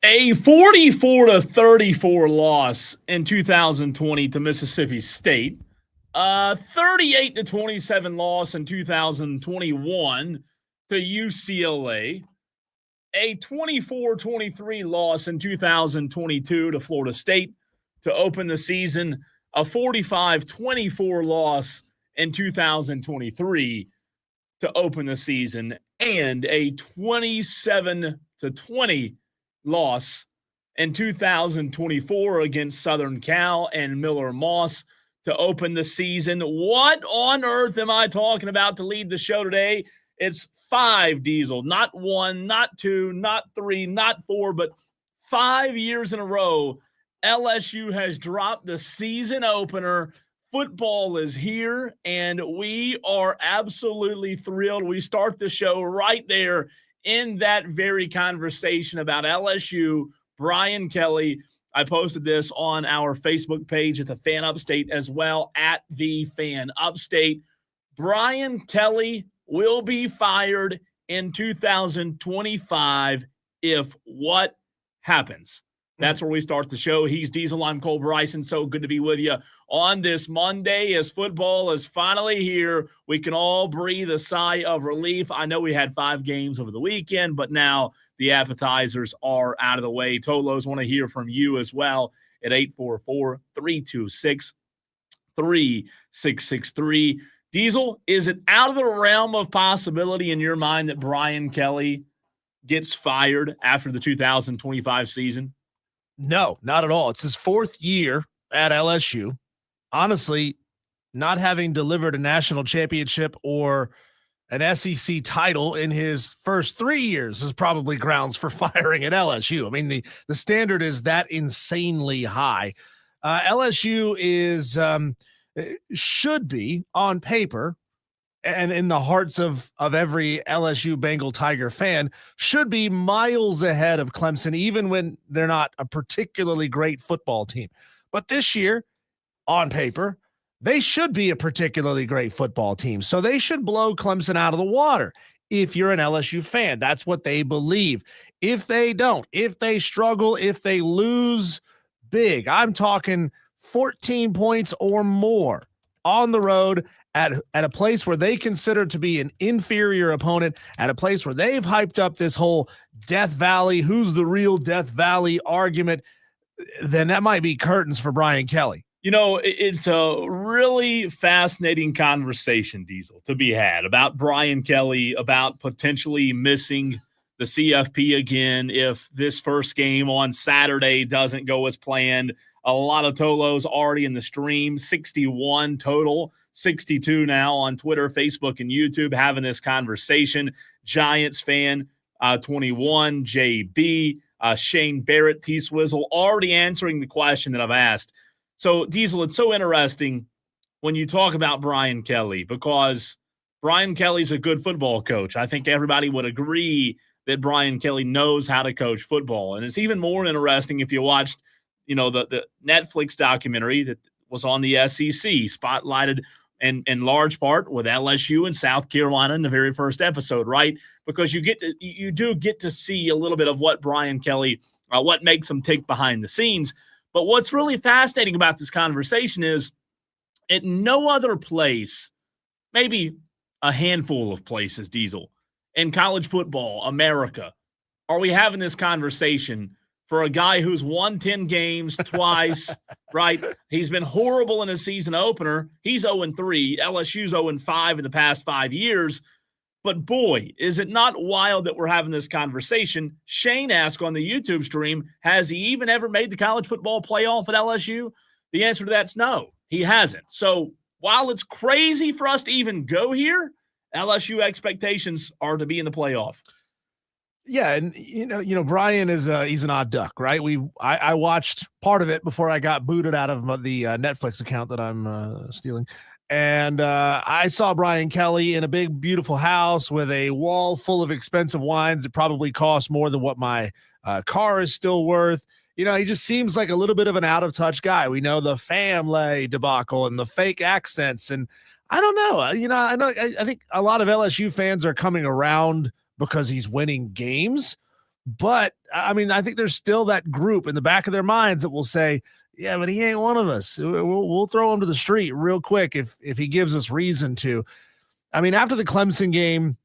A 44-34 loss in 2020 to Mississippi State. 38-27 loss in 2021 to UCLA. A 24-23 loss in 2022 to Florida State to open the season. A 45-24 loss in 2023 to open the season. And a 27-20 loss in 2024 against Southern Cal and Miller Moss to open the season. What on earth am I talking about to lead the show today? It's 5, Diesel. Not 1, not 2, not 3, not 4, but 5 years in a row, LSU has dropped the season opener. Football is here, and we are absolutely thrilled. We start the show right there in that very conversation about LSU, Brian Kelly. I posted this on our Facebook page at the Fan Upstate as well, at the Fan Upstate. Brian Kelly will be fired in 2025 if what happens? That's where we start the show. He's Diesel. I'm Cole Bryson. So good to be with you on this Monday as football is finally here. We can all breathe a sigh of relief. I know we had 5 games over the weekend, but now the appetizers are out of the way. Tolos, want to hear from you as well at 844-326-3663. Diesel, is it out of the realm of possibility in your mind that Brian Kelly gets fired after the 2025 season? No, not at all. It's his 4th year at LSU. Honestly, not having delivered a national championship or an SEC title in his first 3 years is probably grounds for firing at LSU. I mean, the standard is that insanely high. LSU is should be on paper, and in the hearts of every LSU Bengal Tiger fan, should be miles ahead of Clemson, even when they're not a particularly great football team. But this year, on paper, they should be a particularly great football team. So they should blow Clemson out of the water. If you're an LSU fan, that's what they believe. If they don't, if they struggle, if they lose big, I'm talking 14 points or more on the road, at a place where they consider to be an inferior opponent, at a place where they've hyped up this whole Death Valley, who's the real Death Valley argument, then that might be curtains for Brian Kelly. You know, it's a really fascinating conversation, Diesel, to be had about Brian Kelly, about potentially missing the CFP again if this first game on Saturday doesn't go as planned. A lot of Tolos already in the stream, 61 total. 62 now on Twitter, Facebook, and YouTube having this conversation. Giants fan, 21, JB, Shane Barrett, T-Swizzle, already answering the question that I've asked. So, Diesel, it's so interesting when you talk about Brian Kelly because Brian Kelly's a good football coach. I think everybody would agree that Brian Kelly knows how to coach football. And it's even more interesting if you watched, the Netflix documentary that was on the SEC, spotlighted in large part with LSU and South Carolina in the very first episode, right? Because you do get to see a little bit of what Brian Kelly, what makes him tick behind the scenes. But what's really fascinating about this conversation is at no other place, maybe a handful of places, Diesel, in college football, America, are we having this conversation for a guy who's won 10 games twice, right? He's been horrible in his season opener. He's 0-3. LSU's 0-5 in the past 5 years. But boy, is it not wild that we're having this conversation. Shane asked on the YouTube stream, has he even ever made the college football playoff at LSU? The answer to that's no, he hasn't. So while it's crazy for us to even go here, LSU expectations are to be in the playoff. Yeah, and Brian is he's an odd duck, right? I watched part of it before I got booted out of the Netflix account that I'm stealing, and I saw Brian Kelly in a big, beautiful house with a wall full of expensive wines that probably cost more than what my car is still worth. He just seems like a little bit of an out of touch guy. We know the family debacle and the fake accents, and I don't know. I think a lot of LSU fans are coming around because he's winning games. But I mean, I think there's still that group in the back of their minds that will say, yeah, but he ain't one of us. We'll throw him to the street real quick if he gives us reason to. I mean, after the Clemson game,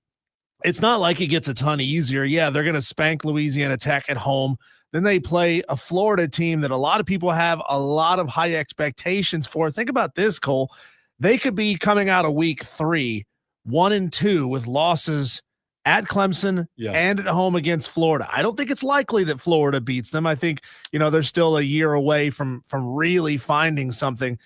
it's not like it gets a ton easier. Yeah, they're going to spank Louisiana Tech at home. Then they play a Florida team that a lot of people have a lot of high expectations for. Think about this, Cole. They could be coming out of week 3, 1-2 with losses at Clemson and at home against Florida. I don't think it's likely that Florida beats them. I think, they're still a year away from really finding something.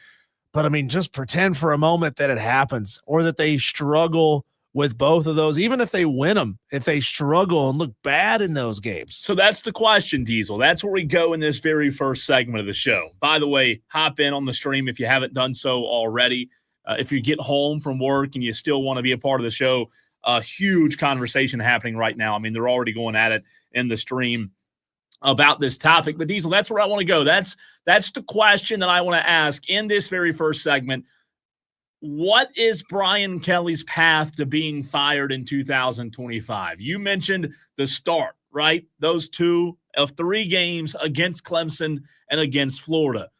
But I mean, just pretend for a moment that it happens or that they struggle with both of those, even if they win them, if they struggle and look bad in those games. So that's the question, Diesel. That's where we go in this very first segment of the show. By the way, hop in on the stream if you haven't done so already. If you get home from work and you still want to be a part of the show, a huge conversation happening right now. I mean, they're already going at it in the stream about this topic. But Diesel, that's where I want to go. That's the question that I want to ask in this very first segment. What is Brian Kelly's path to being fired in 2025? You mentioned the start, right? Those 2 of 3 games against Clemson and against Florida.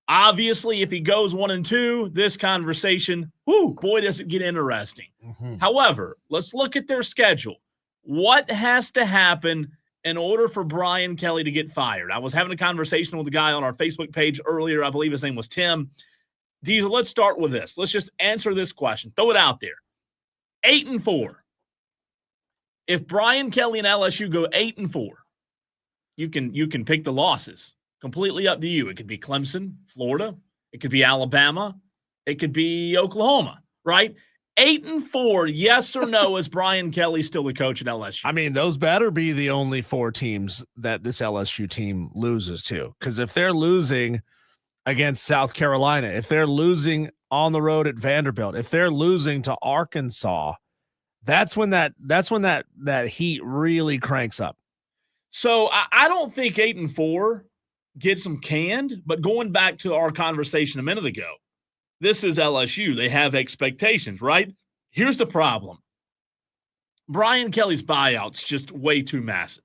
Obviously, if he goes 1-2, this conversation, boy, does it get interesting. Mm-hmm. However, let's look at their schedule. What has to happen in order for Brian Kelly to get fired? I was having a conversation with a guy on our Facebook page earlier. I believe his name was Tim. Diesel, let's start with this. Let's just answer this question. Throw it out there. 8-4. If Brian Kelly and LSU go 8-4, you can pick the losses. Completely up to you. It could be Clemson, Florida. It could be Alabama. It could be Oklahoma, right? 8-4, yes or no, is Brian Kelly still the coach at LSU? I mean, those better be the only 4 teams that this LSU team loses to. Because if they're losing against South Carolina, if they're losing on the road at Vanderbilt, if they're losing to Arkansas, that's when that heat really cranks up. So I don't think 8-4 gets them canned, but going back to our conversation a minute ago, this is LSU. They have expectations, right? Here's the problem. Brian Kelly's buyout's just way too massive.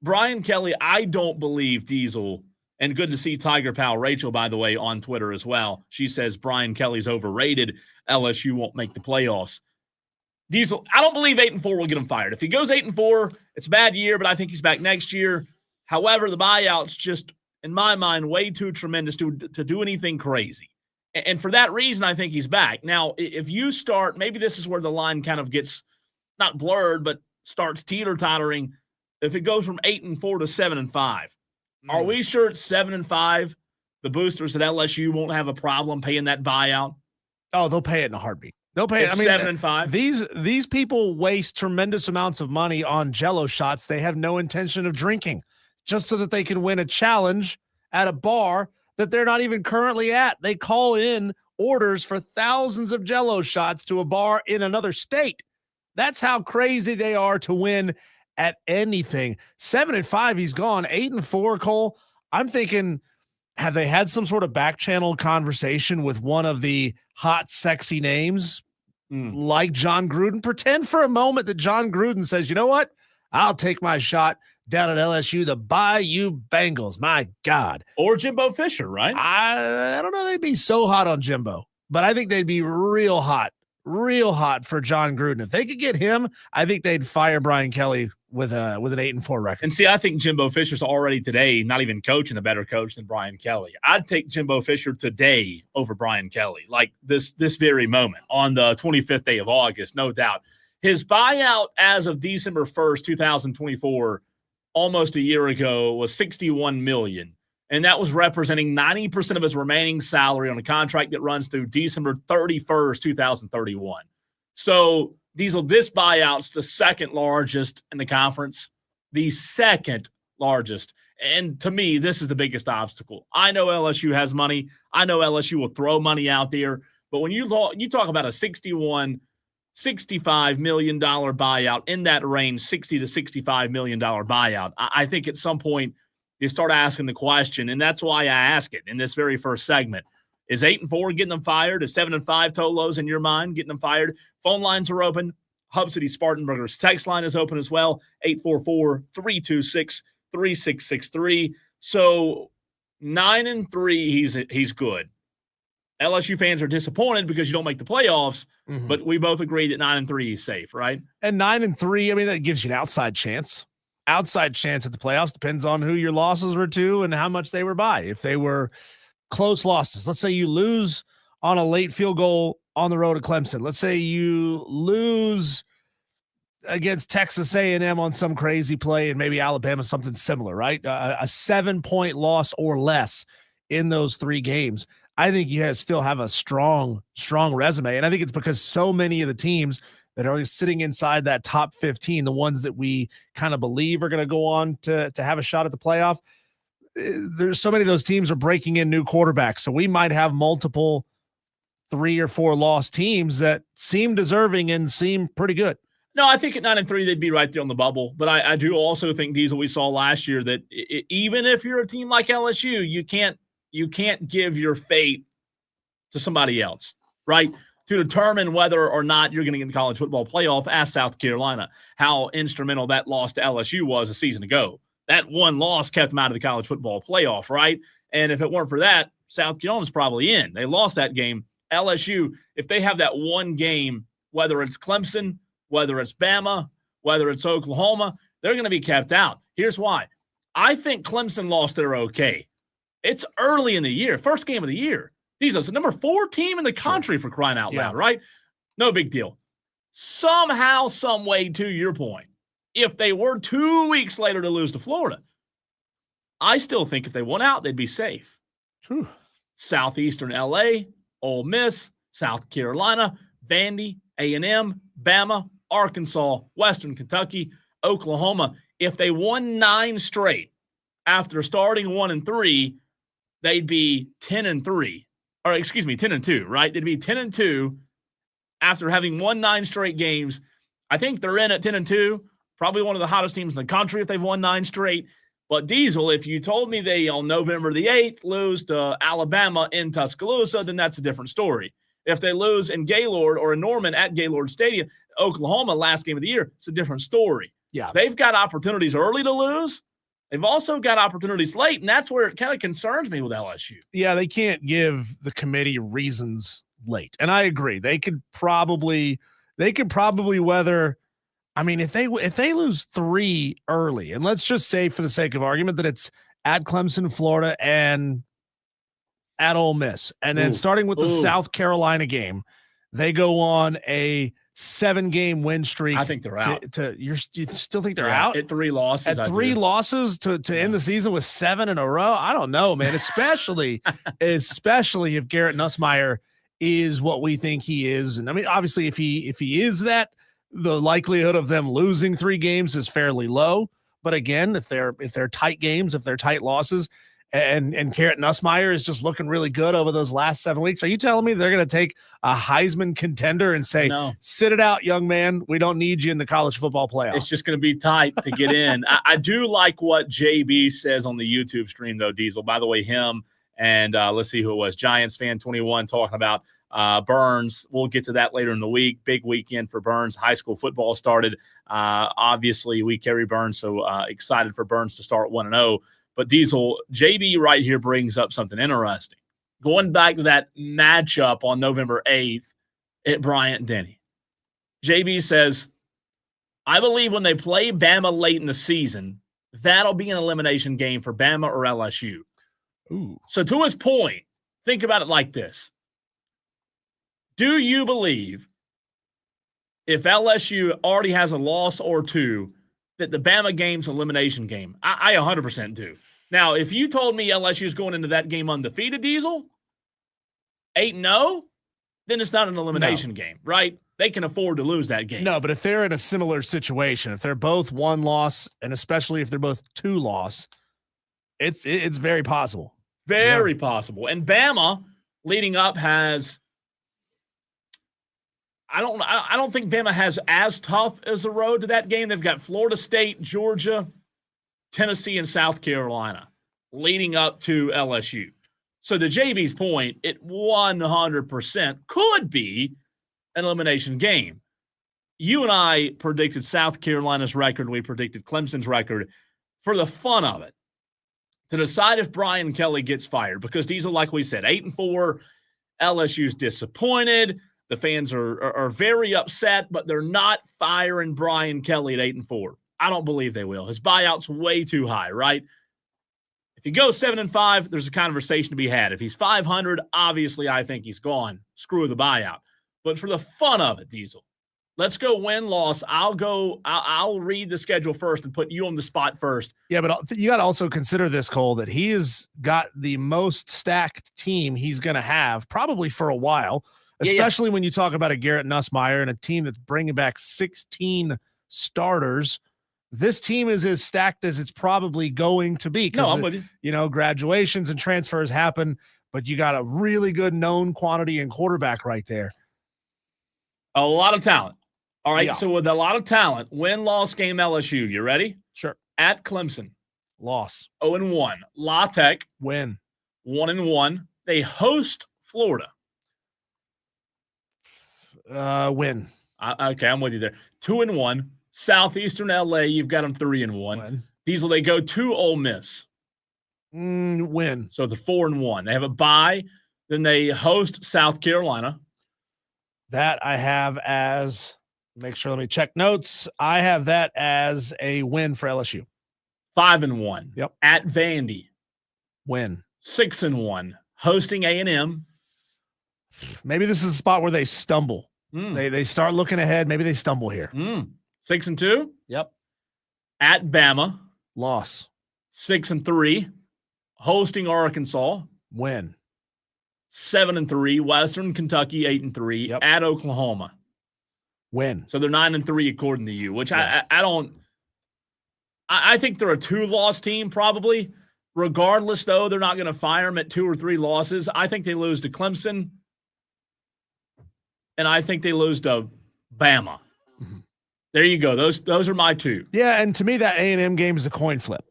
Brian Kelly, I don't believe Diesel, and good to see Tiger Pal Rachel, by the way, on Twitter as well. She says Brian Kelly's overrated. LSU won't make the playoffs. Diesel, I don't believe 8-4 will get him fired. If he goes 8-4, it's a bad year, but I think he's back next year. However, the buyout's just, in my mind, way too tremendous to do anything crazy. And for that reason, I think he's back. Now, if you start, maybe this is where the line kind of gets not blurred, but starts teeter-tottering. If it goes from 8-4 to 7-5, are we sure it's 7-5? The boosters at LSU won't have a problem paying that buyout? Oh, they'll pay it in a heartbeat. They'll pay it. 7-5. These people waste tremendous amounts of money on Jell-O shots they have no intention of drinking, just so that they can win a challenge at a bar that they're not even currently at. They call in orders for thousands of Jell-O shots to a bar in another state. That's how crazy they are to win at anything. 7-5, he's gone. 8-4, Cole. I'm thinking, have they had some sort of back channel conversation with one of the hot, sexy names like John Gruden? Pretend for a moment that John Gruden says, you know what? I'll take my shot down at LSU, the Bayou Bengals. My God. Or Jimbo Fisher, right? I don't know. They'd be so hot on Jimbo, but I think they'd be real hot for John Gruden. If they could get him, I think they'd fire Brian Kelly with an 8-4 record. And see, I think Jimbo Fisher's already today not even coaching a better coach than Brian Kelly. I'd take Jimbo Fisher today over Brian Kelly, like this very moment on the 25th day of August, no doubt. His buyout as of December 1st, 2024, almost a year ago, was $61 million. And that was representing 90% of his remaining salary on a contract that runs through December 31st, 2031. So, Diesel, this buyout's the second largest in the conference, the second largest. And to me, this is the biggest obstacle. I know LSU has money. I know LSU will throw money out there. But when you talk about a $65 million buyout, in that range, $60 to $65 million buyout, I think at some point you start asking the question, and that's why I ask it in this very first segment. Is 8-4 getting them fired? Is 7-5 Tolos in your mind getting them fired? Phone lines are open. Hub City Spartanburgers text line is open as well, 844-326-3663. So 9-3, he's good. LSU fans are disappointed because you don't make the playoffs, but we both agree that 9-3 he's safe, right? And 9-3, I mean, that gives you an outside chance. Outside chance at the playoffs depends on who your losses were to and how much they were by. If they were close losses, let's say you lose on a late field goal on the road to Clemson. Let's say you lose against Texas A&M on some crazy play, and maybe Alabama, something similar, right? A 7-point loss or less in those 3 games. I think you still have a strong resume. And I think it's because so many of the teams that are sitting inside that top 15, the ones that we kind of believe are going to go on to have a shot at the playoff, there's so many of those teams are breaking in new quarterbacks. So we might have multiple 3 or 4 lost teams that seem deserving and seem pretty good. No, I think at 9-3, they'd be right there on the bubble. But I do also think, Diesel, we saw last year that even if you're a team like LSU, you can't give your fate to somebody else, right? To determine whether or not you're going to get in the college football playoff. Ask South Carolina how instrumental that loss to LSU was a season ago. That one loss kept them out of the college football playoff, right? And if it weren't for that, South Carolina's probably in. They lost that game. LSU, if they have that one game, whether it's Clemson, whether it's Bama, whether it's Oklahoma, they're going to be kept out. Here's why. I think Clemson lost their okay. It's early in the year, first game of the year. Jesus, the number 4 team in the country for crying out loud, right? No big deal. Somehow, some way, to your point, if they were 2 weeks later to lose to Florida, I still think if they won out, they'd be safe. True. Southeastern LA, Ole Miss, South Carolina, Vandy, A&M, Bama, Arkansas, Western Kentucky, Oklahoma. If they won 9 straight after starting 1-3, they'd be 10-3. Or excuse me, 10-2, right? They'd be 10-2 after having won 9 straight games. I think they're in at 10-2, probably one of the hottest teams in the country if they've won 9 straight. But Diesel, if you told me they on November the 8th lose to Alabama in Tuscaloosa, then that's a different story. If they lose in Gaylord or in Norman at Gaylord Stadium, Oklahoma, last game of the year, it's a different story. Yeah. They've got opportunities early to lose. They've also got opportunities late, and that's where it kind of concerns me with LSU. Yeah, they can't give the committee reasons late. And I agree. They could probably weather. I mean, if they lose 3 early, and let's just say for the sake of argument that it's at Clemson, Florida, and at Ole Miss, and then starting with the South Carolina game, they go on a 7-game win streak. I think they're out. You still think they're out at 3 losses? At 3 losses to end the season with 7 in a row? I don't know, man. Especially if Garrett Nussmeier is what we think he is, and I mean, obviously, if he is that, the likelihood of them losing 3 games is fairly low. But again, if they're tight games, if they're tight losses, and Garrett Nussmeier is just looking really good over those last 7 weeks, are you telling me they're going to take a Heisman contender and say, no, sit it out, young man, we don't need you in the college football playoff? It's just going to be tight to get in. I do like what JB says on the YouTube stream, though, Diesel. By the way, him and let's see who it was, Giants fan 21 talking about Burns. We'll get to that later in the week. Big weekend for Burns. High school football started. Obviously, we carry Burns, so excited for Burns to start 1-0. But Diesel, JB right here brings up something interesting. Going back to that matchup on November 8th at Bryant-Denny. JB says, I believe when they play Bama late in the season, that'll be an elimination game for Bama or LSU. Ooh. So to his point, think about it like this. Do you believe if LSU already has a loss or 2 that the Bama game's an elimination game? I 100% do. Now, if you told me LSU's going into that game undefeated, Diesel, 8-0, then it's not an elimination game, right? They can afford to lose that game. No, but if they're in a similar situation, if they're both 1 loss, and especially if they're both 2 loss, it's very possible. Very possible. And Bama leading up has I don't think Bama has as tough as the road to that game. They've got Florida State, Georgia, Tennessee, and South Carolina leading up to LSU. So to JB's point, it 100% could be an elimination game. you and I predicted South Carolina's record. We predicted Clemson's record for the fun of it, to decide if Brian Kelly gets fired. Because Diesel, like we said, 8-4, LSU's disappointed. The fans are very upset, but they're not firing Brian Kelly at 8-4. I don't believe they will. His buyout's way too high, right? If he goes 7-5, there's a conversation to be had. If he's 500, obviously I think he's gone. Screw the buyout. But for the fun of it, Diesel, let's go win-loss. I'll read the schedule first and put you on the spot first. Yeah, but you got to also consider this, Cole, that he has got the most stacked team he's going to have probably for a while, especially when you talk about a Garrett Nussmeier and a team that's bringing back 16 starters. This team is as stacked as it's probably going to be. No, I'm with you. You know, graduations and transfers happen, but you got a really good known quantity in quarterback right there. A lot of talent. All right, Yeah. So with a lot of talent, win-loss game LSU. You ready? Sure. At Clemson. Loss. 0-1. La Tech. Win. 1-1. They host Florida. Win. Okay, I'm with you there. 2-1. Southeastern LA, you've got them 3-1. Win. Diesel, they go to Ole Miss. Win. So the 4-1. They have a bye. Then they host South Carolina. That I have as, make sure, let me check notes. I have that as a win for LSU. 5-1. Yep. At Vandy. Win. 6-1. Hosting A&M. Maybe this is a spot where they stumble. They start looking ahead. Maybe they stumble here. 6-2. Yep. At Bama. Loss. 6-3. Hosting Arkansas. Win. 7-3. Western Kentucky 8-3. Yep. At Oklahoma. Win. So they're 9-3 according to you, which Yeah. I don't. I think they're a 2-loss team probably. Regardless, though, they're not going to fire them at 2 or 3 losses. I think they lose to Clemson, and I think they lose to Bama. Mm-hmm. There you go. Those are my 2. Yeah, and to me, that A&M game is a coin flip.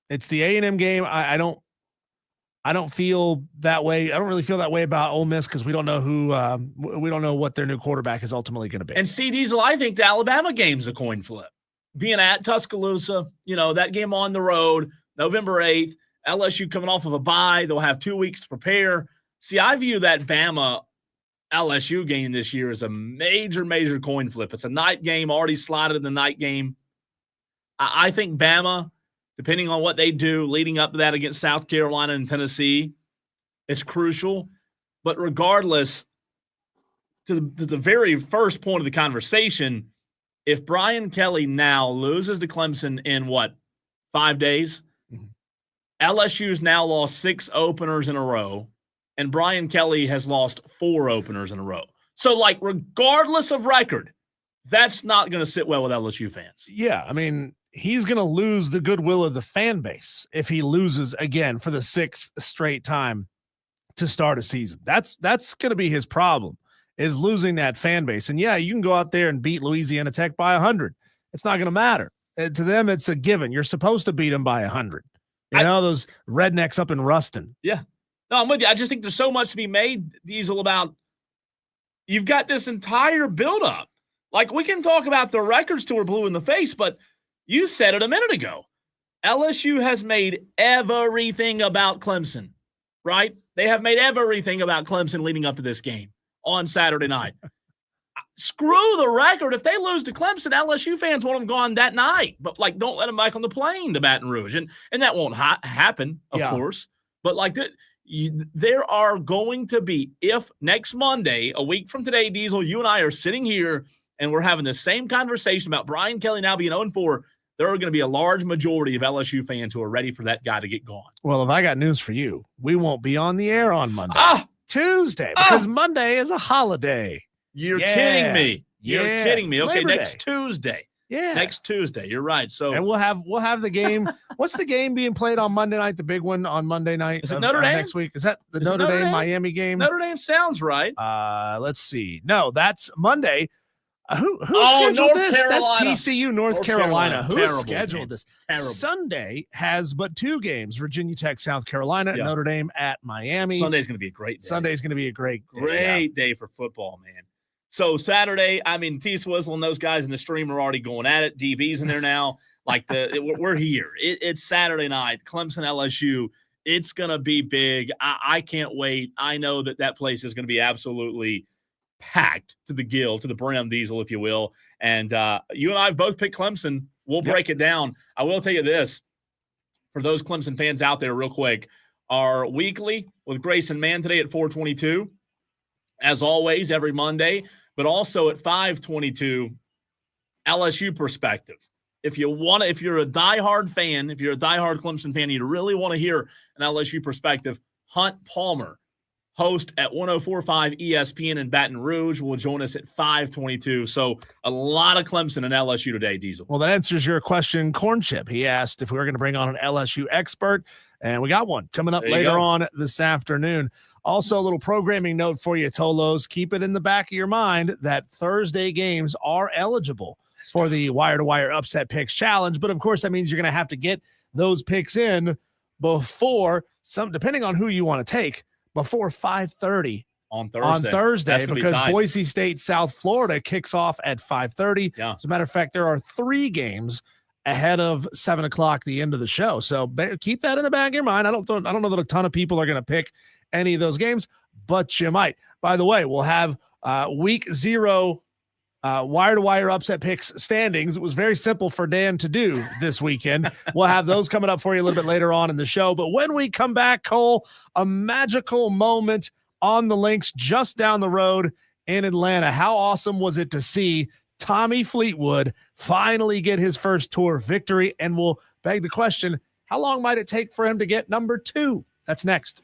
It's the A&M game. I don't feel that way. I don't really feel that way about Ole Miss because we don't know we don't know what their new quarterback is ultimately going to be. And C. Diesel, I think the Alabama game's a coin flip. Being at Tuscaloosa, that game on the road, November 8th, LSU coming off of a bye. They'll have 2 weeks to prepare. See, I view that Bama LSU game this year as a major, major coin flip. It's a night game, already slotted in the night game. I think Bama, depending on what they do leading up to that against South Carolina and Tennessee, it's crucial. But regardless, to the very first point of the conversation, if Brian Kelly now loses to Clemson in 5 days, LSU's now lost 6 openers in a row, and Brian Kelly has lost 4 openers in a row. So, regardless of record, that's not going to sit well with LSU fans. Yeah, I mean, he's going to lose the goodwill of the fan base if he loses again for the 6th straight time to start a season. That's going to be his problem, is losing that fan base. And yeah, you can go out there and beat Louisiana Tech by 100. It's not going to matter. To them, it's a given. You're supposed to beat them by 100. Those rednecks up in Ruston. Yeah. No, I'm with you. I just think there's so much to be made, Diesel, about you've got this entire buildup. We can talk about the records till we're blue in the face, but you said it a minute ago. LSU has made everything about Clemson, right? They have made everything about Clemson leading up to this game on Saturday night. Screw the record. If they lose to Clemson, LSU fans want them gone that night. But, don't let them back on the plane to Baton Rouge. And that won't happen, of course. But, there are going to be, if next Monday, a week from today, Diesel, you and I are sitting here and we're having the same conversation about Brian Kelly now being 0-4, there are going to be a large majority of LSU fans who are ready for that guy to get gone. Well, if I got news for you, we won't be on the air on Monday. Tuesday, because Monday is a holiday. You're kidding me. You're kidding me. Okay, Labor next Day. Tuesday. Yeah. Next Tuesday. You're right. So and we'll have the game. What's the game being played on Monday night? The big one on Monday night. Is it Notre Dame? Next week? Is that the Notre Dame Miami game? Notre Dame sounds right. Let's see. No, that's Monday. Who North scheduled this? Carolina. That's TCU, North Carolina. Who Terrible scheduled game. this? Terrible. Sunday has but 2 games: Virginia Tech, South Carolina, and Notre Dame at Miami. Sunday's going to be a great day. Sunday's going to be a great day for football, man. So Saturday, I mean, T-Swizzle and those guys in the stream are already going at it. DB's in there now. We're here. It's Saturday night, Clemson LSU. It's going to be big. I can't wait. I know that place is going to be absolutely packed to the gill, to the brim, Diesel, if you will. And you and I have both picked Clemson. We'll break it down. I will tell you this, for those Clemson fans out there real quick, our weekly with Grayson Mann today at 4:22, as always, every Monday, but also at 5:22, LSU perspective. If you're a diehard fan, if you're a diehard Clemson fan, you really want to hear an LSU perspective, Hunt Palmer, host at 104.5 ESPN in Baton Rouge, will join us at 5:22. So a lot of Clemson and LSU today, Diesel. Well, that answers your question, Corn Chip. He asked if we were going to bring on an LSU expert, and we got one coming up later on this afternoon. Also, a little programming note for you, Tolos. Keep it in the back of your mind that Thursday games are eligible for the Wire-to-Wire Upset Picks Challenge. But, of course, that means you're going to have to get those picks in before depending on who you want to take, before 5:30 on Thursday because Boise State, South Florida kicks off at 5:30. Yeah. As a matter of fact, there are 3 games ahead of 7 o'clock, the end of the show. So keep that in the back of your mind. I don't know that a ton of people are going to pick any of those games, but you might. By the way, we'll have week 0 wire-to-wire upset picks standings. It was very simple for Dan to do this weekend. We'll have those coming up for you a little bit later on in the show. But when we come back, Cole, a magical moment on the links just down the road in Atlanta. How awesome was it to see Tommy Fleetwood finally get his first tour victory? And we'll beg the question, how long might it take for him to get number 2? That's next.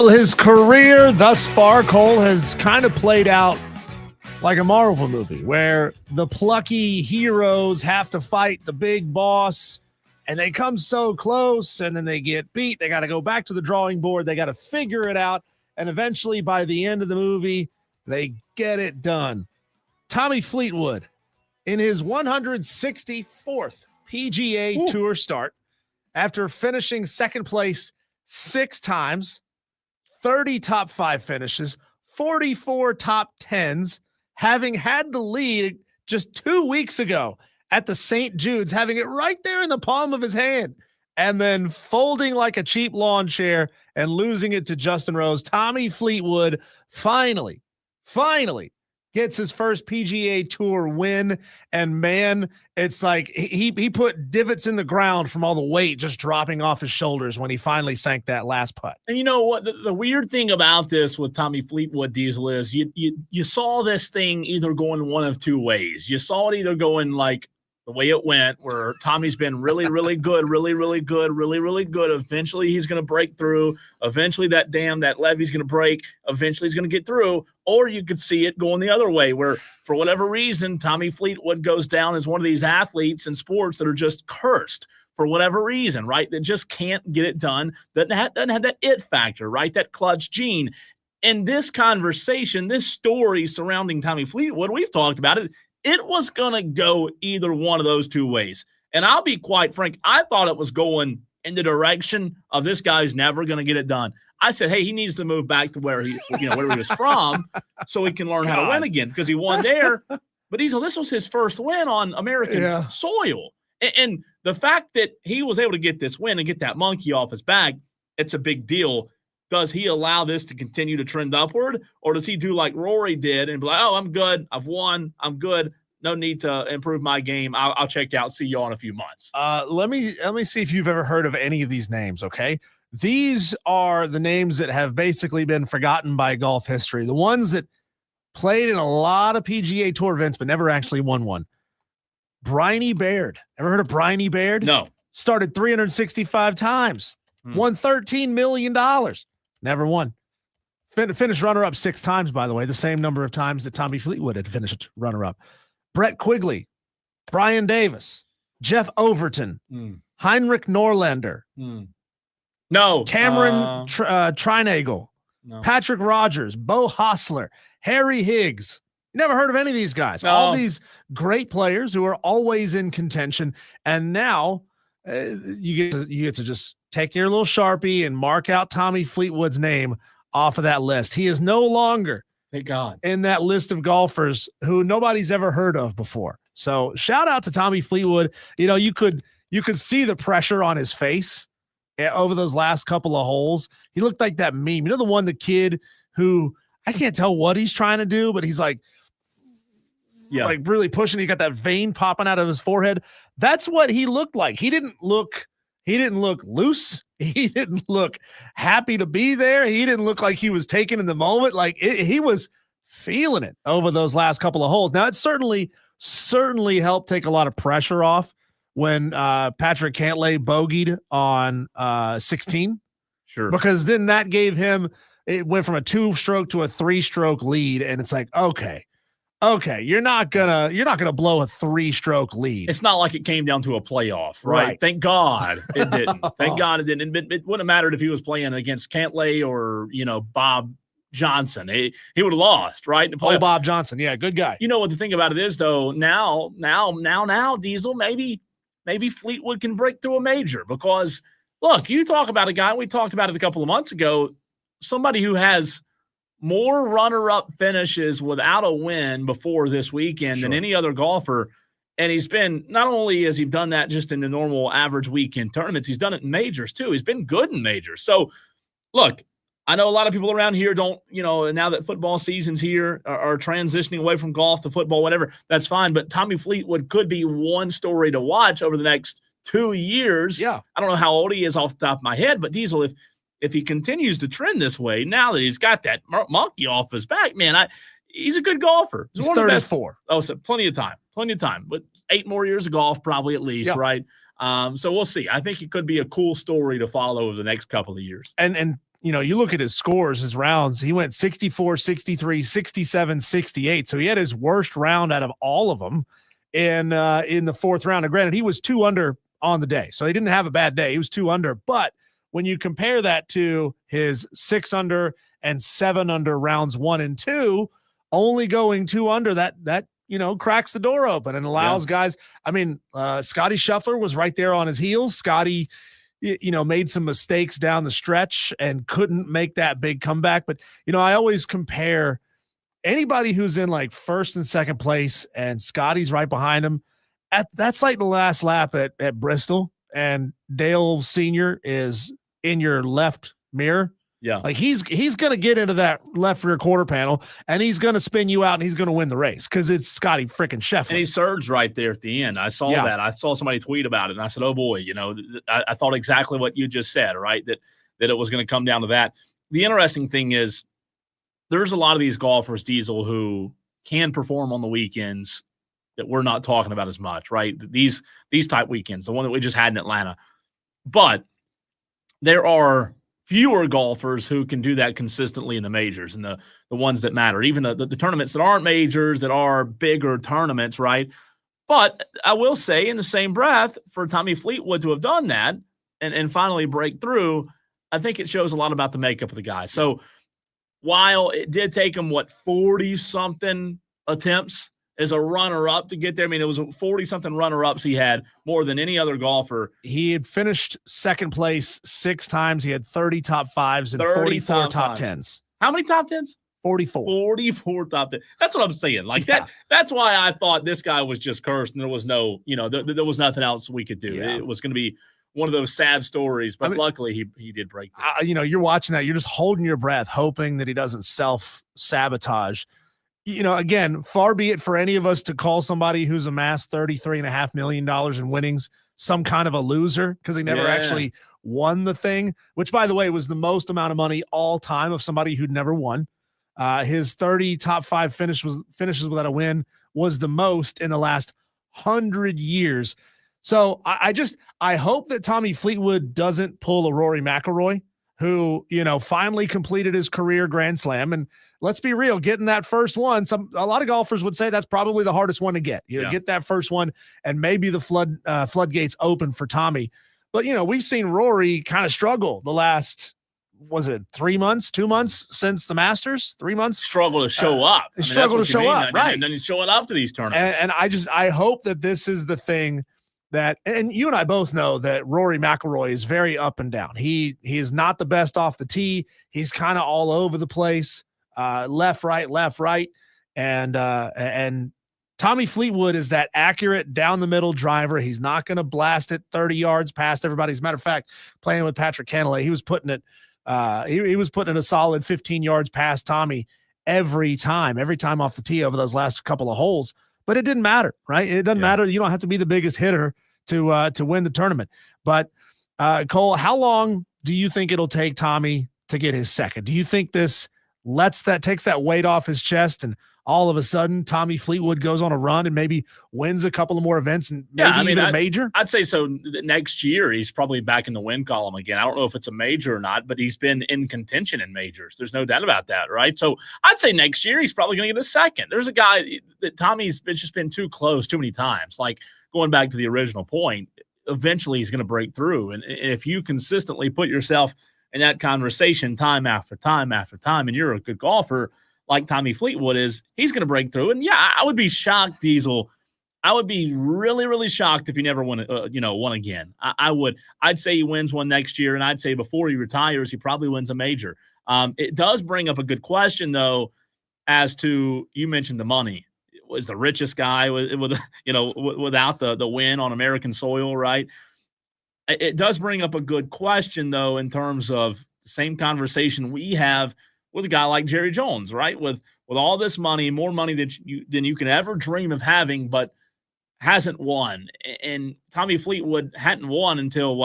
Well, his career thus far, Cole, has kind of played out like a Marvel movie where the plucky heroes have to fight the big boss and they come so close and then they get beat. They got to go back to the drawing board. They got to figure it out. And eventually by the end of the movie, they get it done. Tommy Fleetwood in his 164th PGA Tour start after finishing second place 6 times, 30 top 5 finishes, 44 top 10s, having had the lead just 2 weeks ago at the St. Jude's, having it right there in the palm of his hand, and then folding like a cheap lawn chair and losing it to Justin Rose. Tommy Fleetwood finally gets his first PGA Tour win, and man, it's like he put divots in the ground from all the weight just dropping off his shoulders when he finally sank that last putt. And you know what? The weird thing about this with Tommy Fleetwood, Diesel, is you saw this thing either going one of two ways. You saw it either going like the way it went, where Tommy's been really, really good, really, really good, really, really good. Eventually, he's going to break through. Eventually, that levee's going to break. Eventually, he's going to get through. Or you could see it going the other way, where for whatever reason, Tommy Fleetwood goes down as one of these athletes in sports that are just cursed for whatever reason, right? That just can't get it done. Doesn't have that it factor, right? That clutch gene. In this conversation, this story surrounding Tommy Fleetwood, we've talked about it. It was going to go either one of those two ways. And I'll be quite frank, I thought it was going in the direction of this guy's never going to get it done. I said, hey, he needs to move back to where he was from so he can learn how to win again, because he won there. But this was his first win on American soil. And the fact that he was able to get this win and get that monkey off his back, it's a big deal. Does he allow this to continue to trend upward, or does he do like Rory did and be like, oh, I'm good. I've won. I'm good. No need to improve my game. I'll check out. See you in a few months. Let me see if you've ever heard of any of these names, okay? These are the names that have basically been forgotten by golf history, the ones that played in a lot of PGA Tour events but never actually won one. Bryony Baird. Ever heard of Bryony Baird? No. Started 365 times. Won $13 million. Never won. Finished runner-up 6 times, by the way, the same number of times that Tommy Fleetwood had finished runner-up. Brett Quigley, Brian Davis, Jeff Overton, Heinrich Norlander, no, Cameron Trinagel, no. Patrick Rogers, Bo Hostler, Harry Higgs. You never heard of any of these guys. No. All these great players who are always in contention, and now you get to just take your little Sharpie and mark out Tommy Fleetwood's name off of that list. He is no longer, thank God, in that list of golfers who nobody's ever heard of before. So shout out to Tommy Fleetwood. You know, you could see the pressure on his face over those last couple of holes. He looked like that meme. You know, the kid who I can't tell what he's trying to do, but he's like really pushing. He got that vein popping out of his forehead. That's what he looked like. He didn't look loose. He didn't look happy to be there. He didn't look like he was taking in the moment. Like he was feeling it over those last couple of holes. Now it certainly helped take a lot of pressure off when Patrick Cantlay bogeyed on 16. Sure. Because then that gave him, it went from a 2-stroke to a 3-stroke lead. And it's like, okay, you're not gonna blow a 3-stroke lead. It's not like it came down to a playoff, right? Thank God it didn't. Thank God it didn't. It wouldn't have mattered if he was playing against Cantlay or Bob Johnson. He would have lost, right? Bob Johnson, yeah, good guy. You know what the thing about it is, though. Now, Diesel, maybe Fleetwood can break through a major, because look, you talk about a guy. We talked about it a couple of months ago. Somebody who has more runner-up finishes without a win before this weekend than any other golfer. And he's been, not only has he done that just in the normal average weekend tournaments, he's done it in majors too. He's been good in majors. So look, I know a lot of people around here don't, now that football season's here, are transitioning away from golf to football, whatever, that's fine. But Tommy Fleetwood could be one story to watch over the next 2 years. Yeah. I don't know how old he is off the top of my head, but Diesel, if he continues to trend this way, now that he's got that monkey off his back, man, he's a good golfer. He's 34. Oh, so plenty of time. But 8 more years of golf, probably at least, right? So we'll see. I think it could be a cool story to follow over the next couple of years. And you look at his scores, his rounds, he went 64, 63, 67, 68. So he had his worst round out of all of them in the fourth round. And granted, he was 2 under on the day. So he didn't have a bad day. He was 2 under. But when you compare that to his 6 under and 7 under rounds 1 and 2, only going 2 under, that cracks the door open and allows guys. I mean, Scotty Scheffler was right there on his heels. Scotty, made some mistakes down the stretch and couldn't make that big comeback. But, I always compare anybody who's in like first and second place and Scotty's right behind him. That's like the last lap at Bristol, and Dale Sr. is in your left mirror. Yeah. Like he's going to get into that left rear quarter panel and he's going to spin you out and he's going to win the race because it's Scotty freaking Scheffler. And he surged right there at the end. I saw that. I saw somebody tweet about it and I said, oh boy, I thought exactly what you just said, right? That it was going to come down to that. The interesting thing is there's a lot of these golfers, Diesel, who can perform on the weekends that we're not talking about as much, right? These type weekends, the one that we just had in Atlanta. But there are fewer golfers who can do that consistently in the majors and the ones that matter, even the tournaments that aren't majors, that are bigger tournaments, right? But I will say in the same breath, for Tommy Fleetwood to have done that and finally break through, I think it shows a lot about the makeup of the guy. So while it did take him, 40-something attempts as a runner-up to get there. I mean, it was 40-something runner-ups he had, more than any other golfer. He had finished second place 6 times. He had 30 top 5s and 44 top 10s. How many top 10s? 44. 44 top 10. That's what I'm saying. Like that's why I thought this guy was just cursed and there was no, there was nothing else we could do. Yeah. It was going to be one of those sad stories, but luckily he did break through. You're watching that. You're just holding your breath, hoping that he doesn't self-sabotage. Again, far be it for any of us to call somebody who's amassed $33.5 million in winnings some kind of a loser because he never actually won the thing, which, by the way, was the most amount of money all time of somebody who'd never won. His 30 top 5 finishes without a win was the most in the last 100 years. So I hope that Tommy Fleetwood doesn't pull a Rory McIlroy, who, finally completed his career Grand Slam. And let's be real, getting that first one, a lot of golfers would say that's probably the hardest one to get. Get that first one, and maybe the floodgates open for Tommy. But, we've seen Rory kind of struggle the last, was it 3 months, 2 months since the Masters? 3 months? Struggle to show up. Right. And then he's showing up to these tournaments. And I hope that this is the thing that, and you and I both know that Rory McIlroy is very up and down. He is not the best off the tee. He's kind of all over the place, left, right. And Tommy Fleetwood is that accurate down the middle driver. He's not going to blast it 30 yards past everybody. As a matter of fact, playing with Patrick Cantlay, he was putting it, he was putting it a solid 15 yards past Tommy every time off the tee over those last couple of holes. But it didn't matter, right? It doesn't matter. You don't have to be the biggest hitter to win the tournament. But Cole, how long do you think it'll take Tommy to get his second? Do you think this takes that weight off his chest, and all of a sudden Tommy Fleetwood goes on a run and maybe wins a couple of more events and maybe even a major? I'd say so. Next year, he's probably back in the win column again. I don't know if it's a major or not, but he's been in contention in majors. There's no doubt about that, right? So I'd say next year he's probably going to get a second. There's a guy that Tommy's just been too close too many times. Like going back to the original point, eventually he's going to break through. And if you consistently put yourself in that conversation time after time after time, and you're a good golfer like Tommy Fleetwood is, he's going to break through. And I would be shocked, Diesel. I would be really, really shocked if he never won again. I'd say he wins one next year, and I'd say before he retires, he probably wins a major. It does bring up a good question, though, as to, you mentioned the money. Was the richest guy without the win on American soil, right? It does bring up a good question, though, in terms of the same conversation we have with a guy like Jerry Jones, right? With all this money, more money than you can ever dream of having, but hasn't won. And Tommy Fleetwood hadn't won until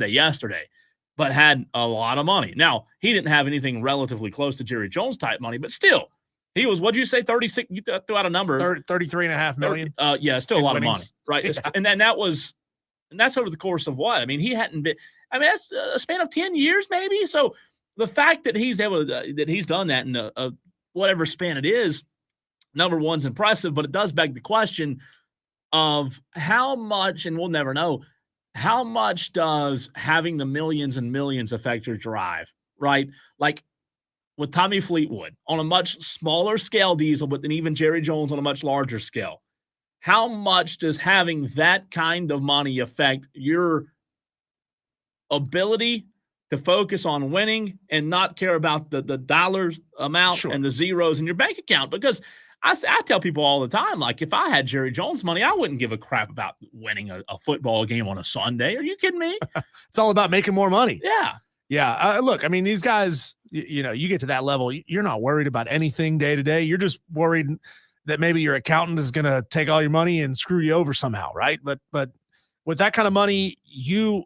yesterday, but had a lot of money. Now, he didn't have anything relatively close to Jerry Jones type money, but still, he was, what'd you say, 36? You threw out a number. 33.5 million. Still a lot of money, right? Yeah. And then that's over the course of what? I mean, he hadn't been, that's a span of 10 years maybe. So the fact that he's able to, that he's done that in a whatever span it is, number one's impressive, but it does beg the question of how much, and we'll never know, how much does having the millions and millions affect your drive, right? Like with Tommy Fleetwood on a much smaller scale, Diesel, but then even Jerry Jones on a much larger scale. How much does having that kind of money affect your ability to focus on winning and not care about the dollars amount and the zeros in your bank account? Because I tell people all the time, like, if I had Jerry Jones money, I wouldn't give a crap about winning a football game on a Sunday. Are you kidding me? It's all about making more money. Yeah. Yeah. Look, I mean, these guys, you get to that level, you're not worried about anything day to day. You're just worried that maybe your accountant is going to take all your money and screw you over somehow, right? But with that kind of money, your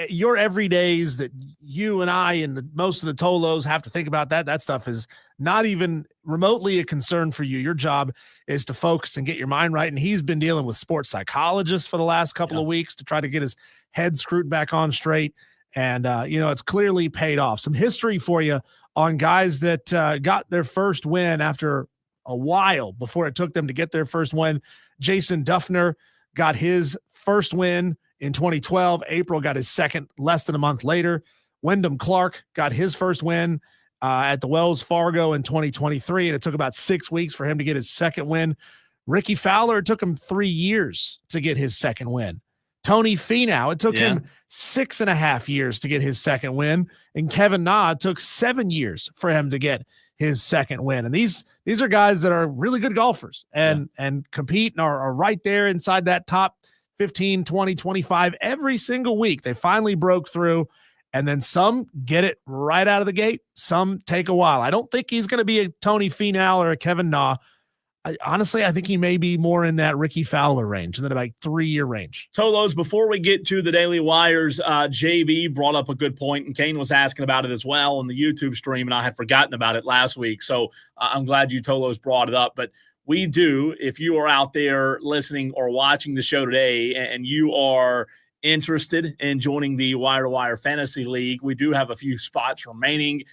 everydays that you and I and most of the Tolos have to think about, that stuff is not even remotely a concern for you. Your job is to focus and get your mind right. And he's been dealing with sports psychologists for the last couple of weeks to try to get his head screwed back on straight. And, it's clearly paid off. Some history for you on guys that got their first win after a while before it took them to get their first win. Jason Duffner got his first win in 2012. April got his second less than a month later. Wyndham Clark got his first win at the Wells Fargo in 2023, and it took about 6 weeks for him to get his second win. Ricky Fowler, it took him 3 years to get his second win. Tony Finau, it took him 6.5 years to get his second win. And Kevin Na, it took 7 years for him to get his second win. And these are guys that are really good golfers and compete and are right there inside that top 15, 20, 25 every single week. They finally broke through, and then some get it right out of the gate. Some take a while. I don't think he's going to be a Tony Finau or a Kevin Na. Honestly, I think he may be more in that Ricky Fowler range, in that about 3-year range. Tolos, before we get to the Daily Wires, JB brought up a good point, and Kane was asking about it as well on the YouTube stream, and I had forgotten about it last week. So I'm glad you, Tolos, brought it up. But we do, if you are out there listening or watching the show today and you are interested in joining the Wire to Wire Fantasy League, we do have a few spots remaining.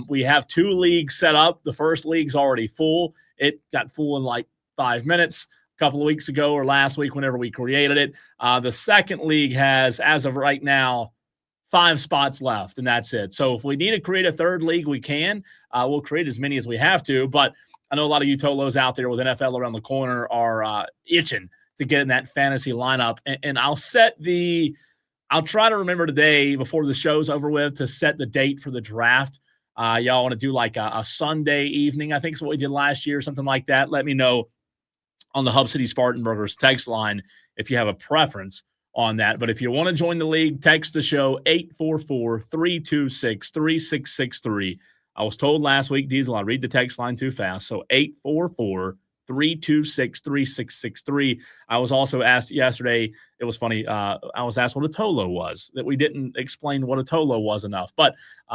We have 2 leagues set up. The first league's already full. It got full in like 5 minutes a couple of weeks ago or last week whenever we created it. The second league has, as of right now, 5 spots left, and that's it. So if we need to create a third league, we can. We'll create as many as we have to. But I know a lot of you Tolos out there with NFL around the corner are itching to get in that fantasy lineup. And I'll try to remember today before the show's over with to set the date for the draft. Y'all want to do like a Sunday evening, I think is what we did last year, something like that. Let me know on the Hub City Spartanburgers text line if you have a preference on that. But if you want to join the league, text the show 844-326-3663. I was told last week, Diesel, I read the text line too fast. So 844-326-3663. I was also asked yesterday, it was funny, I was asked what a Tolo was, that we didn't explain what a Tolo was enough. But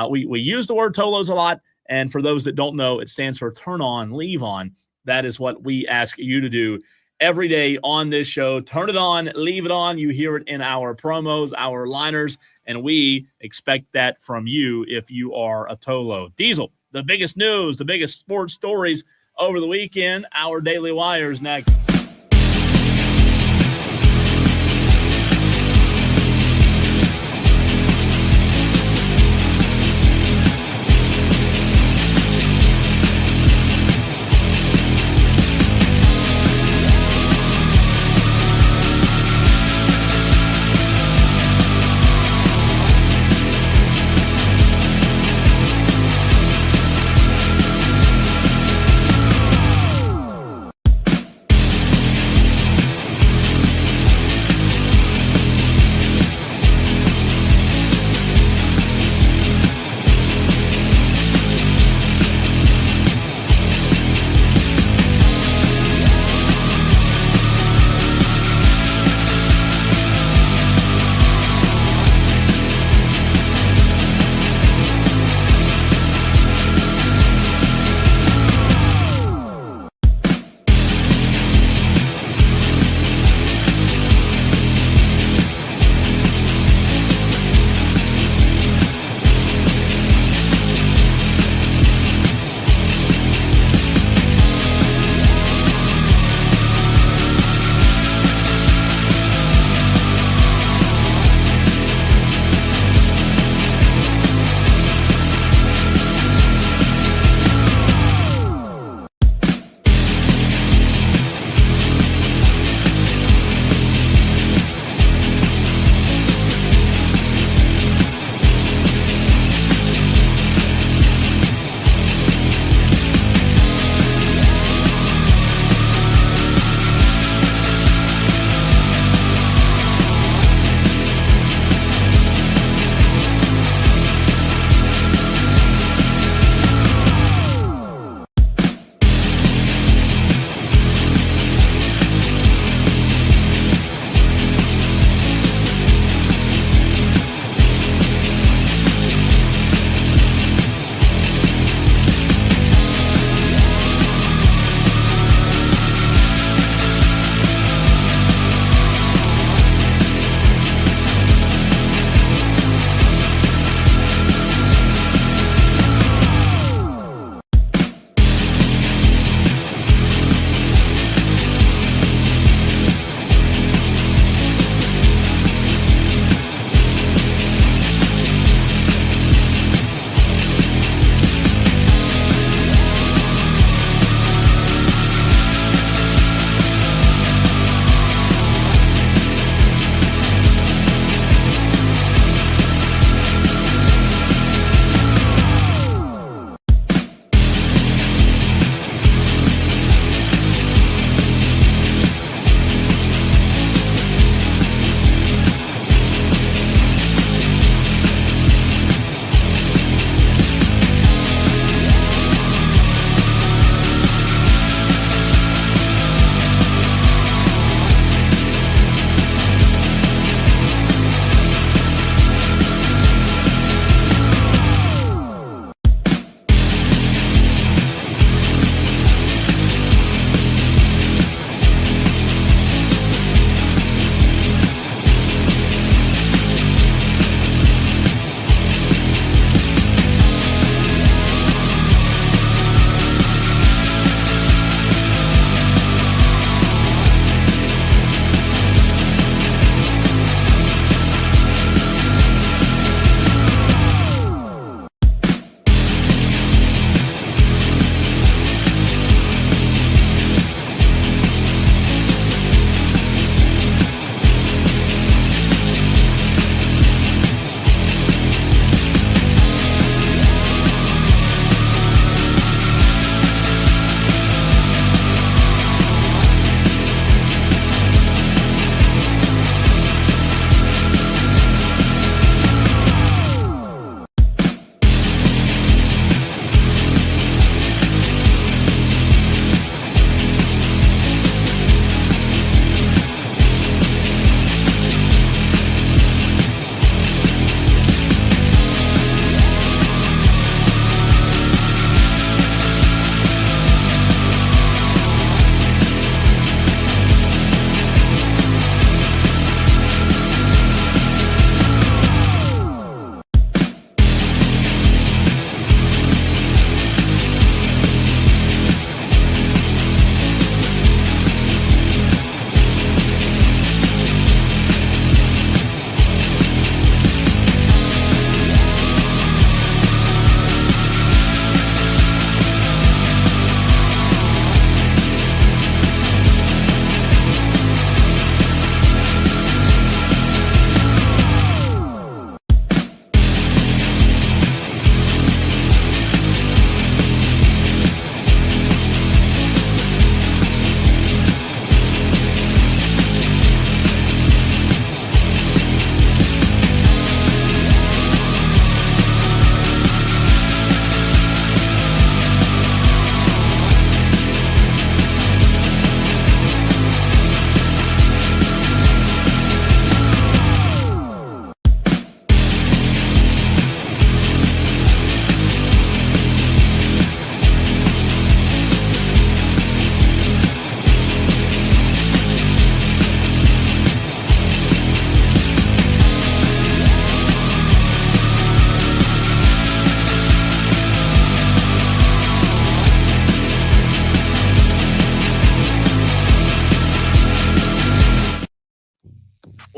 we use the word Tolos a lot, and for those that don't know, it stands for turn on, leave on. That is what we ask you to do every day on this show. Turn it on, leave it on. You hear it in our promos, our liners, and we expect that from you if you are a Tolo. Diesel, the biggest news, the biggest sports stories over the weekend, our Daily Wires next.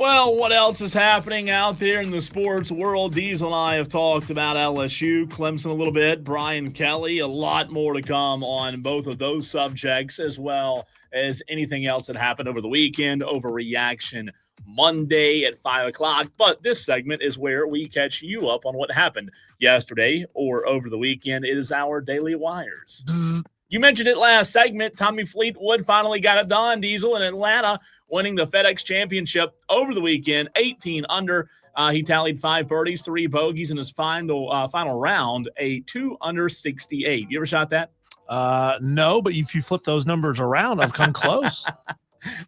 Well, what else is happening out there in the sports world? Diesel and I have talked about LSU, Clemson a little bit, Brian Kelly, a lot more to come on both of those subjects, as well as anything else that happened over the weekend, Overreaction Monday at 5 o'clock. But this segment is where we catch you up on what happened yesterday or over the weekend. It is our Daily Wires. You mentioned it last segment. Tommy Fleetwood finally got it done, Diesel, in Atlanta, winning the FedEx Championship over the weekend, 18 under. He tallied 5 birdies, 3 bogeys in his final round, a 2 under 68. You ever shot that? No, but if you flip those numbers around, I've come close.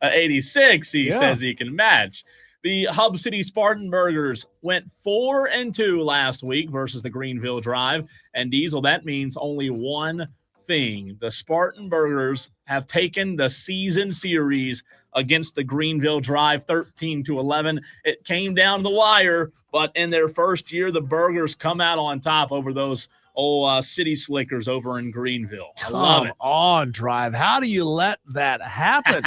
86, he says he can match. The Hub City Spartanburgers went 4-2 last week versus the Greenville Drive. And Diesel, that means only one thing. The Spartanburgers have taken the season series against the Greenville Drive 13-11. It came down to the wire, but in their first year, the Burgers come out on top over those old City Slickers over in Greenville. I love it. Come on, Drive. How do you let that happen?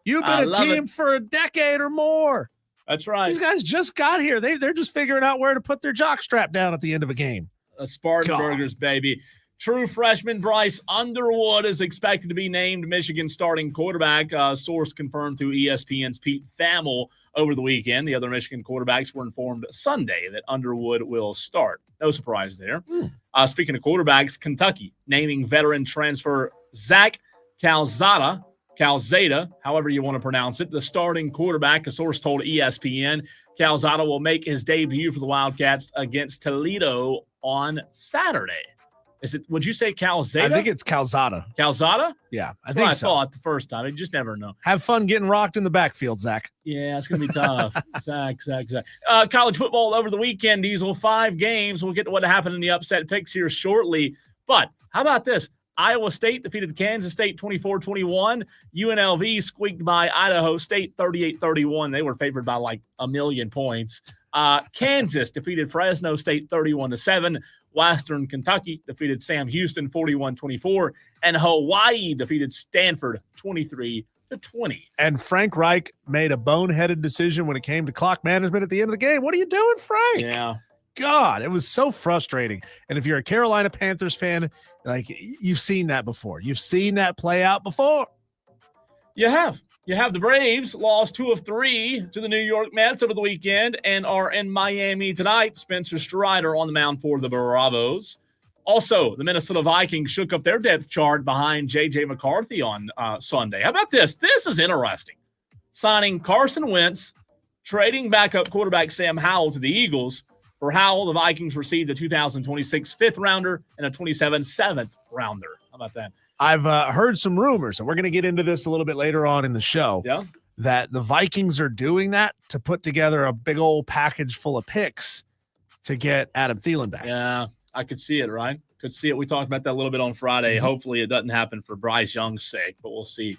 You've been a team for a decade or more. That's right. These guys just got here. They're just figuring out where to put their jockstrap down at the end of a game. Spartanburgers, baby. True freshman Bryce Underwood is expected to be named Michigan's starting quarterback. Source confirmed to ESPN's Pete Thamel over the weekend. The other Michigan quarterbacks were informed Sunday that Underwood will start. No surprise there. Speaking of quarterbacks, Kentucky naming veteran transfer Zach Calzada, however you want to pronounce it, the starting quarterback. A source told ESPN Calzada will make his debut for the Wildcats against Toledo on Saturday. Would you say Calzada? I think it's Calzada. Calzada? Yeah, I think so. I thought the first time. You just never know. Have fun getting rocked in the backfield, Zach. Yeah, it's going to be tough. Zach. College football over the weekend, Diesel. 5 games. We'll get to what happened in the upset picks here shortly. But how about this? Iowa State defeated Kansas State 24-21. UNLV squeaked by Idaho State 38-31. They were favored by like a million points. Kansas defeated Fresno State 31-7. Western Kentucky defeated Sam Houston 41-24. And Hawaii defeated Stanford 23-20. And Frank Reich made a boneheaded decision when it came to clock management at the end of the game. What are you doing, Frank? Yeah. God, it was so frustrating. And if you're a Carolina Panthers fan, like, you've seen that before. You've seen that play out before. You have. The Braves lost 2 of 3 to the New York Mets over the weekend and are in Miami tonight. Spencer Strider on the mound for the Bravos. Also, the Minnesota Vikings shook up their depth chart behind J.J. McCarthy on Sunday. How about this? This is interesting. Signing Carson Wentz, trading backup quarterback Sam Howell to the Eagles. For Howell, the Vikings received a 2026 fifth-rounder and a 27 seventh-rounder. How about that? I've heard some rumors, and we're going to get into this a little bit later on in the show, that the Vikings are doing that to put together a big old package full of picks to get Adam Thielen back. Yeah, I could see it, right? Could see it. We talked about that a little bit on Friday. Hopefully it doesn't happen for Bryce Young's sake, but we'll see.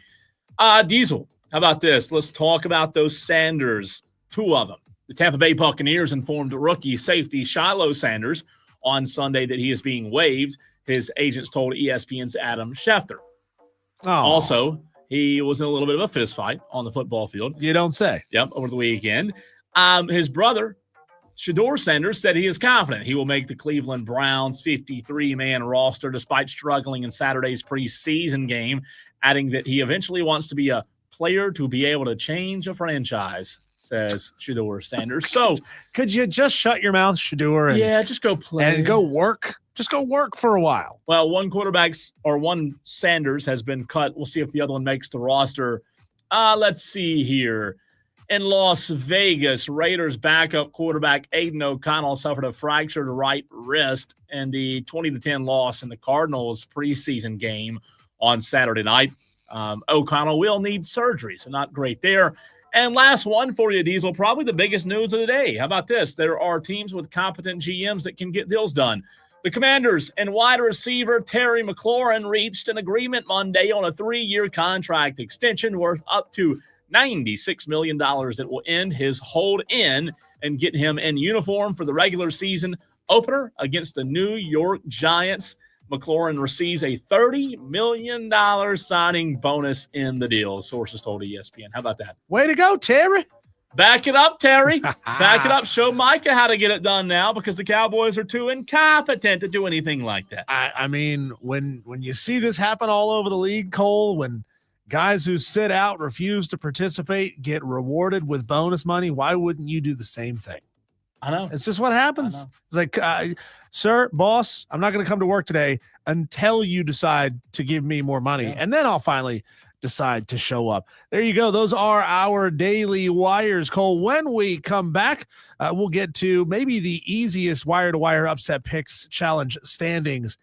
Diesel, how about this? Let's talk about those Sanders, 2 of them. The Tampa Bay Buccaneers informed rookie safety Shiloh Sanders on Sunday that he is being waived. His agents told ESPN's Adam Schefter. Also, he was in a little bit of a fist fight on the football field. You don't say. Yep, over the weekend. His brother, Shedeur Sanders, said he is confident he will make the Cleveland Browns 53-man roster despite struggling in Saturday's preseason game, adding that he eventually wants to be a player to be able to change a franchise, says Shedeur Sanders. So, could you just shut your mouth, Shedeur? Yeah, just go play. And go work. Just go work for a while. Well, one Sanders has been cut. We'll see if the other one makes the roster. Let's see here. In Las Vegas, Raiders backup quarterback Aiden O'Connell suffered a fractured right wrist in the 20-10 loss in the Cardinals preseason game on Saturday night. O'Connell will need surgery, so not great there. And last one for you, Diesel, probably the biggest news of the day. How about this? There are teams with competent GMs that can get deals done. The Commanders and wide receiver Terry McLaurin reached an agreement Monday on a 3-year contract extension worth up to $96 million that will end his hold in and get him in uniform for the regular season opener against the New York Giants. McLaurin receives a $30 million signing bonus in the deal, sources told ESPN. How about that? Way to go, Terry. Back it up, Terry. Back it up. Show Micah how to get it done now because the Cowboys are too incompetent to do anything like that. I mean, when you see this happen all over the league, Cole, when guys who sit out, refuse to participate, get rewarded with bonus money, why wouldn't you do the same thing? I know. It's just what happens. It's like, sir, boss, I'm not going to come to work today until you decide to give me more money. Yeah. And then I'll finally decide to show up. There you go. Those are our daily wires, Cole. When we come back, we'll get to maybe the easiest wire-to-wire upset picks challenge standings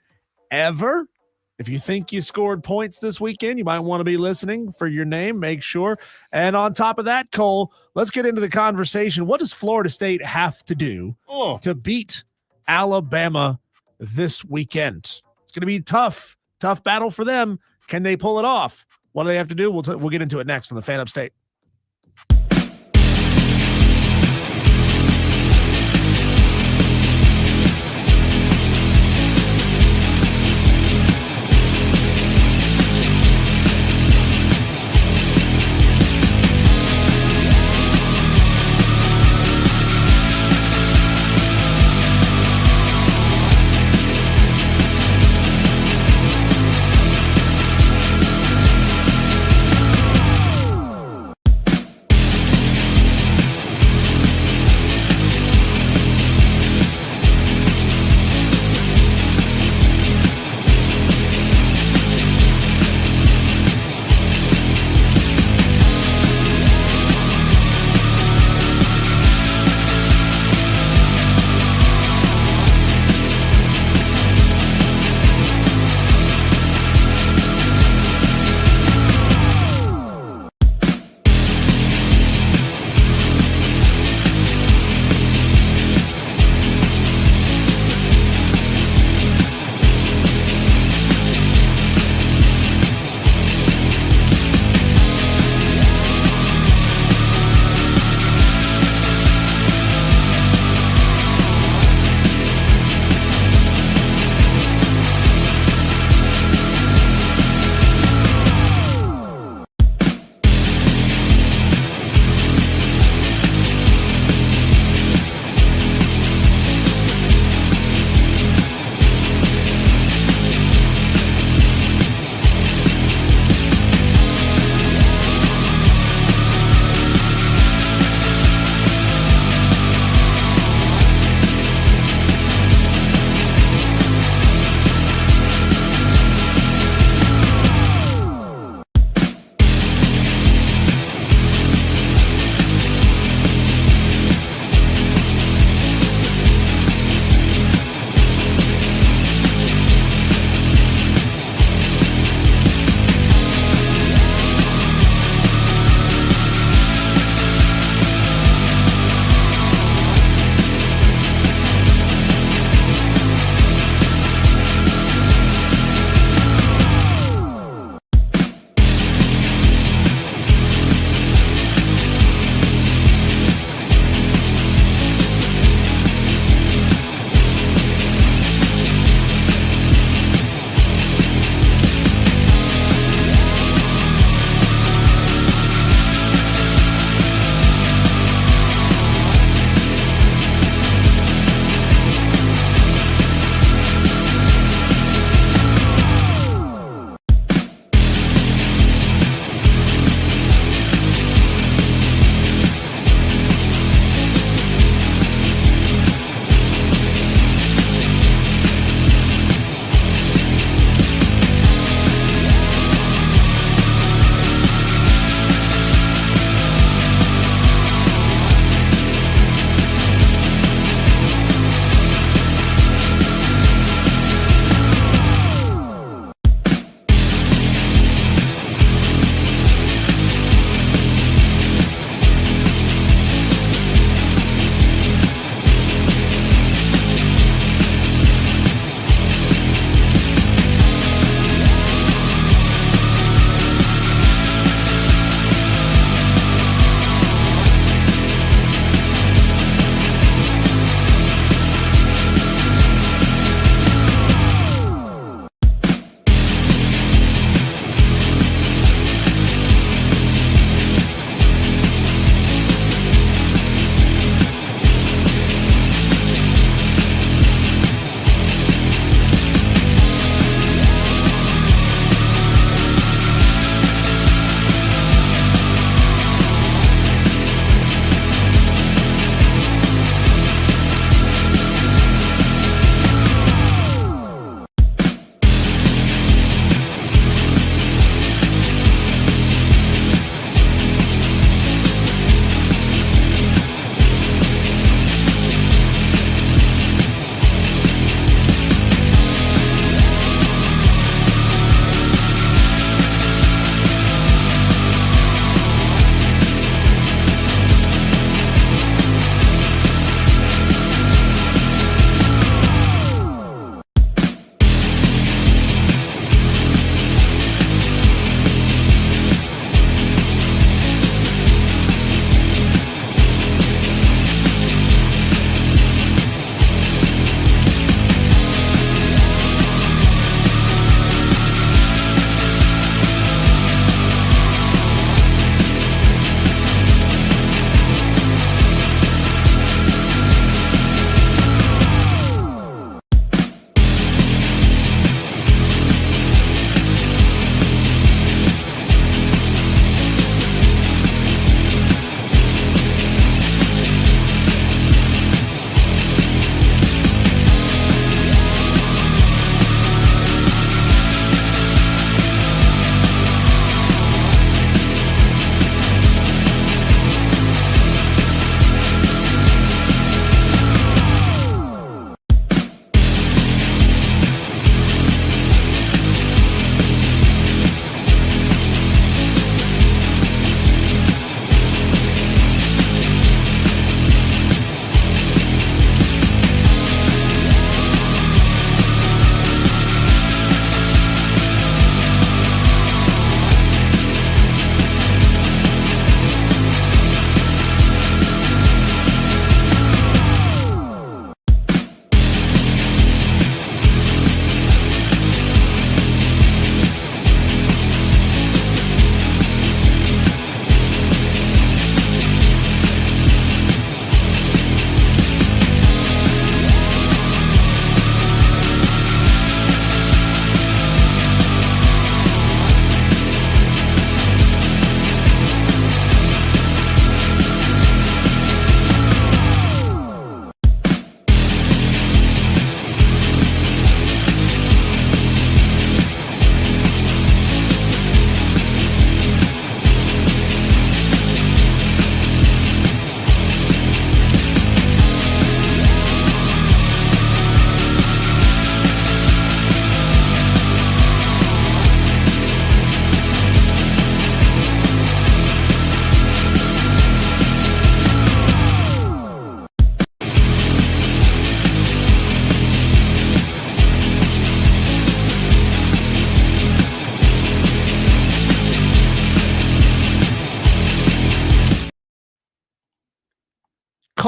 ever. If you think you scored points this weekend, you might want to be listening for your name. Make sure. And on top of that, Cole, let's get into the conversation. What does Florida State have to do to beat Alabama this weekend? It's going to be tough battle for them. Can they pull it off? What do they have to do? We'll get into it next on the Fan Upstate.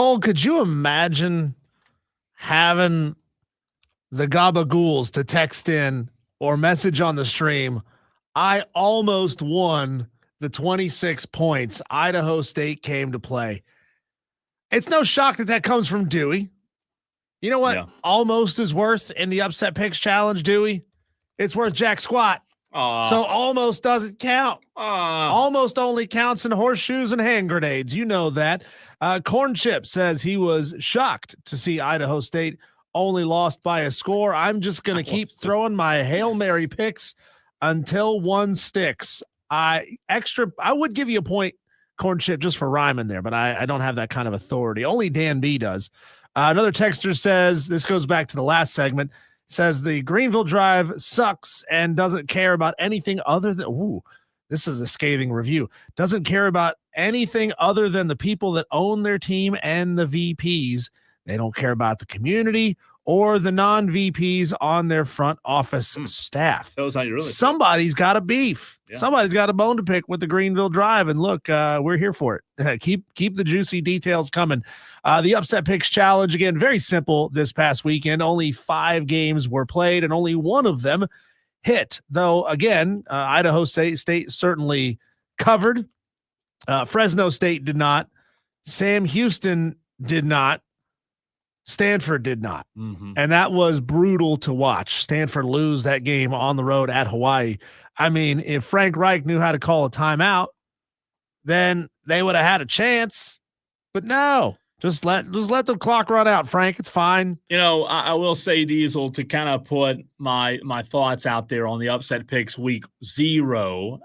Cole, could you imagine having the gabagools to text in or message on the stream? I almost won the 26 points Idaho State came to play. It's no shock that comes from Dewey. You know what? Yeah. Almost is worth in the upset picks challenge, Dewey. It's worth jack squat. So almost doesn't count. Almost only counts in horseshoes and hand grenades. You know that. Corn Chip says he was shocked to see Idaho State only lost by a score. I'm just going to keep throwing my Hail Mary picks until one sticks. I would give you a point, Corn Chip, just for rhyming there, but I don't have that kind of authority. Only Dan B does. Another texter says, this goes back to the last segment, says the Greenville Drive sucks and doesn't care about anything other than, this is a scathing review, doesn't care about anything other than the people that own their team and the VPs. They don't care about the community or the non-VPs on their front office staff. Somebody's got a beef. Yeah. Somebody's got a bone to pick with the Greenville Drive. And look, we're here for it. Keep the juicy details coming. The Upset Picks Challenge, again, very simple this past weekend. Only 5 games were played, and only one of them hit. Though, again, Idaho State certainly covered. Fresno State did not. Sam Houston did not. Stanford did not. And that was brutal to watch. Stanford lose that game on the road at Hawaii. I mean, if Frank Reich knew how to call a timeout, then they would have had a chance. But no, just let the clock run out, Frank. It's fine. You know, I will say, Diesel, to kind of put my thoughts out there on the upset picks week 0.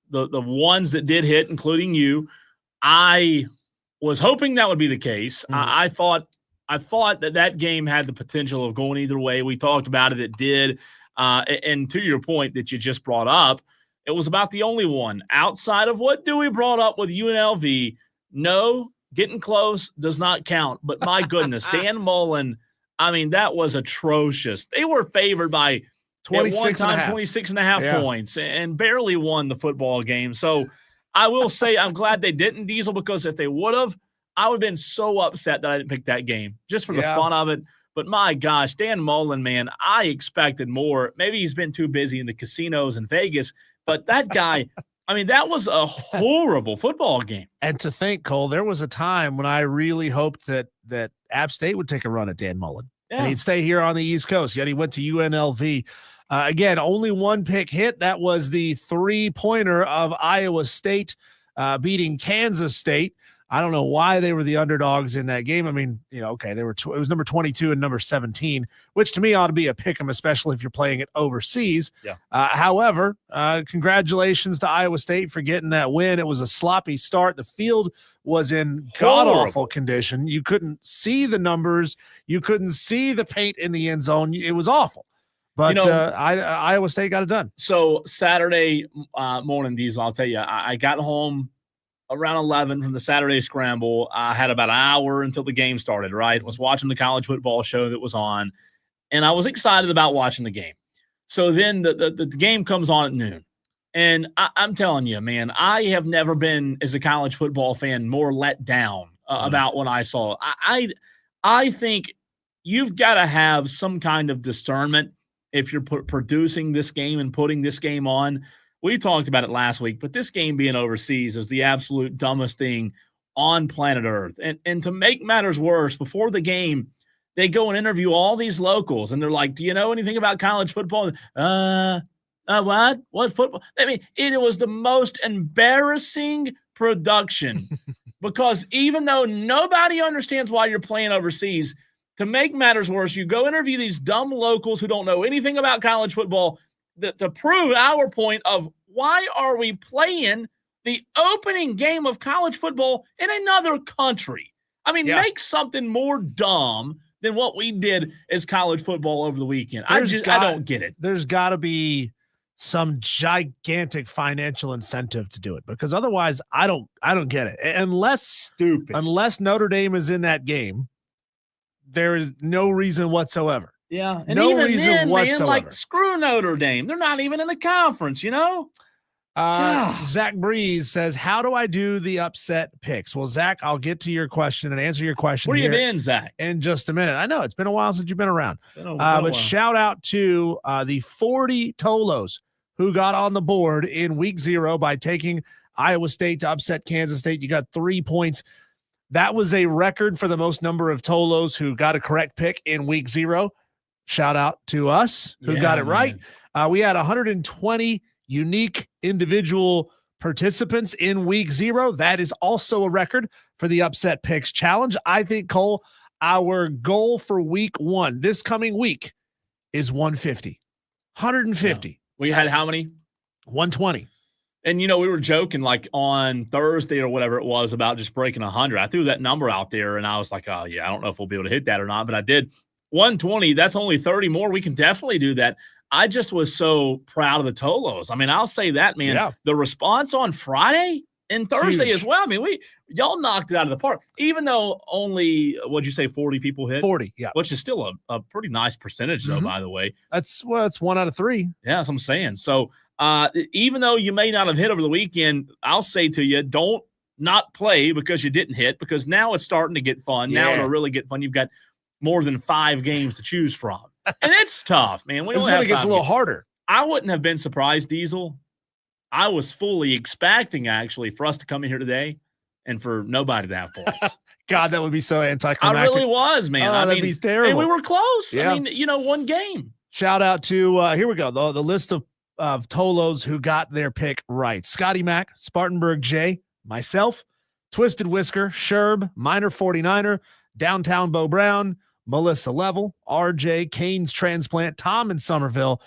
The ones that did hit, including you, I was hoping that would be the case. I thought that game had the potential of going either way. We talked about it. It did. And to your point that you just brought up, it was about the only one outside of what Dewey brought up with UNLV. No, getting close does not count. But my goodness, Dan Mullen, I mean, that was atrocious. They were favored by 26 and a half points and barely won the football game. So I will say I'm glad they didn't, Diesel, because if they would have, I would have been so upset that I didn't pick that game just for the fun of it. But my gosh, Dan Mullen, man, I expected more. Maybe he's been too busy in the casinos in Vegas, but that guy, I mean, that was a horrible football game. And to think, Cole, there was a time when I really hoped that App State would take a run at Dan Mullen and he'd stay here on the East Coast. Yet he went to UNLV. Again, only one pick hit. That was the 3-pointer of Iowa State beating Kansas State. I don't know why they were the underdogs in that game. I mean, they were. It was number 22 and number 17, which to me ought to be a pick 'em, especially if you're playing it overseas. Yeah. However, congratulations to Iowa State for getting that win. It was a sloppy start. The field was in god-awful condition. You couldn't see the numbers. You couldn't see the paint in the end zone. It was awful. But Iowa State got it done. So Saturday morning, Diesel, I'll tell you, I got home around 11 from the Saturday scramble. I had about an hour until the game started, right? Was watching the college football show that was on, and I was excited about watching the game. So then the game comes on at noon, and I'm telling you, man, I have never been, as a college football fan, more let down about what I saw. I think you've got to have some kind of discernment if you're producing this game and putting this game on. We talked about it last week, but this game being overseas is the absolute dumbest thing on planet Earth. And to make matters worse, before the game, they go and interview all these locals, and they're like, do you know anything about college football? What? What football? I mean, it was the most embarrassing production because even though nobody understands why you're playing overseas, to make matters worse, you go interview these dumb locals who don't know anything about college football to prove our point of why are we playing the opening game of college football in another country? I mean, make something more dumb than what we did as college football over the weekend. I don't get it. There's got to be some gigantic financial incentive to do it because otherwise I don't get it. Unless Notre Dame is in that game, there is no reason whatsoever. Yeah, and no even reason then, whatsoever. Man, like screw Notre Dame. They're not even in a conference, God. Zach Breeze says, how do I do the upset picks? Well, Zach, I'll get to your question and answer your question Where you here been, Zach? in just a minute. I know it's been a while since you've been around. Been a But while. shout out to the 40 Tolos who got on the board in week 0 by taking Iowa State to upset Kansas State. You got 3 points. That was a record for the most number of Tolos who got a correct pick in week 0. Shout out to us who got it right. We had 120 unique individual participants in week 0. That is also a record for the Upset Picks Challenge. I think, Cole, our goal for week 1, this coming week, is 150. 150. Yeah. We had how many? 120. And, we were joking like on Thursday or whatever it was about just breaking 100. I threw that number out there and I was like, oh, yeah, I don't know if we'll be able to hit that or not, but I did. 120, that's only 30 more. We can definitely do that. I just was so proud of the Tolos. I mean, I'll say that, man. Yeah. The response on Friday and Thursday as well. I mean, y'all knocked it out of the park, even though only, what'd you say, 40 people hit? 40, yeah. Which is still a pretty nice percentage, though, by the way. It's 1 out of 3. Yeah, that's what I'm saying. So even though you may not have hit over the weekend, I'll say to you, don't not play because you didn't hit, because now it's starting to get fun. Yeah. Now it'll really get fun. You've got more than 5 games to choose from. And it's tough, man. This one gets a little harder. I wouldn't have been surprised, Diesel. I was fully expecting, actually, for us to come in here today and for nobody to have points. God, that would be so anticlimactic. I really was, man. That'd be terrible. And we were close. Yeah. I mean, 1 game. Shout out to, here we go, the list of Tolos who got their pick right. Scotty Mack, Spartanburg J, myself, Twisted Whisker, Sherb, Minor 49er, Downtown Bo Brown, Melissa Level, RJ, Kane's Transplant, Tom in Somerville,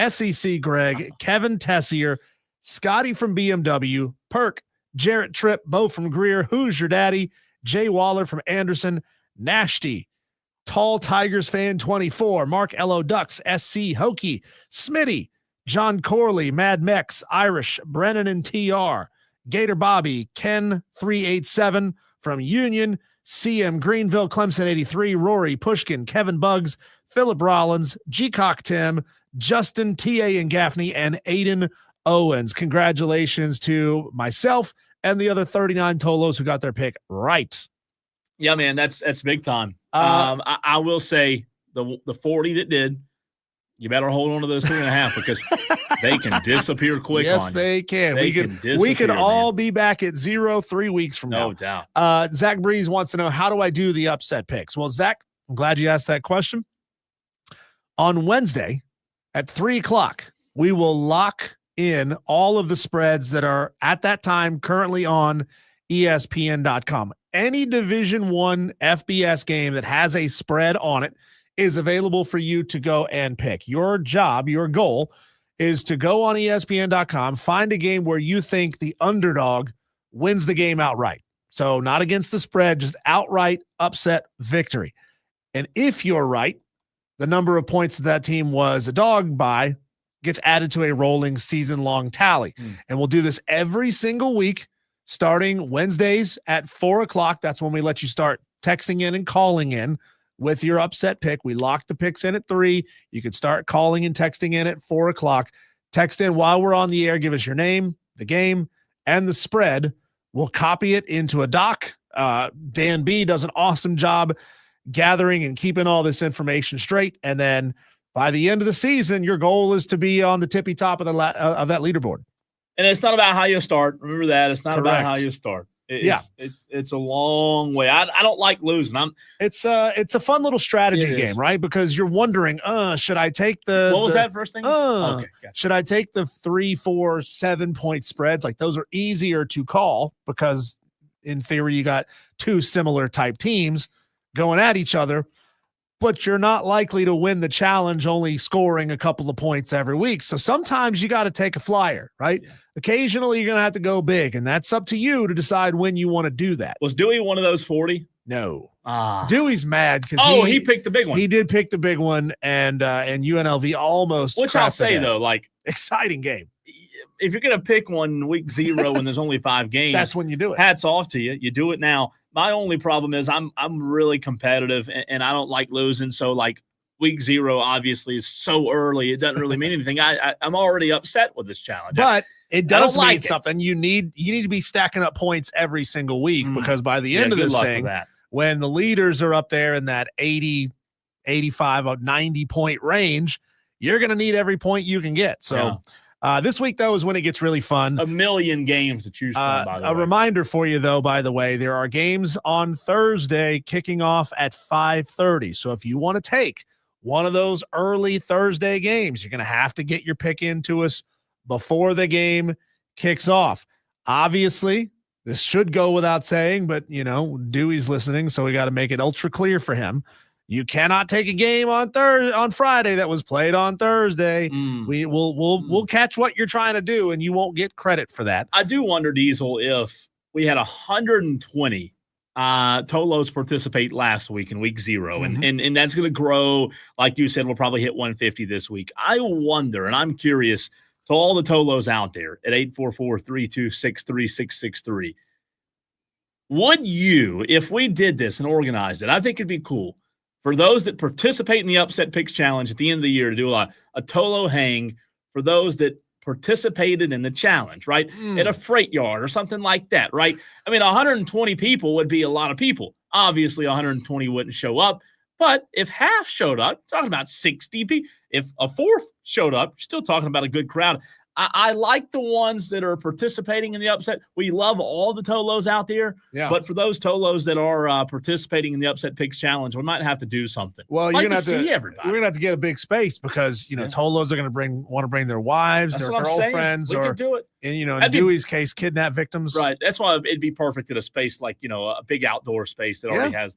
SEC Greg, Kevin Tessier, Scotty from BMW, Perk, Jarrett Tripp, Bo from Greer, Who's Your Daddy, Jay Waller from Anderson, Nashty, Tall Tigers Fan 24, Mark L.O. Ducks, SC Hokey, Smitty, John Corley, Mad Mex, Irish, Brennan and TR, Gator Bobby, Ken 387 from Union, CM Greenville, Clemson 83, Rory Pushkin, Kevin Buggs, Philip Rollins, G-Cock Tim, Justin T.A. and Gaffney, and Aiden Owens. Congratulations to myself and the other 39 Tolos who got their pick right. Yeah, man, that's big time. I will say the 40 that did, you better hold on to those 3.5 because they can disappear quick on you. Yes, they can. We could all be back at 0 3 weeks from now. No doubt. Zach Breeze wants to know, how do I do the upset picks? Well, Zach, I'm glad you asked that question. On Wednesday at 3:00, we will lock in all of the spreads that are at that time currently on ESPN.com. Any Division I FBS game that has a spread on it is available for you to go and pick. Your job, your goal is to go on ESPN.com, find a game where you think the underdog wins the game outright. So not against the spread, just outright upset victory. And if you're right, the number of points that team was a dog by gets added to a rolling season-long tally. And we'll do this every single week, starting Wednesdays at 4:00. That's when we let you start texting in and calling in with your upset pick. We lock the picks in at 3. You can start calling and texting in at 4:00. Text in while we're on the air. Give us your name, the game, and the spread. We'll copy it into a doc. Dan B does an awesome job gathering and keeping all this information straight. And then by the end of the season, your goal is to be on the tippy top of of that leaderboard. And it's not about how you start. Remember that. It's not Correct. about how you start. It's a long way. I don't like losing. It's a fun little strategy game, right? Because you're wondering, should I take what was that first thing? Okay, gotcha. Should I take the 3, 4, 7 point spreads? Like those are easier to call because in theory you got 2 similar type teams going at each other, but you're not likely to win the challenge only scoring a couple of points every week. So sometimes you got to take a flyer, right? Yeah. Occasionally you're going to have to go big, and that's up to you to decide when you want to do that. Was Dewey one of those 40? No. Dewey's mad because he picked the big one. He did pick the big one, and UNLV almost. Which I'll say though, like exciting game. If you're going to pick one week 0 and there's only 5 games, that's when you do it. Hats off to you. You do it now. My only problem is I'm really competitive and I don't like losing. So like week 0 obviously is so early. It doesn't really mean anything. I'm already upset with this challenge. But it does mean like something. You need to be stacking up points every single week because by the end of good this luck thing, with that. when the leaders are up there in that 80, 85, or 90 point range, you're going to need every point you can get. So this week, though, is when it gets really fun. A million games to choose from, by the way. A reminder for you, though, by the way, there are games on Thursday kicking off at 5:30. So if you want to take one of those early Thursday games, you're going to have to get your pick into us before the game kicks off. Obviously, this should go without saying, but, Dewey's listening, so we got to make it ultra clear for him. You cannot take a game on Friday that was played on Thursday. We'll catch what you're trying to do, and you won't get credit for that. I do wonder, Diesel, if we had 120 Tolos participate last week in week 0, and that's going to grow. Like you said, we'll probably hit 150 this week. I wonder, and I'm curious to all the Tolos out there at 844-326-3663. Would you, if we did this and organized it, I think it'd be cool for those that participate in the Upset Picks Challenge at the end of the year to do a Tolo hang for those that participated in the challenge, right? At a freight yard or something like that, right? I mean, 120 people would be a lot of people. Obviously, 120 wouldn't show up. But if half showed up, talking about 60 people. If a fourth showed up, you're still talking about a good crowd. I like the ones that are participating in the upset. We love all the Tolos out there. Yeah. But for those Tolos that are participating in the Upset Picks Challenge, we might have to do something. Well, you're going to see everybody. We're going to have to get a big space because, Tolos are going to want to bring their wives, their girlfriends, or, do it. And, in Dewey's case, kidnap victims. Right. That's why it'd be perfect at a space like, a big outdoor space that already has.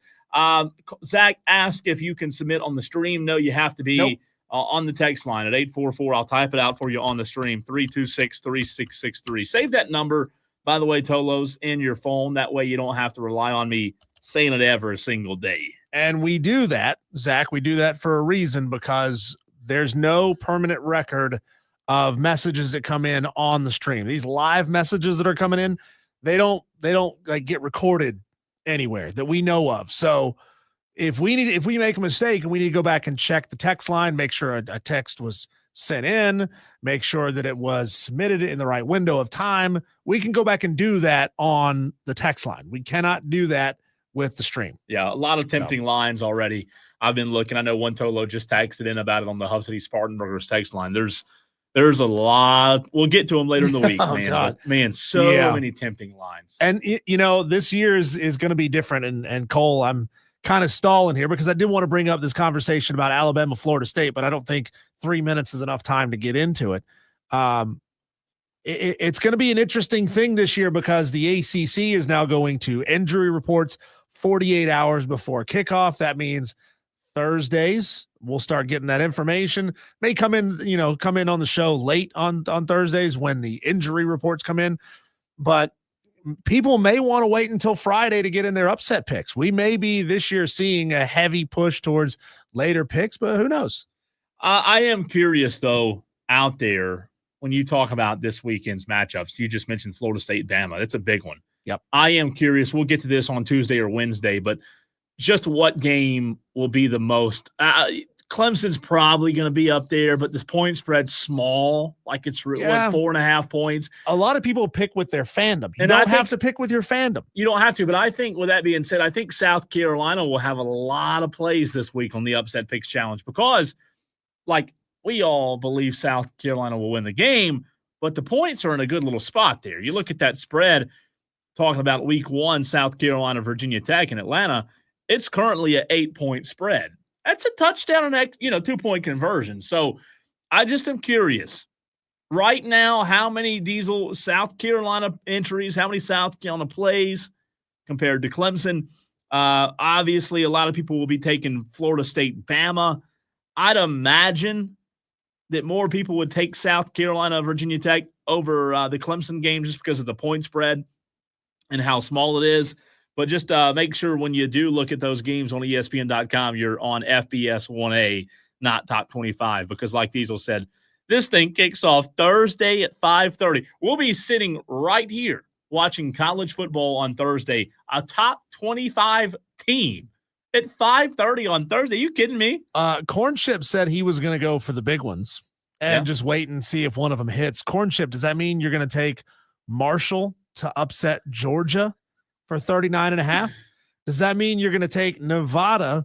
Zach asked if you can submit on the stream. No, you have to be. Nope. On the text line at 844. I'll type it out for you on the stream, 326-3663. Save that number, by the way, Tolos, in your phone. That way you don't have to rely on me saying it every single day. And we do that, Zach. We do that for a reason because there's no permanent record of messages that come in on the stream. These live messages that are coming in, they don't like get recorded anywhere that we know of. So if we make a mistake and we need to go back and check the text line, make sure a text was sent in, make sure that it was submitted in the right window of time, we can go back and do that on the text line. We cannot do that with the stream. Yeah, a lot of tempting lines already. I've been looking. I know one Tolo just texted in about it on the Hub City Spartanburgers text line. There's a lot. We'll get to them later in the week, man. God. But, man, many tempting lines. And, this year is going to be different. And Cole, I'm kind of stalling here because I did want to bring up this conversation about Alabama, Florida State, but I don't think 3 minutes is enough time to get into it. It's going to be an interesting thing this year because the ACC is now going to injury reports 48 hours before kickoff. That means Thursdays we'll start getting that information. May come in on the show late on Thursdays when the injury reports come in, but people may want to wait until Friday to get in their upset picks. We may be this year seeing a heavy push towards later picks, but who knows? I am curious, though, out there, when you talk about this weekend's matchups, you just mentioned Florida State, Bama. That's a big one. Yep. I am curious. We'll get to this on Tuesday or Wednesday, but just what game will be the most Clemson's probably going to be up there, but the point spread's small. Like it's 4.5 points. A lot of people pick with their fandom. You don't have to pick with your fandom. You don't have to, but I think with that being said, I think South Carolina will have a lot of plays this week on the Upset Picks Challenge because, like, we all believe South Carolina will win the game, but the points are in a good little spot there. You look at that spread, talking about week 1, South Carolina, Virginia Tech, and Atlanta, it's currently an 8-point spread. That's a touchdown and 2-point conversion. So I just am curious. Right now, how many Diesel South Carolina entries, how many South Carolina plays compared to Clemson? Obviously, a lot of people will be taking Florida State, Bama. I'd imagine that more people would take South Carolina, Virginia Tech over the Clemson game just because of the point spread and how small it is. But just make sure when you do look at those games on ESPN.com, you're on FBS 1A, not top 25, because like Diesel said, this thing kicks off Thursday at 5:30. We'll be sitting right here watching college football on Thursday, a top 25 team at 5:30 on Thursday. Are you kidding me? Corn Chip said he was going to go for the big ones and just wait and see if one of them hits. Corn Chip, does that mean you're going to take Marshall to upset Georgia for 39.5? Does that mean you're going to take Nevada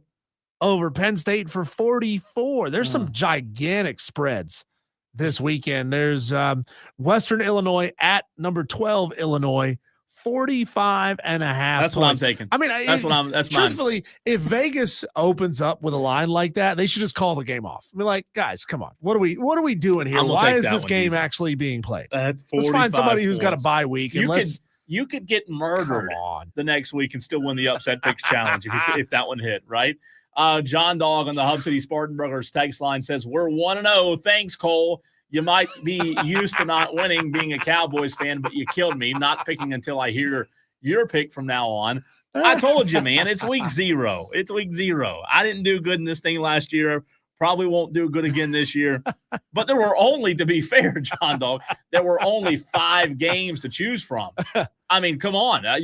over Penn State for 44? There's some gigantic spreads this weekend. There's Western Illinois at number 12 Illinois, 45.5. That's what I'm taking. I mean, that's truthfully, mine. if Vegas opens up with a line like that, they should just call the game off. I mean, like, guys, come on. What are we doing here? Why is this game actually being played? That's Let's find somebody who's got a bye week. And you could get murdered the next week and still win the Upset Picks Challenge if that one hit, right? John Dog on the Hub City Spartanburgers text line says, we're 1-0. Thanks, Cole. You might be used to not winning being a Cowboys fan, but you killed me. Not picking until I hear your pick from now on. I told you, man, it's week 0. It's week 0. I didn't do good in this thing last year. Probably won't do good again this year. But there were only, to be fair, John Dog, there were only 5 games to choose from. I mean, come on. I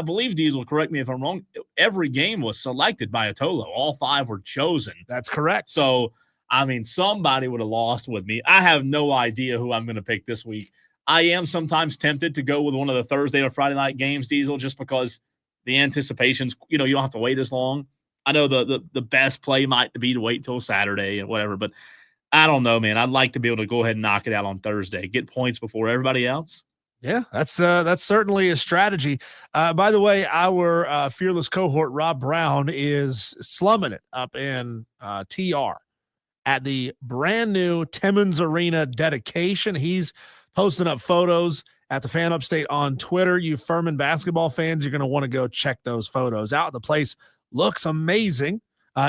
believe Diesel, correct me if I'm wrong, every game was selected by Atolo. All 5 were chosen. That's correct. So, I mean, somebody would have lost with me. I have no idea who I'm going to pick this week. I am sometimes tempted to go with one of the Thursday or Friday night games, Diesel, just because the anticipation's, you don't have to wait as long. I know the best play might be to wait till Saturday and whatever, but I don't know, man. I'd like to be able to go ahead and knock it out on Thursday, get points before everybody else. Yeah, that's certainly a strategy. By the way, our fearless cohort, Rob Brown, is slumming it up in TR at the brand new Timmons Arena dedication. He's posting up photos at the Fan Upstate on Twitter. You Furman basketball fans, you're going to want to go check those photos out. The place looks amazing,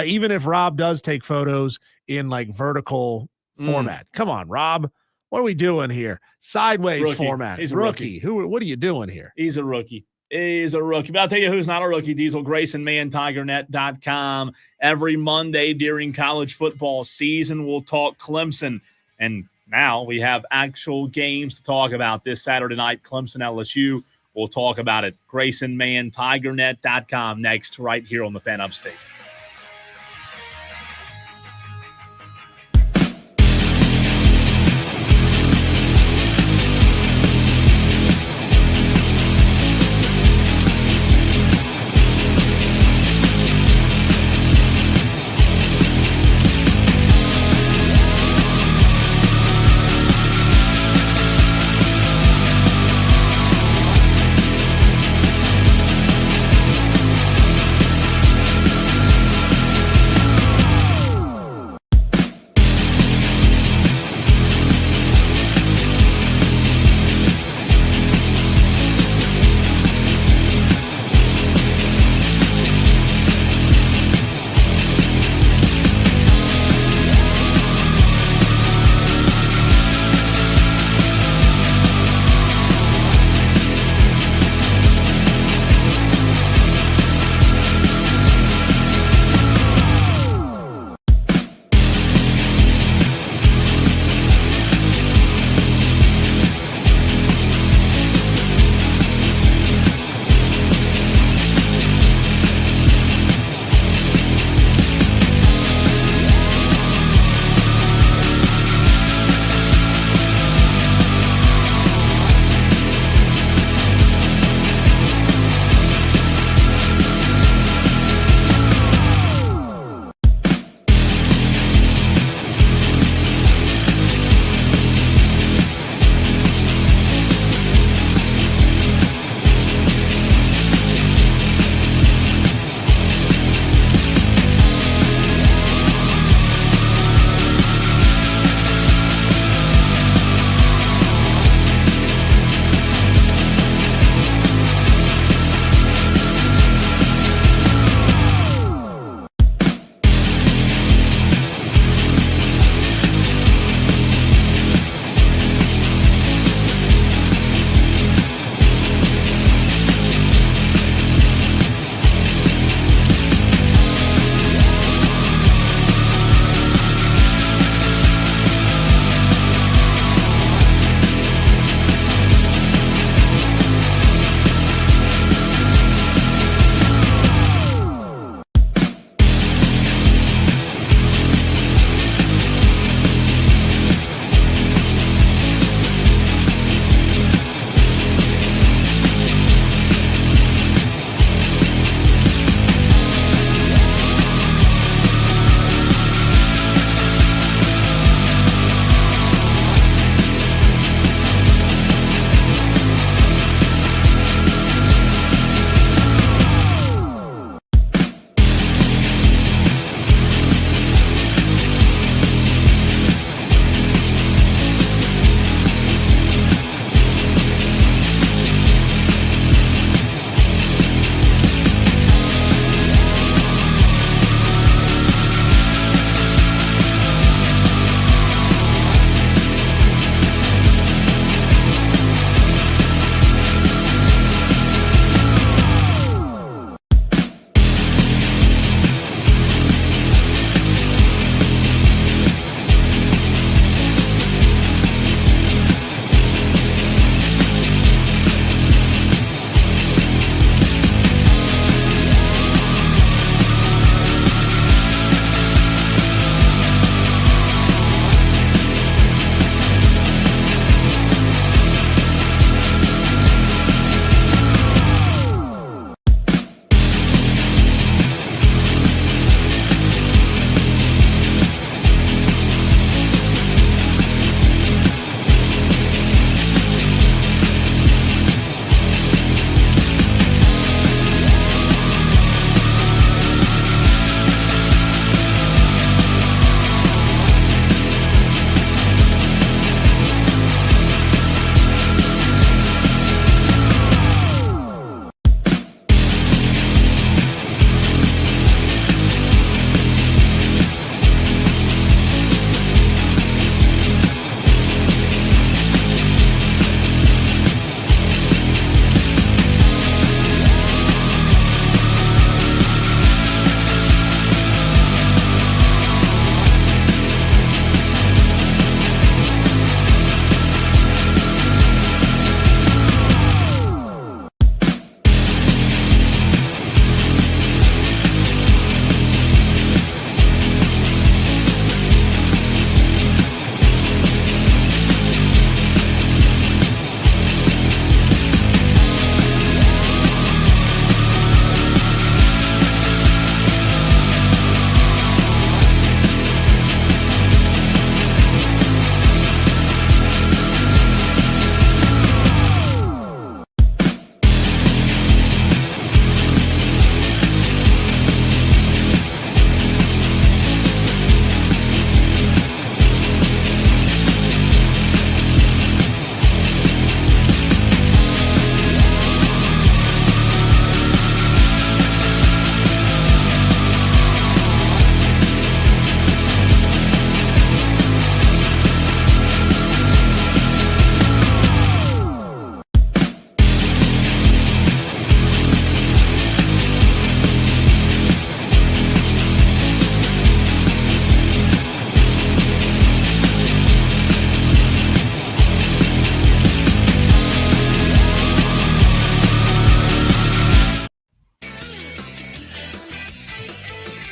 even if Rob does take photos in like vertical format. Come on, Rob. What are we doing here? Sideways format. He's a rookie. What are you doing here? He's a rookie. But I'll tell you who's not a rookie, Diesel. Grayson Mann, TigerNet.com. Every Monday during college football season, we'll talk Clemson. And now we have actual games to talk about this Saturday night, Clemson LSU. We'll talk about it. Grayson Mann, TigerNet.com next right here on the Fan Upstate.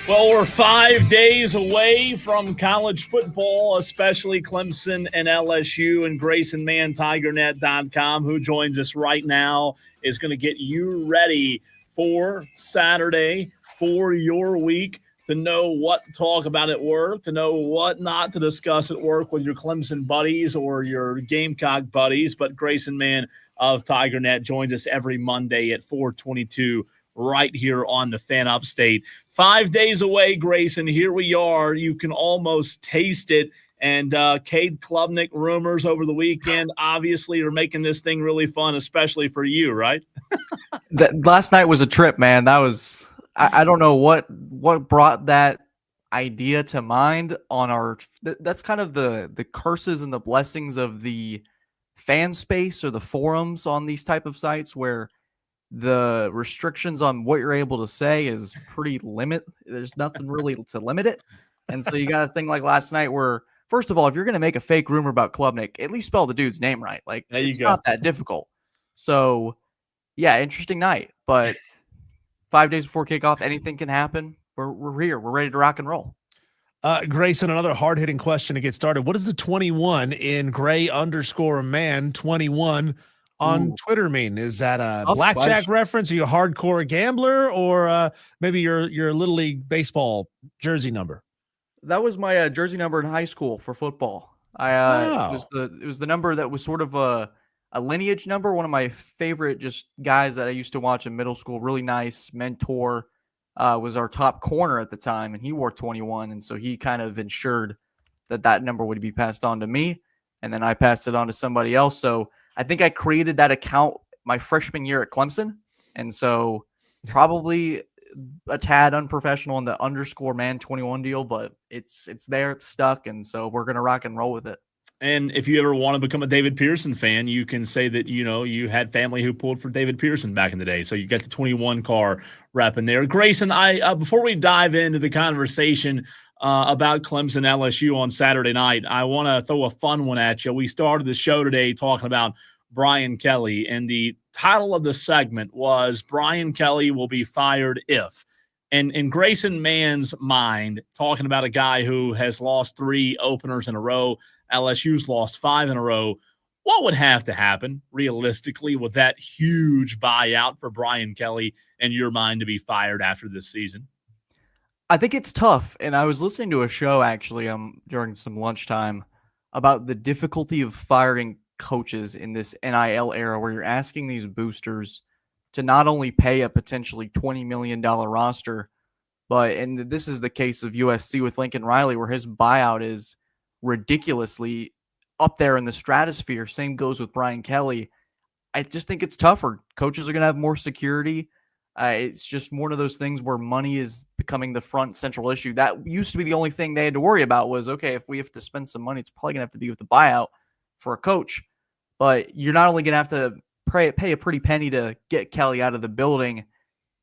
Well, we're 5 days away from college football, especially Clemson and LSU, and Grayson Mann, TigerNet.com, who joins us right now, is going to get you ready for Saturday, for your week, to know what to talk about at work, to know what not to discuss at work with your Clemson buddies or your Gamecock buddies. But Grayson Mann of TigerNet joins us every Monday at 4:22 right here on the Fan Upstate. 5 days away, Grayson. Here we are. You can almost taste it. And Cade Klubnik rumors over the weekend obviously are making this thing really fun, especially for you, right? Last night was a trip, man. That was I don't know what brought that idea to mind on our. That's kind of the curses and the blessings of the fan space or the forums on these type of sites where the restrictions on what you're able to say is pretty limit. There's nothing really to limit it. And so you got a thing like last night where, first of all, if you're going to make a fake rumor about Klubnik, at least spell the dude's name right. Like, it's not that difficult. So, yeah, interesting night. But 5 days before kickoff, anything can happen. We're here. We're ready to rock and roll. Grayson, another hard-hitting question to get started. What does the 21 in Gray_man 21 on Twitter mean? Is that a blackjack reference? Are you a hardcore gambler, or maybe your Little League baseball jersey number? That was my jersey number in high school for football. It was the number that was sort of a lineage number. One of my favorite just guys that I used to watch in middle school, really nice mentor, was our top corner at the time, and he wore 21, and so he kind of ensured that number would be passed on to me, and then I passed it on to somebody else. So I think I created that account my freshman year at Clemson, and so probably a tad unprofessional in the _man 21 deal, but it's there, it's stuck, and so we're gonna rock and roll with it. And if you ever want to become a David Pearson fan, you can say that, you had family who pulled for David Pearson back in the day. So you got the 21 car wrapping there. Grayson, before we dive into the conversation about Clemson LSU on Saturday night, I want to throw a fun one at you. We started the show today talking about Brian Kelly, and the title of the segment was Brian Kelly will be fired if. And in Grayson Mann's mind, talking about a guy who has lost 3 openers in a row, LSU's lost 5 in a row, what would have to happen realistically with that huge buyout for Brian Kelly in your mind to be fired after this season? I think it's tough. And I was listening to a show actually during some lunchtime about the difficulty of firing coaches in this NIL era where you're asking these boosters to not only pay a potentially $20 million roster, and this is the case of USC with Lincoln Riley, where his buyout is ridiculously up there in the stratosphere. Same goes with Brian Kelly. I just think it's tougher. Coaches are going to have more security. It's just one of those things where money is becoming the front central issue. That used to be the only thing they had to worry about was, okay, if we have to spend some money, it's probably going to have to be with the buyout for a coach. But you're not only going to have to pay a pretty penny to get Kelly out of the building,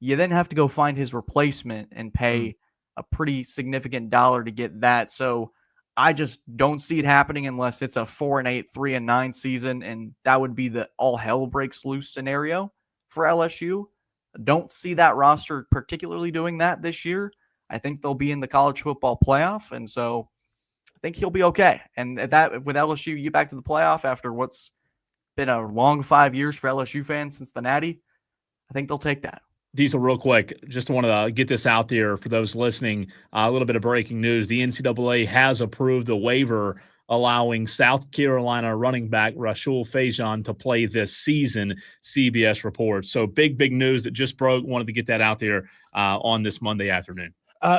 you then have to go find his replacement and pay a pretty significant dollar to get that. So I just don't see it happening unless it's a 4-8, 3-9 season, and that would be the all hell breaks loose scenario for LSU. Don't see that roster particularly doing that this year. I think they'll be in the college football playoff, and so I think he'll be okay. And that with LSU, you get back to the playoff after what's been a long 5 years for LSU fans since the Natty. I think they'll take that. Diesel, real quick, just want to get this out there for those listening. A little bit of breaking news. The NCAA has approved the waiver allowing South Carolina running back Rashul Fajan to play this season, CBS reports. So big news that just broke. Wanted to get that out there on this Monday afternoon.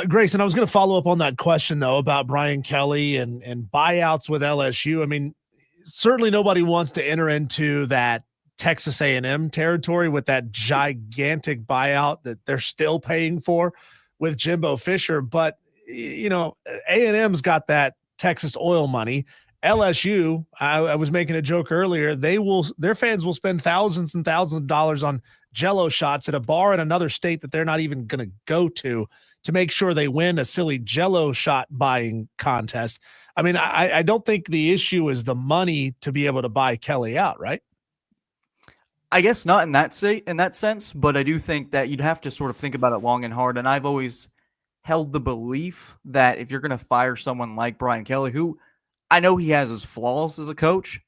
Grayson, I was going to follow up on that question, though, about Brian Kelly and buyouts with LSU. I mean, certainly nobody wants to enter into that Texas A&M territory with that gigantic buyout that they're still paying for with Jimbo Fisher. But, A&M's got that Texas oil money. LSU, I was making a joke earlier, their fans will spend thousands and thousands of dollars on Jell-O shots at a bar in another state that they're not even going to go to make sure they win a silly Jell-O shot buying contest. I mean, I don't think the issue is the money to be able to buy Kelly out, right? I guess not in that sense, but I do think that you'd have to sort of think about it long and hard. And I've always held the belief that if you're going to fire someone like Brian Kelly, who I know he has his flaws as a coach,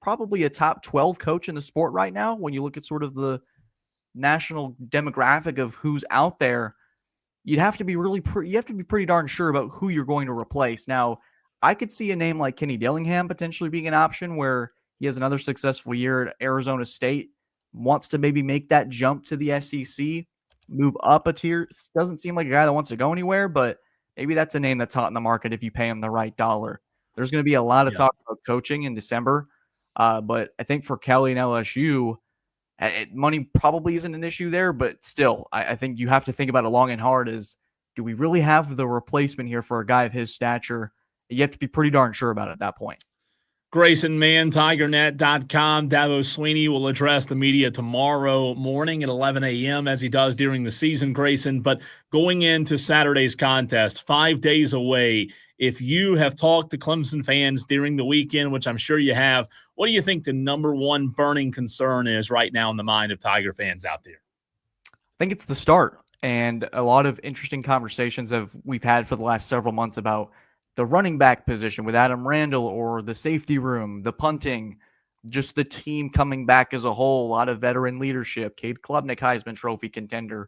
probably a top 12 coach in the sport right now when you look at sort of the national demographic of who's out there, you'd have to be you have to be pretty darn sure about who you're going to replace. Now, I could see a name like Kenny Dillingham potentially being an option where he has another successful year at Arizona State, wants to maybe make that jump to the SEC, move up a tier. Doesn't seem like a guy that wants to go anywhere, but maybe that's a name that's hot in the market if you pay him the right dollar. There's going to be a lot of talk about coaching in December, but I think for Kelly and LSU, money probably isn't an issue there, but still, I think you have to think about it long and hard is, do we really have the replacement here for a guy of his stature? You have to be pretty darn sure about it at that point. Grayson Mann, TigerNet.com. Dabo Swinney will address the media tomorrow morning at 11 a.m. as he does during the season, Grayson. But going into Saturday's contest, 5 days away, if you have talked to Clemson fans during the weekend, which I'm sure you have, what do you think the number one burning concern is right now in the mind of Tiger fans out there? I think it's the start. And a lot of interesting conversations we've had for the last several months about the running back position with Adam Randall, or the safety room, the punting, just the team coming back as a whole, a lot of veteran leadership. Cade Klubnik, Heisman Trophy contender.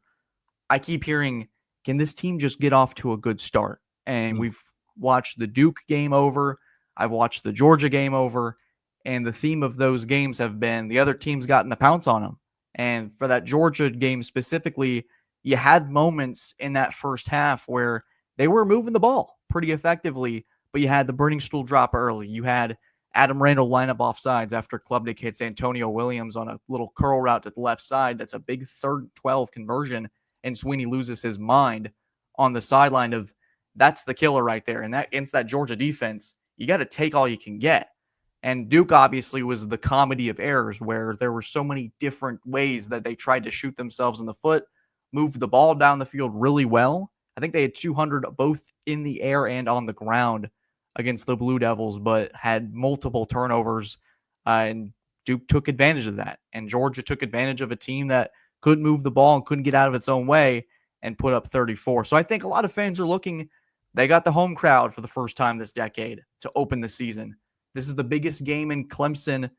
I keep hearing, can this team just get off to a good start? And we've watched the Duke game over. I've watched the Georgia game over. And the theme of those games have been the other team's gotten the pounce on them. And for that Georgia game specifically, you had moments in that first half where they were moving the ball pretty effectively, but you had the burning stool drop early. You had Adam Randall line up off sides after Klubnik hits Antonio Williams on a little curl route to the left side. That's a big 3rd 12 conversion, and Swinney loses his mind on the sideline of, that's the killer right there. And that against that Georgia defense, you got to take all you can get. And Duke obviously was the comedy of errors where there were so many different ways that they tried to shoot themselves in the foot, moved the ball down the field really well. I think they had 200 both in the air and on the ground against the Blue Devils, but had multiple turnovers, and Duke took advantage of that. And Georgia took advantage of a team that couldn't move the ball and couldn't get out of its own way and put up 34. So I think a lot of fans are looking, they got the home crowd for the first time this decade to open the season. This is the biggest game in Clemson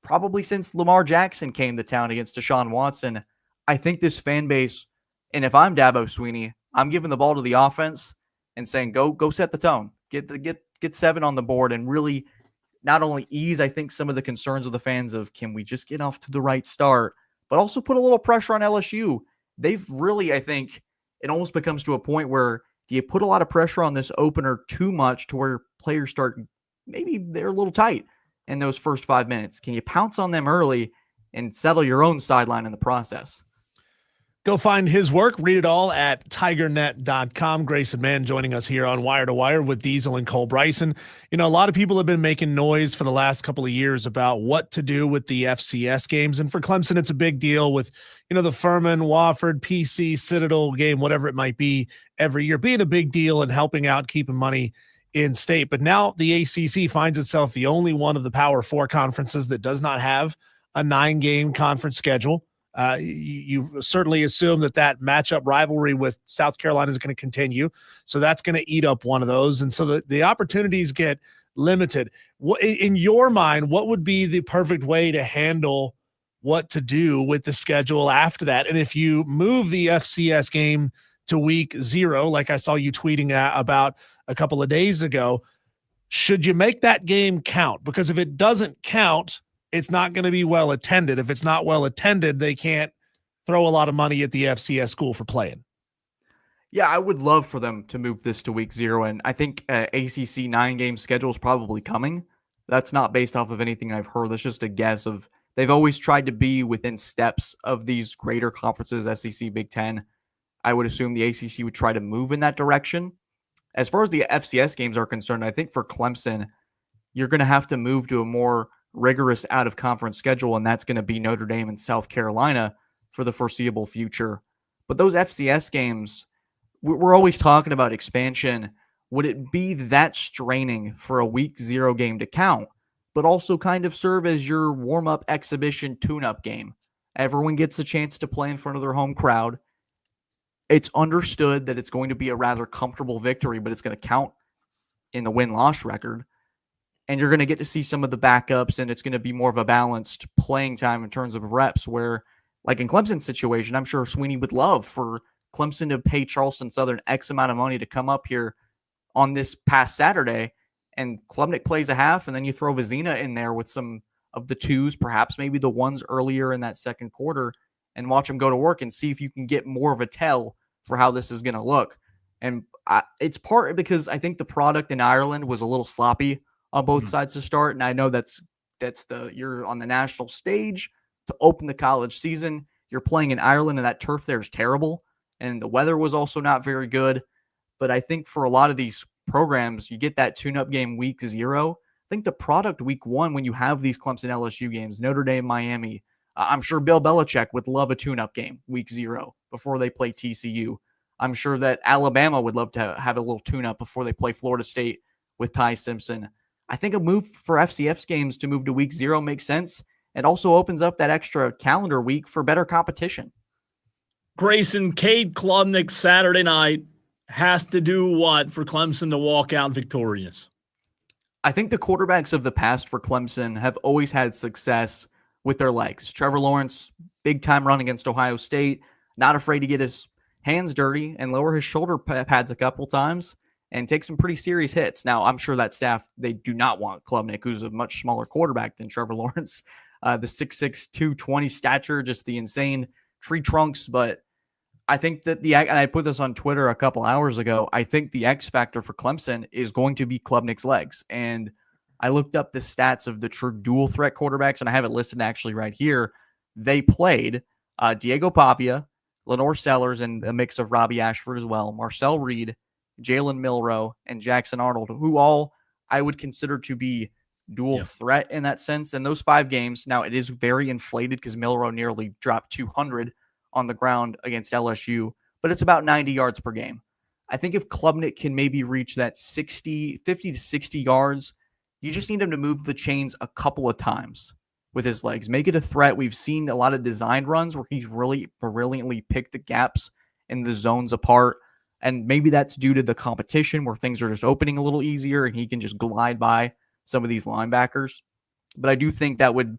probably since Lamar Jackson came to town against Deshaun Watson. I think this fan base, and if I'm Dabo Swinney, I'm giving the ball to the offense and saying, go set the tone, get 7 on the board, and really not only ease, I think, some of the concerns of the fans of, can we just get off to the right start, but also put a little pressure on LSU. They've really, I think, it almost becomes to a point where, do you put a lot of pressure on this opener too much to where players start, maybe they're a little tight in those first 5 minutes? Can you pounce on them early and settle your own sideline in the process? Go find his work. Read it all at tigernet.com. Grayson Mann joining us here on Wire to Wire with Diesel and Cole Bryson. You know, a lot of people have been making noise for the last couple of years about what to do with the FCS games. And for Clemson, it's a big deal with, you know, the Furman, Wofford, PC, Citadel game, whatever it might be, every year being a big deal and helping out, keeping money in state. But now the ACC finds itself the only one of the Power 4 conferences that does not have a 9-game conference schedule. You certainly assume that matchup rivalry with South Carolina is going to continue. So that's going to eat up one of those. And so the opportunities get limited. In your mind, what would be the perfect way to handle what to do with the schedule after that? And if you move the FCS game to week 0, like I saw you tweeting about a couple of days ago, should you make that game count? Because if it doesn't count, it's not going to be well attended. If it's not well attended, they can't throw a lot of money at the FCS school for playing. Yeah, I would love for them to move this to week 0. And I think ACC 9-game schedule is probably coming. That's not based off of anything I've heard. That's just a guess of, they've always tried to be within steps of these greater conferences, SEC, Big Ten. I would assume the ACC would try to move in that direction. As far as the FCS games are concerned, I think for Clemson, you're going to have to move to a more rigorous out-of-conference schedule, and that's going to be Notre Dame and South Carolina for the foreseeable future. But those FCS games, we're always talking about expansion. Would it be that straining for a week 0 game to count, but also kind of serve as your warm-up exhibition tune-up game? Everyone gets a chance to play in front of their home crowd. it's understood that it's going to be a rather comfortable victory, but it's going to count in the win-loss record. And you're going to get to see some of the backups, and it's going to be more of a balanced playing time in terms of reps where, like in Clemson's situation, I'm sure Sweeney would love for Clemson to pay Charleston Southern X amount of money to come up here on this past Saturday, and Klubnik plays a half, and then you throw Vizina in there with some of the twos, perhaps maybe the ones earlier in that second quarter, and watch them go to work and see if you can get more of a tell for how this is going to look. And it's part because I think the product in Ireland was a little sloppy on both sides to start. And I know you're on the national stage to open the college season. You're playing in Ireland, and that turf there is terrible. And the weather was also not very good. But I think for a lot of these programs, you get that tune-up game week 0. I think the product week 1, when you have these Clemson LSU games, Notre Dame, Miami, I'm sure Bill Belichick would love a tune-up game week 0 before they play TCU. I'm sure that Alabama would love to have a little tune-up before they play Florida State with Ty Simpson. I think a move for FCF's games to move to week 0 makes sense. It also opens up that extra calendar week for better competition. Grayson, Cade Klubnik Saturday night has to do what for Clemson to walk out victorious? I think the quarterbacks of the past for Clemson have always had success with their legs. Trevor Lawrence, big-time run against Ohio State, not afraid to get his hands dirty and lower his shoulder pads a couple times and take some pretty serious hits. Now, I'm sure that staff, they do not want Klubnik, who's a much smaller quarterback than Trevor Lawrence. The 6'6", 220 stature, just the insane tree trunks. But I think that and I put this on Twitter a couple hours ago, I think the X factor for Clemson is going to be Klubnik's legs. And I looked up the stats of the true dual threat quarterbacks, and I have it listed actually right here. They played Diego Pavia, Lenore Sellers, and a mix of Robbie Ashford as well, Marcel Reed, Jalen Milroe, and Jackson Arnold, who all I would consider to be dual threat in that sense. And those 5 games, now it is very inflated because Milroe nearly dropped 200 on the ground against LSU, but it's about 90 yards per game. I think if Klubnik can maybe reach that 50 to 60 yards, you just need him to move the chains a couple of times with his legs. Make it a threat. We've seen a lot of designed runs where he's really brilliantly picked the gaps and the zones apart. And maybe that's due to the competition where things are just opening a little easier and he can just glide by some of these linebackers. But I do think that would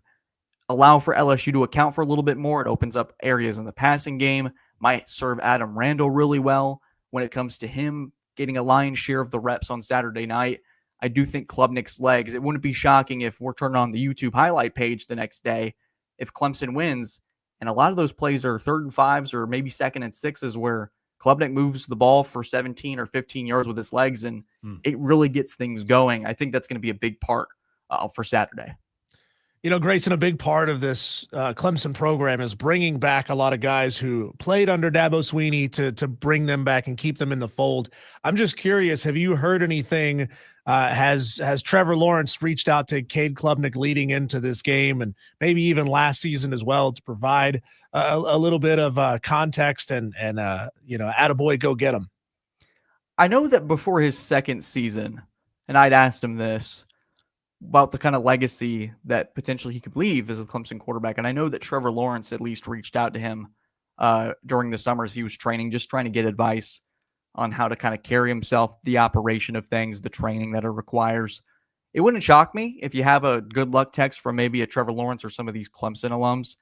allow for LSU to account for a little bit more. It opens up areas in the passing game, might serve Adam Randall really well when it comes to him getting a lion's share of the reps on Saturday night. I do think Klubnik's legs, it wouldn't be shocking if we're turning on the YouTube highlight page the next day if Clemson wins. And a lot of those plays are 3rd and 5s or maybe 2nd and 6s where Klubnik moves the ball for 17 or 15 yards with his legs, and it really gets things going. I think that's going to be a big part for Saturday. You know, Grayson, a big part of this Clemson program is bringing back a lot of guys who played under Dabo Sweeney to bring them back and keep them in the fold. I'm just curious, have you heard anything? Has Trevor Lawrence reached out to Cade Klubnik leading into this game and maybe even last season as well to provide a little bit of context and attaboy, go get him? I know that before his second season, and I'd asked him this, about the kind of legacy that potentially he could leave as a Clemson quarterback. And I know that Trevor Lawrence at least reached out to him during the summers he was training, just trying to get advice on how to kind of carry himself, the operation of things, the training that it requires. It wouldn't shock me if you have a good luck text from maybe a Trevor Lawrence or some of these Clemson alums.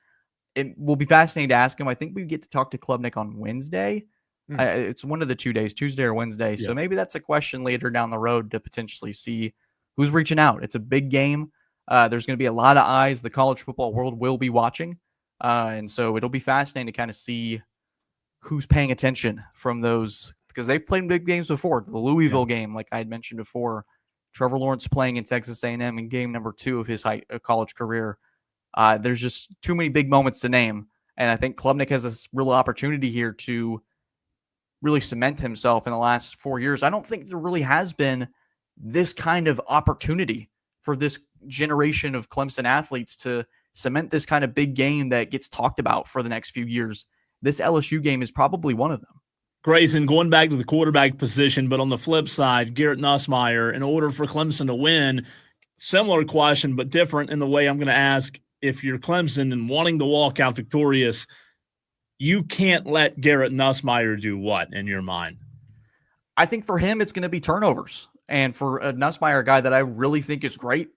It will be fascinating to ask him. I think we get to talk to Klubnik on Wednesday. It's one of the 2 days, Tuesday or Wednesday. Yeah. So maybe that's a question later down the road to potentially see who's reaching out. It's a big game. There's going to be a lot of eyes the college football world will be watching. And so it'll be fascinating to kind of see who's paying attention from those, because they've played big games before. The Louisville game, like I had mentioned before, Trevor Lawrence playing in Texas A&M in game number 2 of his college career. There's just too many big moments to name. And I think Klubnik has this real opportunity here to really cement himself in the last 4 years. I don't think there really has been this kind of opportunity for this generation of Clemson athletes to cement this kind of big game that gets talked about for the next few years. This LSU game is probably one of them. Grayson, going back to the quarterback position, but on the flip side, Garrett Nussmeier, in order for Clemson to win, similar question, but different in the way I'm going to ask, if you're Clemson and wanting to walk out victorious, you can't let Garrett Nussmeier do what in your mind? I think for him, it's going to be turnovers. And for a Nussmeier, a guy that I really think is great,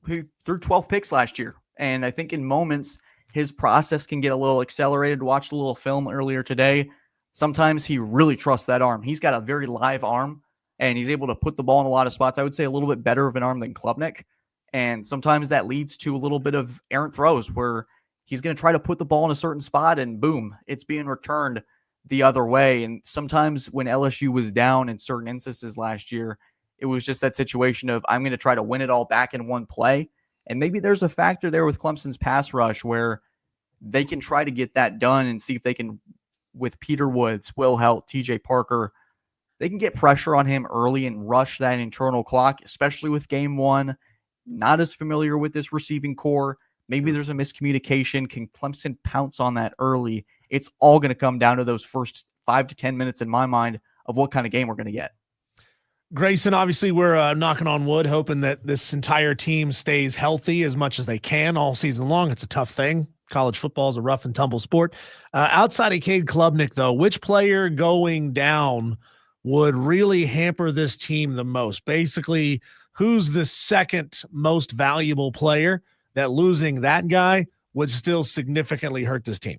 he threw 12 picks last year. And I think in moments, his process can get a little accelerated. Watched a little film earlier today. Sometimes he really trusts that arm. He's got a very live arm, and he's able to put the ball in a lot of spots. I would say a little bit better of an arm than Klubnik. And sometimes that leads to a little bit of errant throws where he's going to try to put the ball in a certain spot, and boom, it's being returned the other way. And sometimes when LSU was down in certain instances last year, it was just that situation of I'm going to try to win it all back in one play. And maybe there's a factor there with Clemson's pass rush where they can try to get that done and see if they can, with Peter Woods, Will Helt, TJ Parker, they can get pressure on him early and rush that internal clock, especially with game one. Not as familiar with this receiving core. Maybe there's a miscommunication. Can Clemson pounce on that early? It's all going to come down to those first 5 to 10 minutes in my mind of what kind of game we're going to get. Grayson, obviously we're knocking on wood, hoping that this entire team stays healthy as much as they can all season long. It's a tough thing. College football is a rough and tumble sport. Outside of Cade Klubnik, though, which player going down would really hamper this team the most? Basically, who's the second most valuable player that losing that guy would still significantly hurt this team?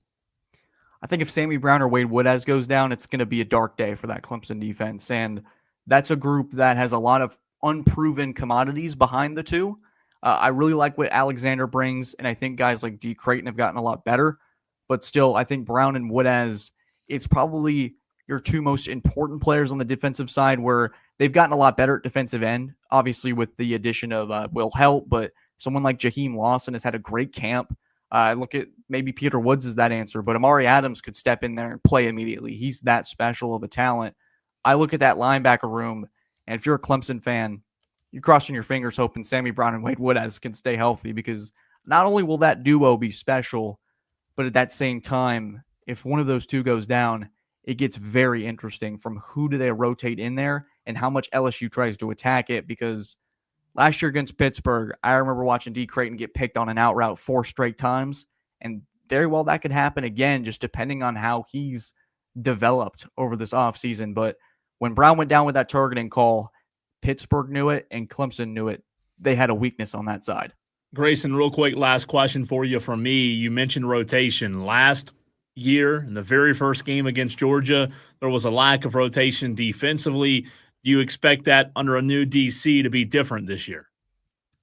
I think if Sammy Brown or Wade Woodaz goes down, it's going to be a dark day for that Clemson defense. And that's a group that has a lot of unproven commodities behind the two. I really like what Alexander brings, and I think guys like D. Creighton have gotten a lot better. But still, I think Brown and Woodaz, it's probably your two most important players on the defensive side where they've gotten a lot better at defensive end, obviously with the addition of Will Helt, but someone like Jaheim Lawson has had a great camp. Look at maybe Peter Woods is that answer, but Amari Adams could step in there and play immediately. He's that special of a talent. I look at that linebacker room, and if you're a Clemson fan, you're crossing your fingers hoping Sammy Brown and Wade Woodaz can stay healthy, because not only will that duo be special, but at that same time, if one of those two goes down, it gets very interesting from who do they rotate in there and how much LSU tries to attack it. Because last year against Pittsburgh, I remember watching D. Creighton get picked on an out route 4 straight times, and very well that could happen again, just depending on how he's developed over this offseason. But when Brown went down with that targeting call, Pittsburgh knew it and Clemson knew it. They had a weakness on that side. Grayson, real quick, last question for you from me. You mentioned rotation. Last year, in the very first game against Georgia, there was a lack of rotation defensively. Do you expect that under a new DC to be different this year?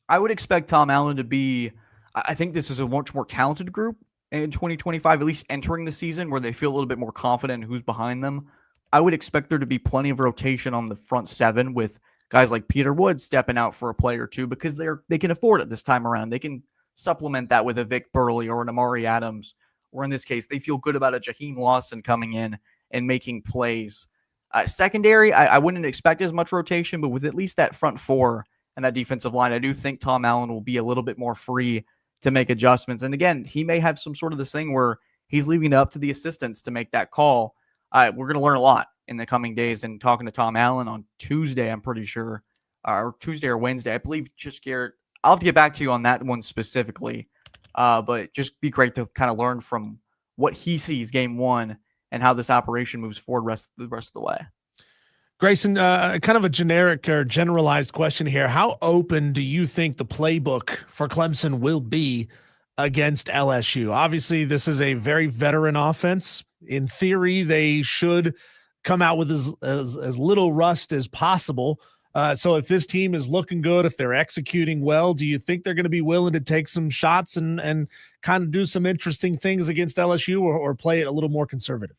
I would expect Tom Allen to be, I think this is a much more talented group in 2025, at least entering the season, where they feel a little bit more confident in who's behind them. I would expect there to be plenty of rotation on the front seven with guys like Peter Woods stepping out for a play or two because they can afford it this time around. They can supplement that with a Vic Burley or an Amari Adams, or in this case, they feel good about a Jaheim Lawson coming in and making plays. Secondary, I wouldn't expect as much rotation, but with at least that front four and that defensive line, I do think Tom Allen will be a little bit more free to make adjustments. And again, he may have some sort of this thing where he's leaving it up to the assistants to make that call. We're going to learn a lot in the coming days. And talking to Tom Allen on Tuesday, I'm pretty sure, or Tuesday or Wednesday, I believe. Just Garrett, I'll have to get back to you on that one specifically. But just be great to kind of learn from what he sees game one and how this operation moves forward the rest of the way. Grayson, kind of a generic or generalized question here. How open do you think the playbook for Clemson will be against LSU? Obviously, this is a very veteran offense. In theory, they should come out with as little rust as possible. So if this team is looking good, if they're executing well, do you think they're going to be willing to take some shots and kind of do some interesting things against LSU or play it a little more conservative?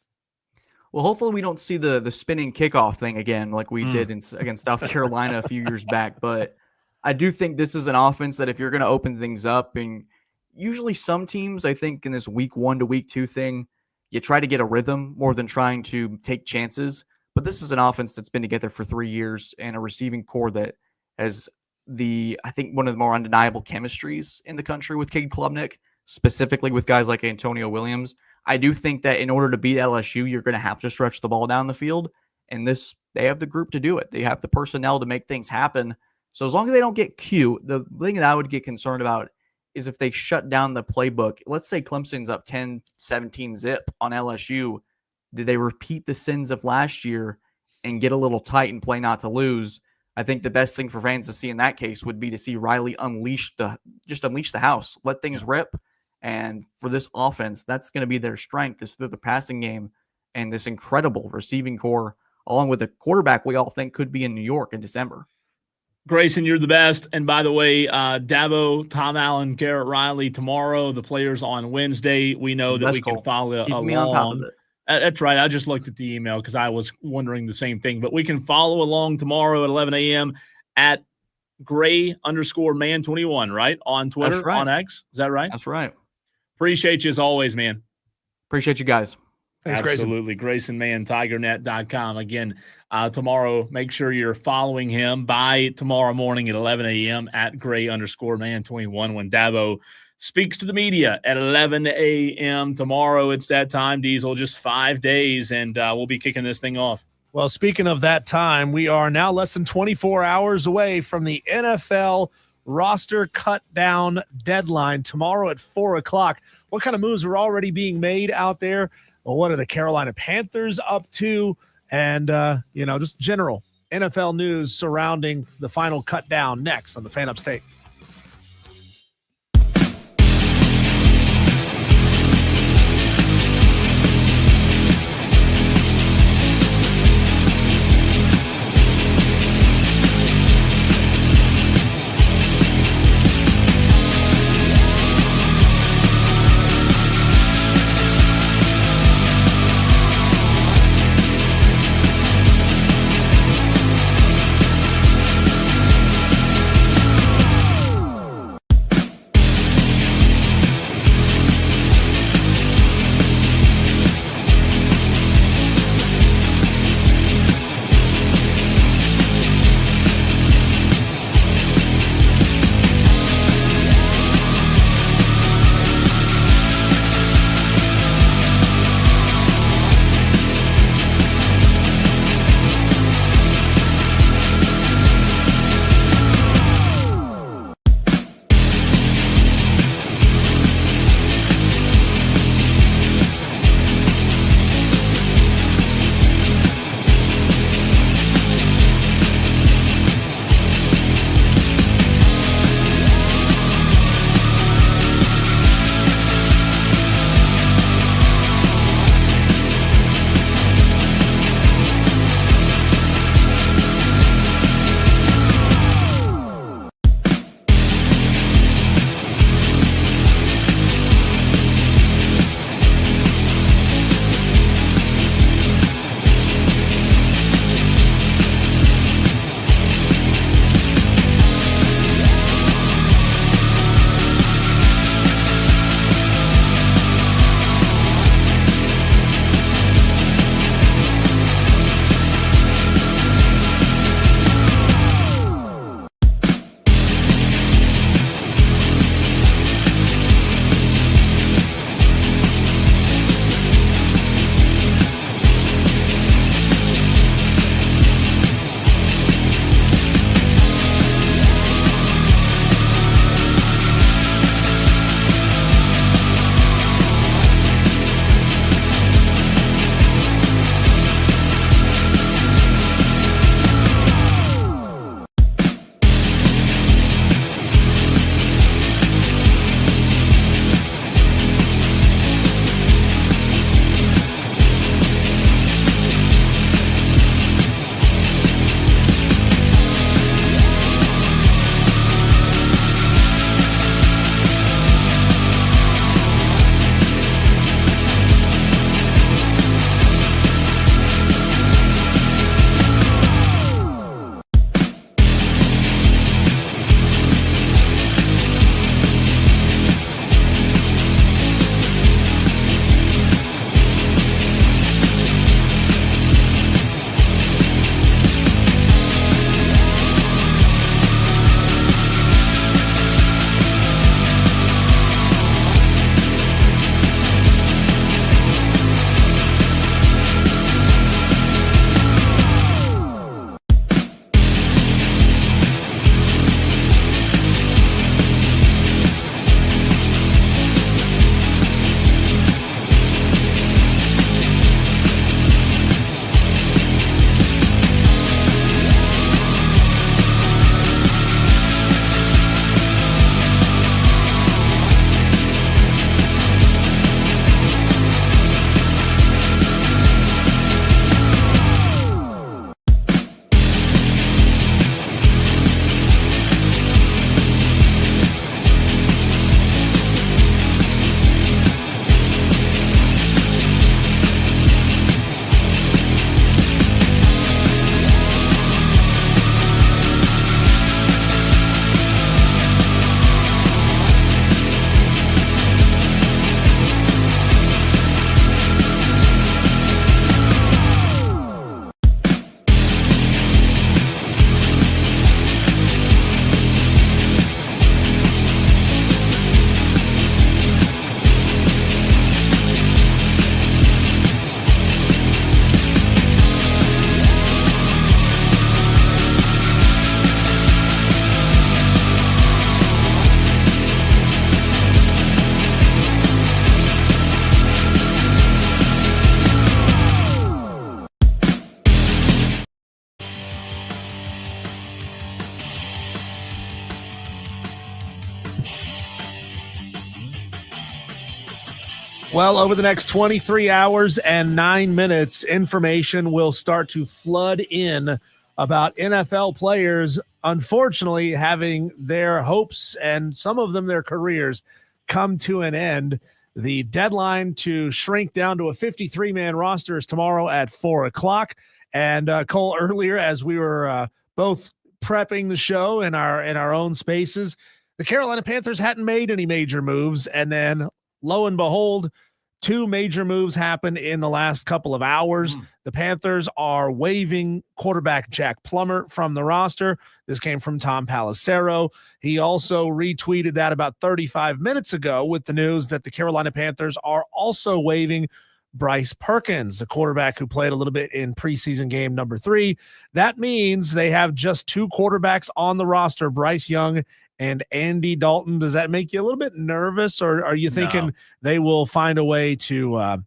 Well, hopefully we don't see the spinning kickoff thing again like we did against South Carolina a few years back. But I do think this is an offense that if you're going to open things up, and usually some teams, I think in this week 1 to week 2 thing, you try to get a rhythm more than trying to take chances. But this is an offense that's been together for 3 years and a receiving core that has I think one of the more undeniable chemistries in the country with Cade Klubnik, specifically with guys like Antonio Williams. I do think that in order to beat LSU, you're going to have to stretch the ball down the field. And they have the group to do it. They have the personnel to make things happen. So as long as they don't get cute, the thing that I would get concerned about is if they shut down the playbook. Let's say Clemson's up 10-17 zip on LSU. Did they repeat the sins of last year and get a little tight and play not to lose? I think the best thing for fans to see in that case would be to see Riley unleash the house, let things rip. And for this offense, that's going to be their strength, is through the passing game and this incredible receiving core, along with a quarterback we all think could be in New York in December. Grayson, you're the best. And by the way, Dabo, Tom Allen, Garrett Riley tomorrow, the players on Wednesday. We know that we can follow along. Me on top of it. That's right. I just looked at the email because I was wondering the same thing. But we can follow along tomorrow at 11 a.m. at Gray_man21, right? On Twitter, right. On X. Is that right? That's right. Appreciate you as always, man. Appreciate you guys. Thanks, Absolutely. Grayson. GraysonMann, Again, tomorrow, make sure you're following him by tomorrow morning at 11 a.m. at Gray_man21 when Dabo speaks to the media at 11 a.m. tomorrow. It's that time, Diesel, just 5 days, and we'll be kicking this thing off. Well, speaking of that time, we are now less than 24 hours away from the NFL roster cut down deadline tomorrow at 4 o'clock. What kind of moves are already being made out there? Well, what are the Carolina Panthers up to? And, just general NFL news surrounding the final cut down next on the Fan Upstate. Well, over the next 23 hours and 9 minutes, information will start to flood in about NFL players, unfortunately, having their hopes and some of them their careers come to an end. The deadline to shrink down to a 53-man roster is tomorrow at 4 o'clock. And Cole, earlier, as we were both prepping the show in our own spaces, the Carolina Panthers hadn't made any major moves. And then lo and behold, 2 major moves happened in the last couple of hours. The Panthers are waiving quarterback Jack Plummer from the roster. This came from Tom Pelissero. He also retweeted that about 35 minutes ago with the news that the Carolina Panthers are also waiving Bryce Perkins, the quarterback who played a little bit in preseason game number 3. That means they have just 2 quarterbacks on the roster, Bryce Young and Andy Dalton. Does that make you a little bit nervous, or are you thinking they will find a way to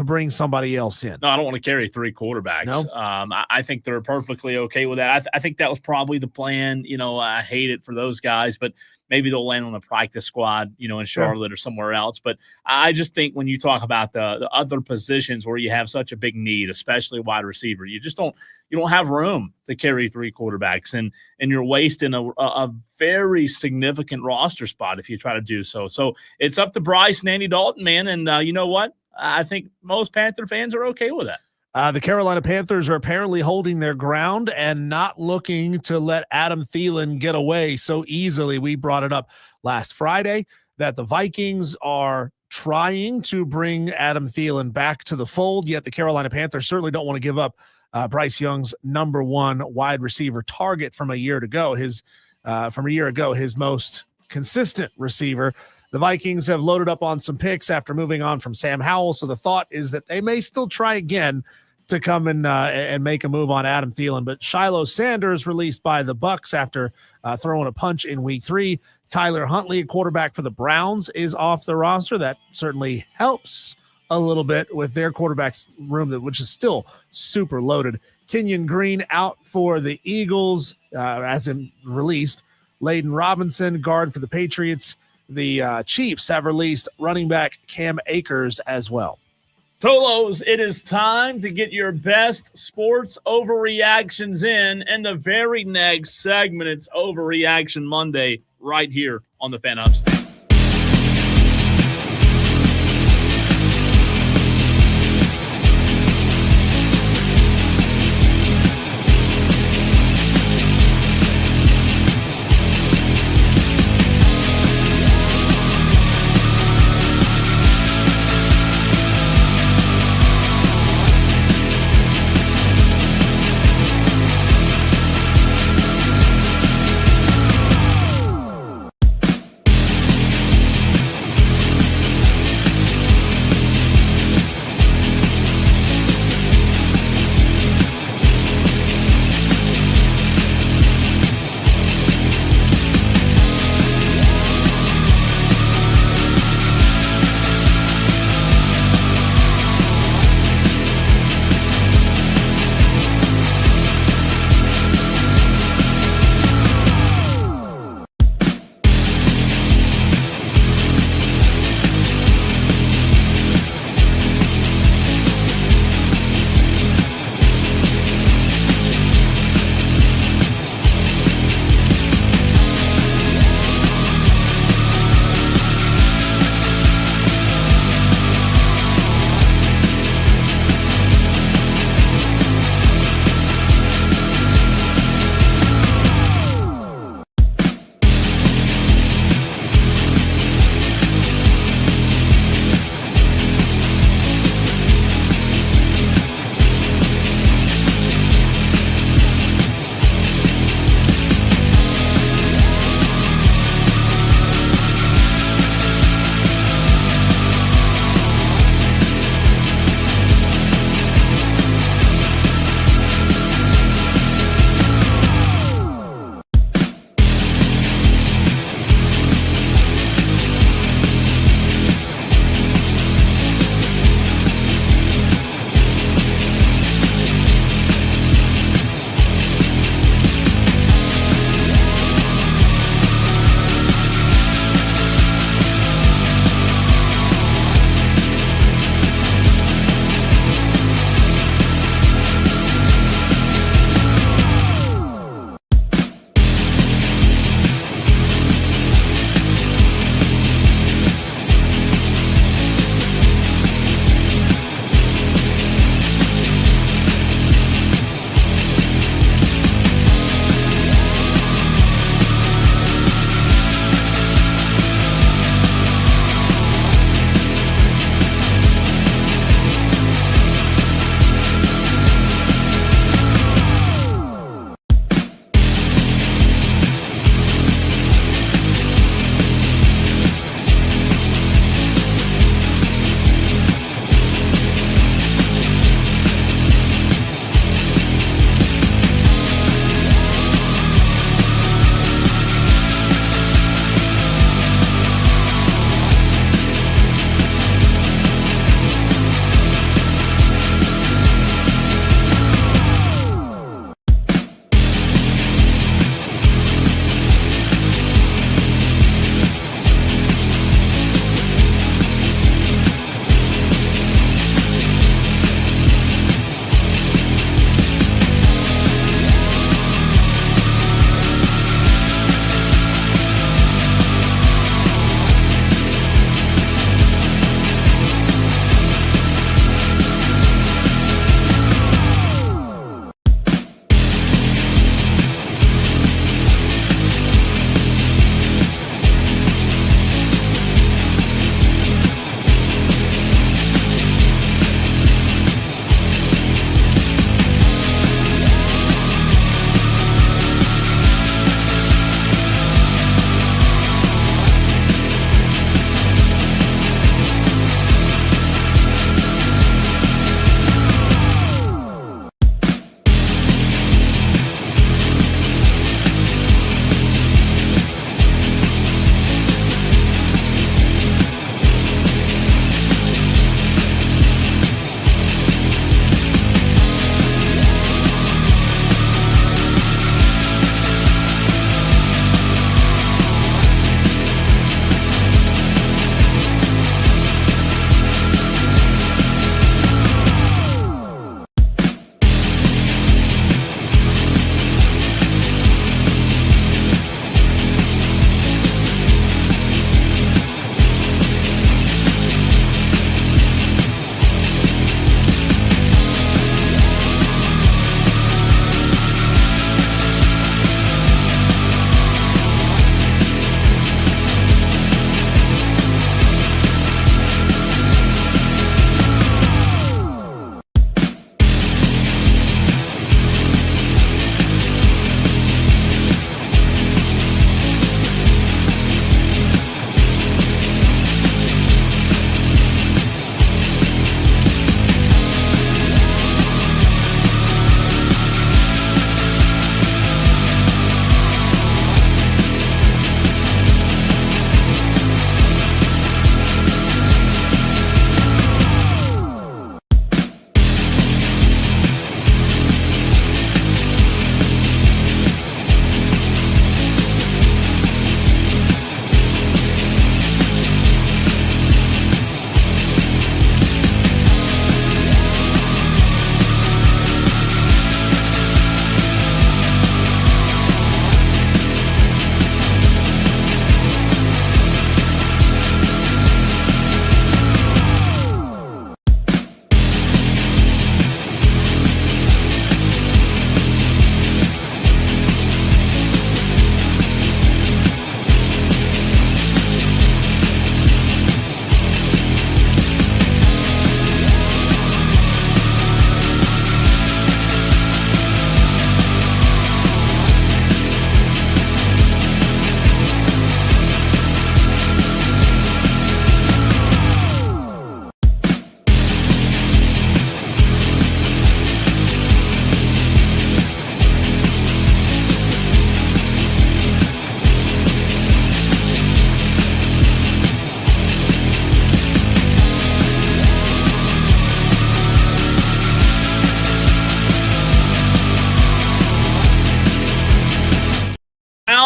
bring somebody else in? No, I don't want to carry 3 quarterbacks. No? I think they're perfectly okay with that. I think that was probably the plan. I hate it for those guys, but maybe they'll land on the practice squad, in Charlotte or somewhere else. But I just think when you talk about the other positions where you have such a big need, especially wide receiver, you don't have room to carry 3 quarterbacks, and you're wasting a very significant roster spot if you try to do so. So it's up to Bryce and Andy Dalton, man. And you know what? I think most Panther fans are okay with that. The Carolina Panthers are apparently holding their ground and not looking to let Adam Thielen get away so easily. We brought it up last Friday that the Vikings are trying to bring Adam Thielen back to the fold, yet the Carolina Panthers certainly don't want to give up Bryce Young's number 1 wide receiver target from a year ago, his most consistent receiver. The Vikings have loaded up on some picks after moving on from Sam Howell, so the thought is that they may still try again to come and make a move on Adam Thielen. But Shiloh Sanders released by the Bucs after throwing a punch in week 3. Tyler Huntley, a quarterback for the Browns, is off the roster. That certainly helps a little bit with their quarterback's room, which is still super loaded. Kenyon Green out for the Eagles, as in released. Layden Robinson, guard for the Patriots. The Chiefs have released running back Cam Akers as well. Tolos, it is time to get your best sports overreactions in the very next segment. It's Overreaction Monday right here on the Fan Hub Station.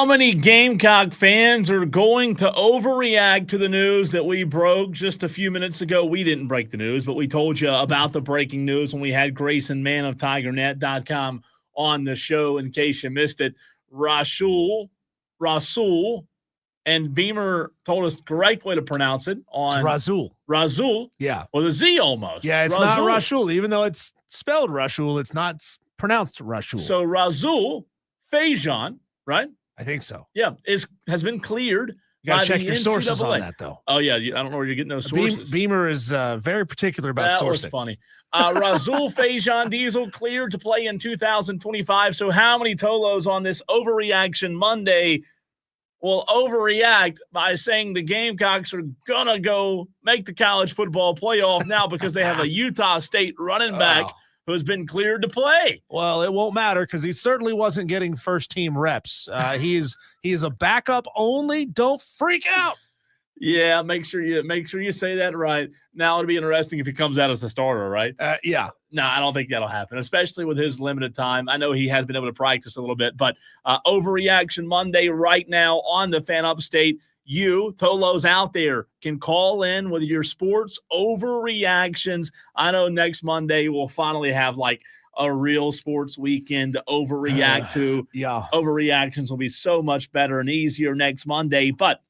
How many Gamecock fans are going to overreact to the news that we broke just a few minutes ago? We didn't break the news, but we told you about the breaking news when we had Grayson Mann of TigerNet.com on the show. In case you missed it, Rasul, and Beamer told us the correct way to pronounce it. It's Rasul. Rasul? Yeah. With a Z almost. Yeah, it's not Rasul. Even though it's spelled Rasul, it's not pronounced Rasul. So Rasul Fajan, right? I think so. Yeah, has been cleared. You got to check the your sources on that, though. Oh, yeah. I don't know where you're getting those sources. Beamer is very particular about sourcing. That was funny. Rasul Fajan Diesel cleared to play in 2025. So how many Tolos on this Overreaction Monday will overreact by saying the Gamecocks are going to go make the college football playoff now because they have a Utah State running back who has been cleared to play? Well, it won't matter because he certainly wasn't getting first-team reps. He's a backup only. Don't freak out. Yeah, make sure you say that right. Now it'll be interesting if he comes out as a starter, right? Yeah. No, I don't think that'll happen, especially with his limited time. I know he has been able to practice a little bit, but Overreaction Monday right now on the Fan Upstate. You, Tolos out there, can call in with your sports overreactions. I know next Monday we'll finally have like a real sports weekend to overreact to. Yeah. Overreactions will be so much better and easier next Monday, but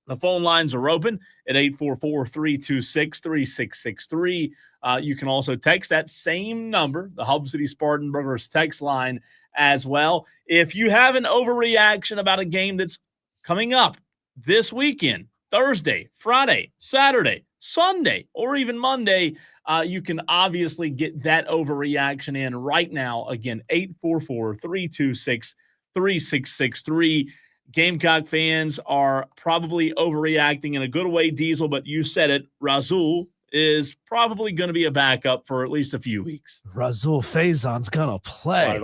the phone lines are open at 844-326-3663. You can also text that same number, the Hub City Spartanburgers text line as well. If you have an overreaction about a game that's coming up this weekend, Thursday, Friday, Saturday, Sunday, or even Monday, you can obviously get that overreaction in right now. Again, 844-326-3663. Gamecock fans are probably overreacting in a good way, Diesel, but you said it. Rasul is probably going to be a backup for at least a few weeks. Rasul Fajan's going to play.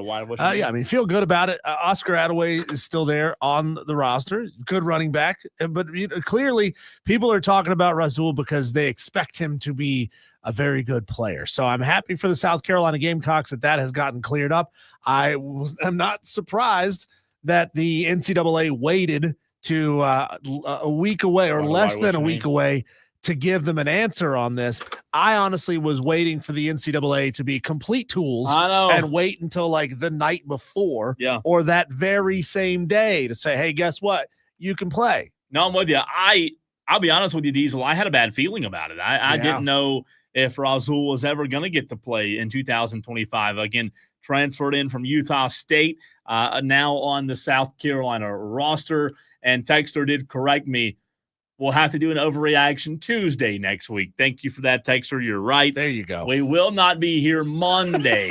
Yeah, I mean, feel good about it. Oscar Attaway is still there on the roster. Good running back. But clearly people are talking about Rasul because they expect him to be a very good player. So I'm happy for the South Carolina Gamecocks that has gotten cleared up. I'm not surprised that the NCAA waited to a week away or less than a week away to give them an answer on this. I honestly was waiting for the NCAA to be complete tools and wait until like the night before or that very same day to say, hey, guess what? You can play. No, I'm with you. I'll be honest with you, Diesel. I had a bad feeling about it. I didn't know if Rasul was ever going to get to play in 2025. Again, transferred in from Utah State, now on the South Carolina roster. And Texter did correct me. We'll have to do an overreaction Tuesday next week. Thank you for that, Texter. You're right. There you go. We will not be here Monday.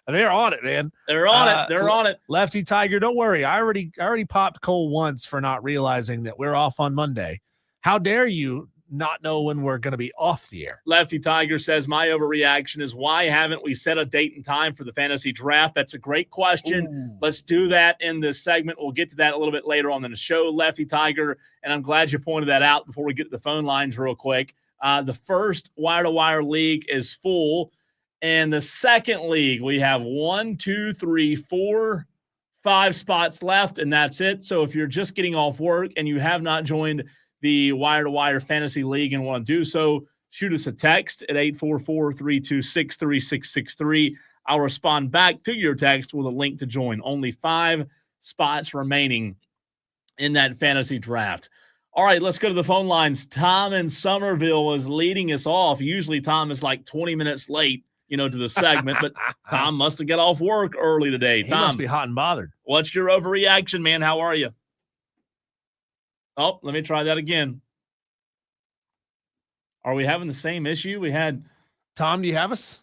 They're on it, man. They're on it. They're on it. Lefty Tiger, don't worry. I already popped Cole once for not realizing that we're off on Monday. How dare you not know when we're going to be off the air? Lefty Tiger says, my overreaction is, why haven't we set a date and time for the fantasy draft? That's a great question. Ooh. Let's do that in this segment. We'll get to that a little bit later on in the show, Lefty Tiger, and I'm glad you pointed that out before we get to the phone lines real quick. The first wire-to-wire league is full, and the second league, we have 5 spots left, and that's it. So if you're just getting off work and you have not joined the Wire-to-Wire Fantasy League and want to do so, shoot us a text at 844-326-3663. I'll respond back to your text with a link to join. Only 5 spots remaining in that fantasy draft. All right, let's go to the phone lines. Tom in Somerville is leading us off. Usually Tom is like 20 minutes late, to the segment, but Tom must have got off work early today. Tom, he must be hot and bothered. What's your overreaction, man? How are you? Oh, let me try that again. Are we having the same issue we had? Tom, do you have us?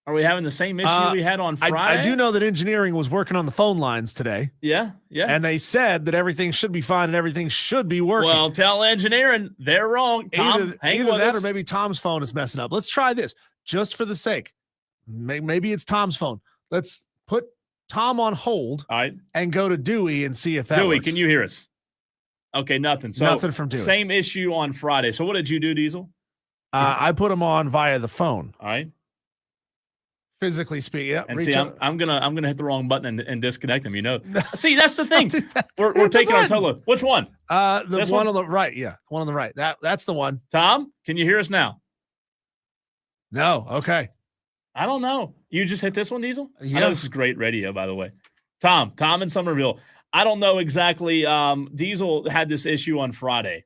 Are we having the same issue we had on Friday? I do know that engineering was working on the phone lines today. Yeah. And they said that everything should be fine and everything should be working. Well, tell engineering they're wrong. Tom, either that or maybe Tom's phone is messing up. Let's try this just for the sake. Maybe it's Tom's phone. Let's put Tom on hold and go to Dewey and see if that Dewey, works. Can you hear us? Okay, nothing. So nothing from Dewey. Same issue on Friday. So what did you do, Diesel? I put him on via the phone. All right. Physically speaking, yeah. And see, I'm gonna hit the wrong button and disconnect them. See, that's the thing. That. We're taking our Tolo. Which one? The one on the right. Yeah, one on the right. That's the one. Tom, can you hear us now? No. Okay. I don't know. You just hit this one, Diesel? Yeah. I know this is great radio, by the way. Tom in Somerville. I don't know exactly. Diesel had this issue on Friday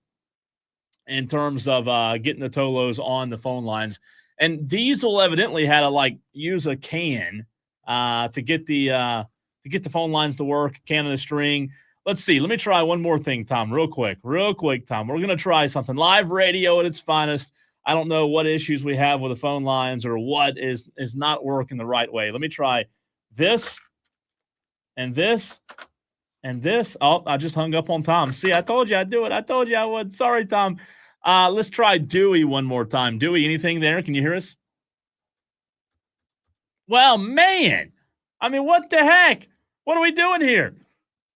in terms of getting the Tolos on the phone lines. And Diesel evidently had to use a can to get the phone lines to work, can of the string. Let's see. Let me try one more thing, Tom, real quick, Tom. We're going to try something. Live radio at its finest. I don't know what issues we have with the phone lines or what is not working the right way. Let me try this and this and this. Oh, I just hung up on Tom. See, I told you I'd do it. I told you I would. Sorry, Tom. Let's try Dewey one more time. Dewey, anything there? Can you hear us? Well, man. I mean, what the heck? What are we doing here?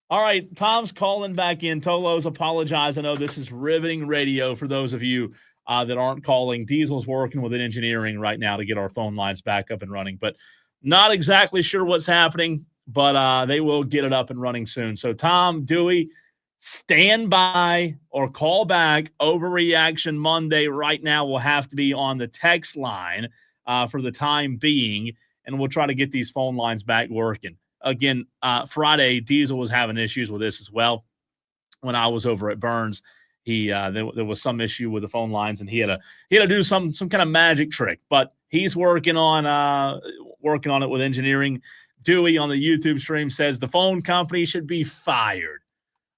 All right, Tom's calling back in. Tolos, apologize. I know this is riveting radio for those of you that aren't calling. Diesel's working with engineering right now to get our phone lines back up and running, but not exactly sure what's happening, but they will get it up and running soon. So, Tom, Dewey, stand by or call back. Overreaction Monday right now will have to be on the text line for the time being, and we'll try to get these phone lines back working. Again, Friday, Diesel was having issues with this as well. When I was over at Burns, there was some issue with the phone lines, and he had to do some kind of magic trick. But he's working on it with engineering. Dewey on the YouTube stream says the phone company should be fired.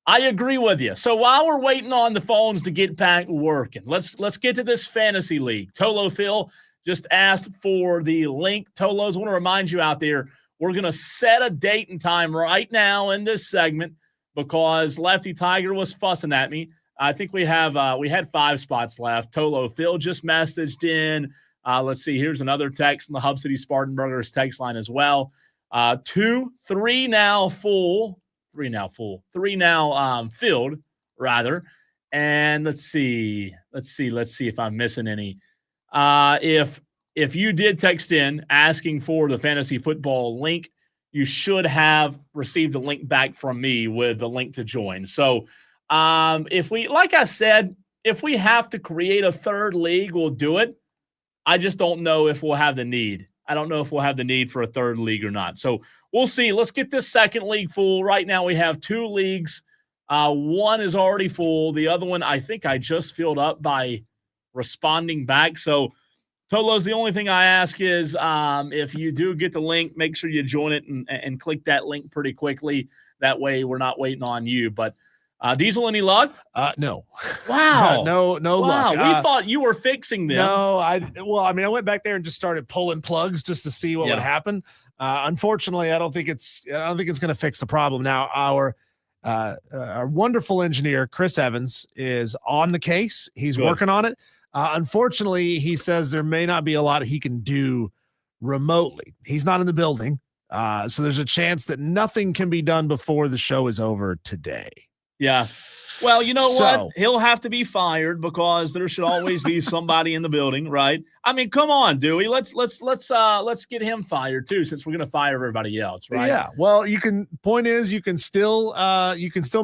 I agree with you. So while we're waiting on the phones to get back working, let's get to this fantasy league. Tolo Phil just asked for the link. Tolos, I want to remind you out there, we're going to set a date and time right now in this segment because Lefty Tiger was fussing at me. I think we had 5 spots left. Tolo Phil just messaged in. Let's see. Here's another text in the Hub City Spartan Burgers text line as well. 3 now full. 3 now filled, rather. And let's see if I'm missing any. If you did text in asking for the fantasy football link, you should have received a link back from me with the link to join. So if we have to create a third league, we'll do it. I just don't know if we'll have the need. I don't know if we'll have the need for a third league or not. So we'll see. Let's get this second league full. Right now we have 2 leagues. One is already full. The other one I think I just filled up by responding back. So Tolos, the only thing I ask is if you do get the link, make sure you join it and click that link pretty quickly. That way we're not waiting on you. But Diesel, any luck? No. Wow. No luck. We thought you were fixing them. No, I went back there and just started pulling plugs just to see what would happen. Unfortunately, I don't think it's going to fix the problem. Now, our wonderful engineer, Chris Evans, is on the case. He's working on it. Unfortunately, he says there may not be a lot he can do remotely. He's not in the building. So there's a chance that nothing can be done before the show is over today. Yeah. Well, you know what? He'll have to be fired because there should always be somebody in the building, right? I mean, come on, Dewey. Let's get him fired too, since we're gonna fire everybody else, right? Yeah. Well, you can still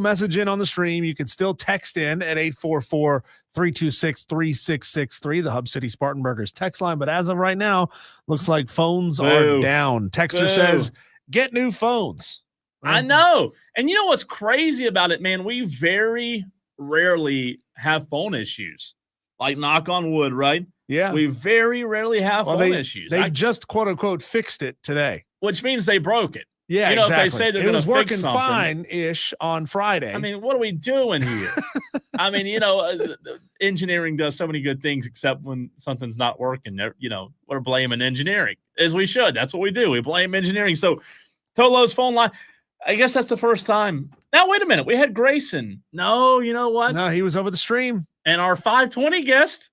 message in on the stream. You can still text in at 844-326-3663, the Hub City Spartan Burgers text line. But as of right now, looks like phones are down. Texter says, get new phones. I know. And you know what's crazy about it, man? We very rarely have phone issues. Like, knock on wood, right? Yeah. We very rarely have phone issues. They just, quote unquote, fixed it today. Which means they broke it. Yeah, exactly. If they say they're going to fix something. It was working fine-ish on Friday. I mean, what are we doing here? I mean, engineering does so many good things except when something's not working. We're blaming engineering, as we should. That's what we do. We blame engineering. So, Tolo's phone line, I guess that's the first time. Now, wait a minute. We had Grayson. No, you know what? No, he was over the stream. And our 520 guest,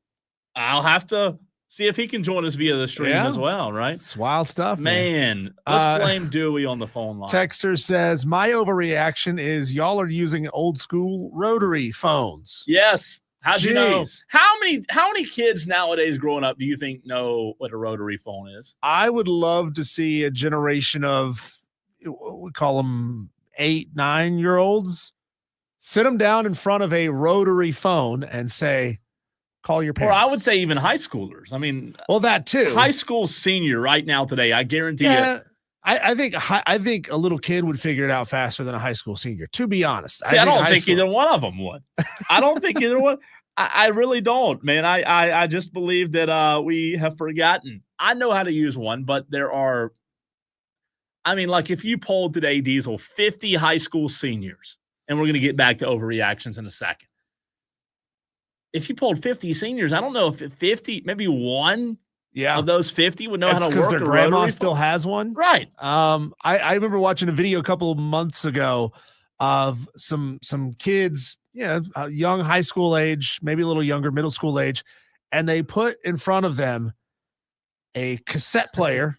I'll have to see if he can join us via the stream as well, right? It's wild stuff, man. Let's blame Dewey on the phone line. Texter says, my overreaction is y'all are using old school rotary phones. Yes. How'd you know? Jeez. How many kids nowadays growing up do you think know what a rotary phone is? I would love to see a generation of, we call them 8, 9-year-olds, sit them down in front of a rotary phone and say, call your Or parents. I would say even high schoolers. I mean, well, that too. high school senior right now today, I guarantee Yeah, you. I think a little kid would figure it out faster than a high school senior, to be honest. See, I don't think either one of them would. I don't think either one. I really don't, man. I just believe that we have forgotten. I know how to use one, but there are, I mean, like if you polled today, Diesel, 50 high school seniors, and we're going to get back to overreactions in a second. If you polled 50 seniors, I don't know if 50, maybe one of those 50 would know how to work because their a grandma rotary still phone. has one. Right. I remember watching a video a couple of months ago of some kids, young high school age, maybe a little younger, middle school age, and they put in front of them a cassette player,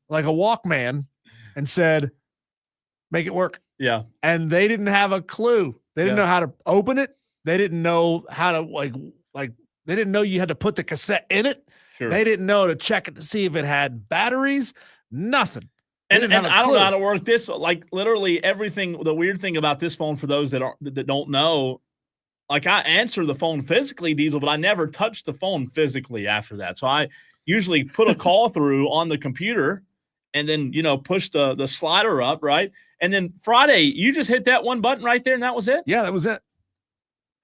like a Walkman, and said, make it work. Yeah. And they didn't have a clue. They didn't know how to open it. They didn't know how to like they didn't know you had to put the cassette in it. Sure. They didn't know to check it to see if it had batteries. Nothing. And I don't know how to work this. Like literally everything. The weird thing about this phone, for those that don't know, like I answer the phone physically, Diesel, but I never touch the phone physically after that. So I usually put a call through on the computer, and then push the slider up, right? And then Friday, you just hit that one button right there, and that was it. Yeah, that was it.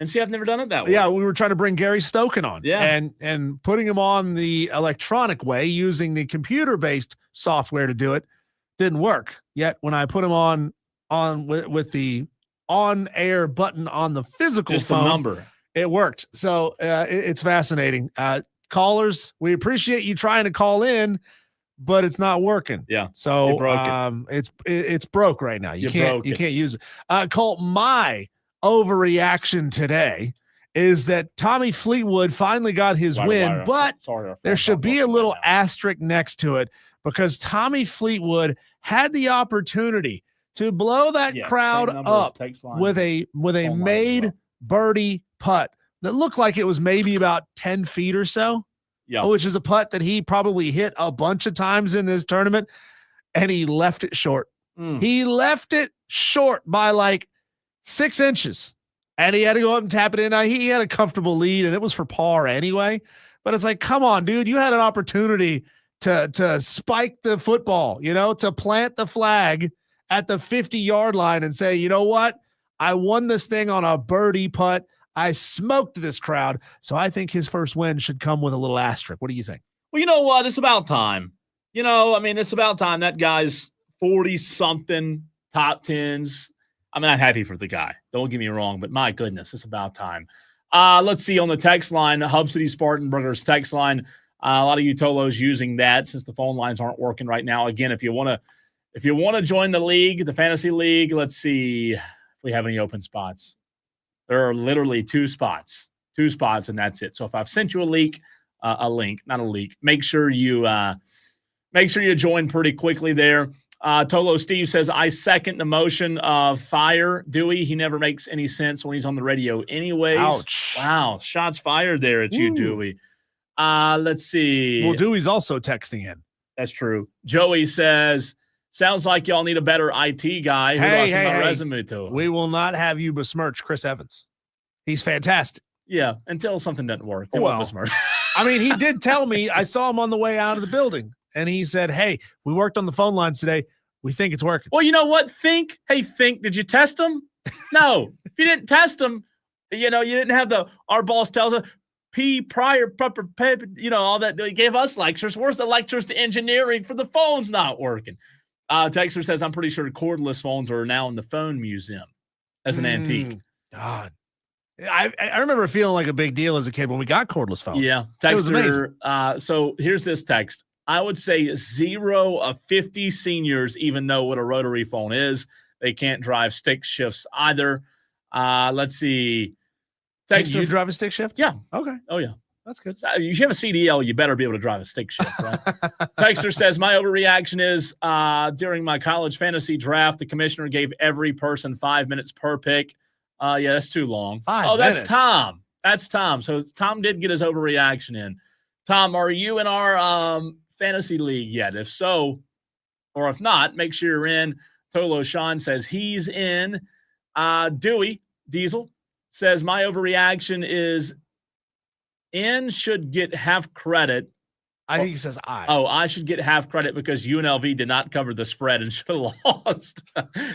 And see, I've never done it that way. Yeah, we were trying to bring Gary Stoken on. Yeah. And putting him on the electronic way using the computer-based software to do it didn't work. Yet when I put him on with the on-air button on the physical just phone, the number, it worked. So it's fascinating. Callers, we appreciate you trying to call in, but it's not working. Yeah. So it's broke right now. You can't use it. Colt, my overreaction today is that Tommy Fleetwood finally got his win, but there should be a little asterisk next to it because Tommy Fleetwood had the opportunity to blow that crowd up with a made birdie putt that looked like it was maybe about 10 feet or so. Yeah. Which is a putt that he probably hit a bunch of times in this tournament, and he left it short. He left it short by like 6 inches, and he had to go up and tap it in. Now, he had a comfortable lead, and it was for par anyway. But it's like, come on, dude, you had an opportunity to spike the football, to plant the flag at the 50-yard line and say, you know what? I won this thing on a birdie putt. I smoked this crowd. So I think his first win should come with a little asterisk. What do you think? Well, you know what? It's about time. It's about time. That guy's 40-something, top tens. I'm not happy for the guy. Don't get me wrong, but my goodness, it's about time. Let's see on the text line, Hub City Spartanburgers text line. A lot of you Tolos using that since the phone lines aren't working right now. Again, if you want to join the league, the fantasy league, let's see if we have any open spots. There are literally two spots, and that's it. So if I've sent you a link, make sure you join pretty quickly there. Tolo Steve says, I second the motion of fire Dewey. He never makes any sense when he's on the radio anyways. Ouch. Wow. Shots fired there at you, Dewey. Let's see. Well, Dewey's also texting in. That's true. Joey says, sounds like y'all need a better IT guy. Who do I send my resume to? We will not have you besmirch Chris Evans. He's fantastic. Yeah, until something doesn't work. Besmirch. I mean, he did tell me, I saw him on the way out of the building, and he said, hey, we worked on the phone lines today. We think it's working. Well, you know what? Think, did you test them? No. If you didn't test them, you didn't have our boss tells us, all that. They gave us lectures. Where's the lectures to engineering for the phones not working? Texter says, I'm pretty sure cordless phones are now in the phone museum as an antique. God. I remember feeling like a big deal as a kid when we got cordless phones. Yeah. Texter, it was amazing. So here's this text. I would say 0 of 50 seniors even know what a rotary phone is. They can't drive stick shifts either. Let's see. Texter, can you drive a stick shift? Yeah. Okay. Oh, yeah. That's good. So if you have a CDL, you better be able to drive a stick shift, right? Texter says, my overreaction is during my college fantasy draft, the commissioner gave every person 5 minutes per pick. Yeah, that's too long. 5 minutes. That's Tom. That's Tom. So Tom did get his overreaction in. Tom, are you in our fantasy league yet? If so, or if not, make sure you're in. Tolo Sean says he's in. Dewey Diesel says my overreaction is in should get half credit. I think he says I. Oh, I should get half credit because UNLV did not cover the spread and should have lost.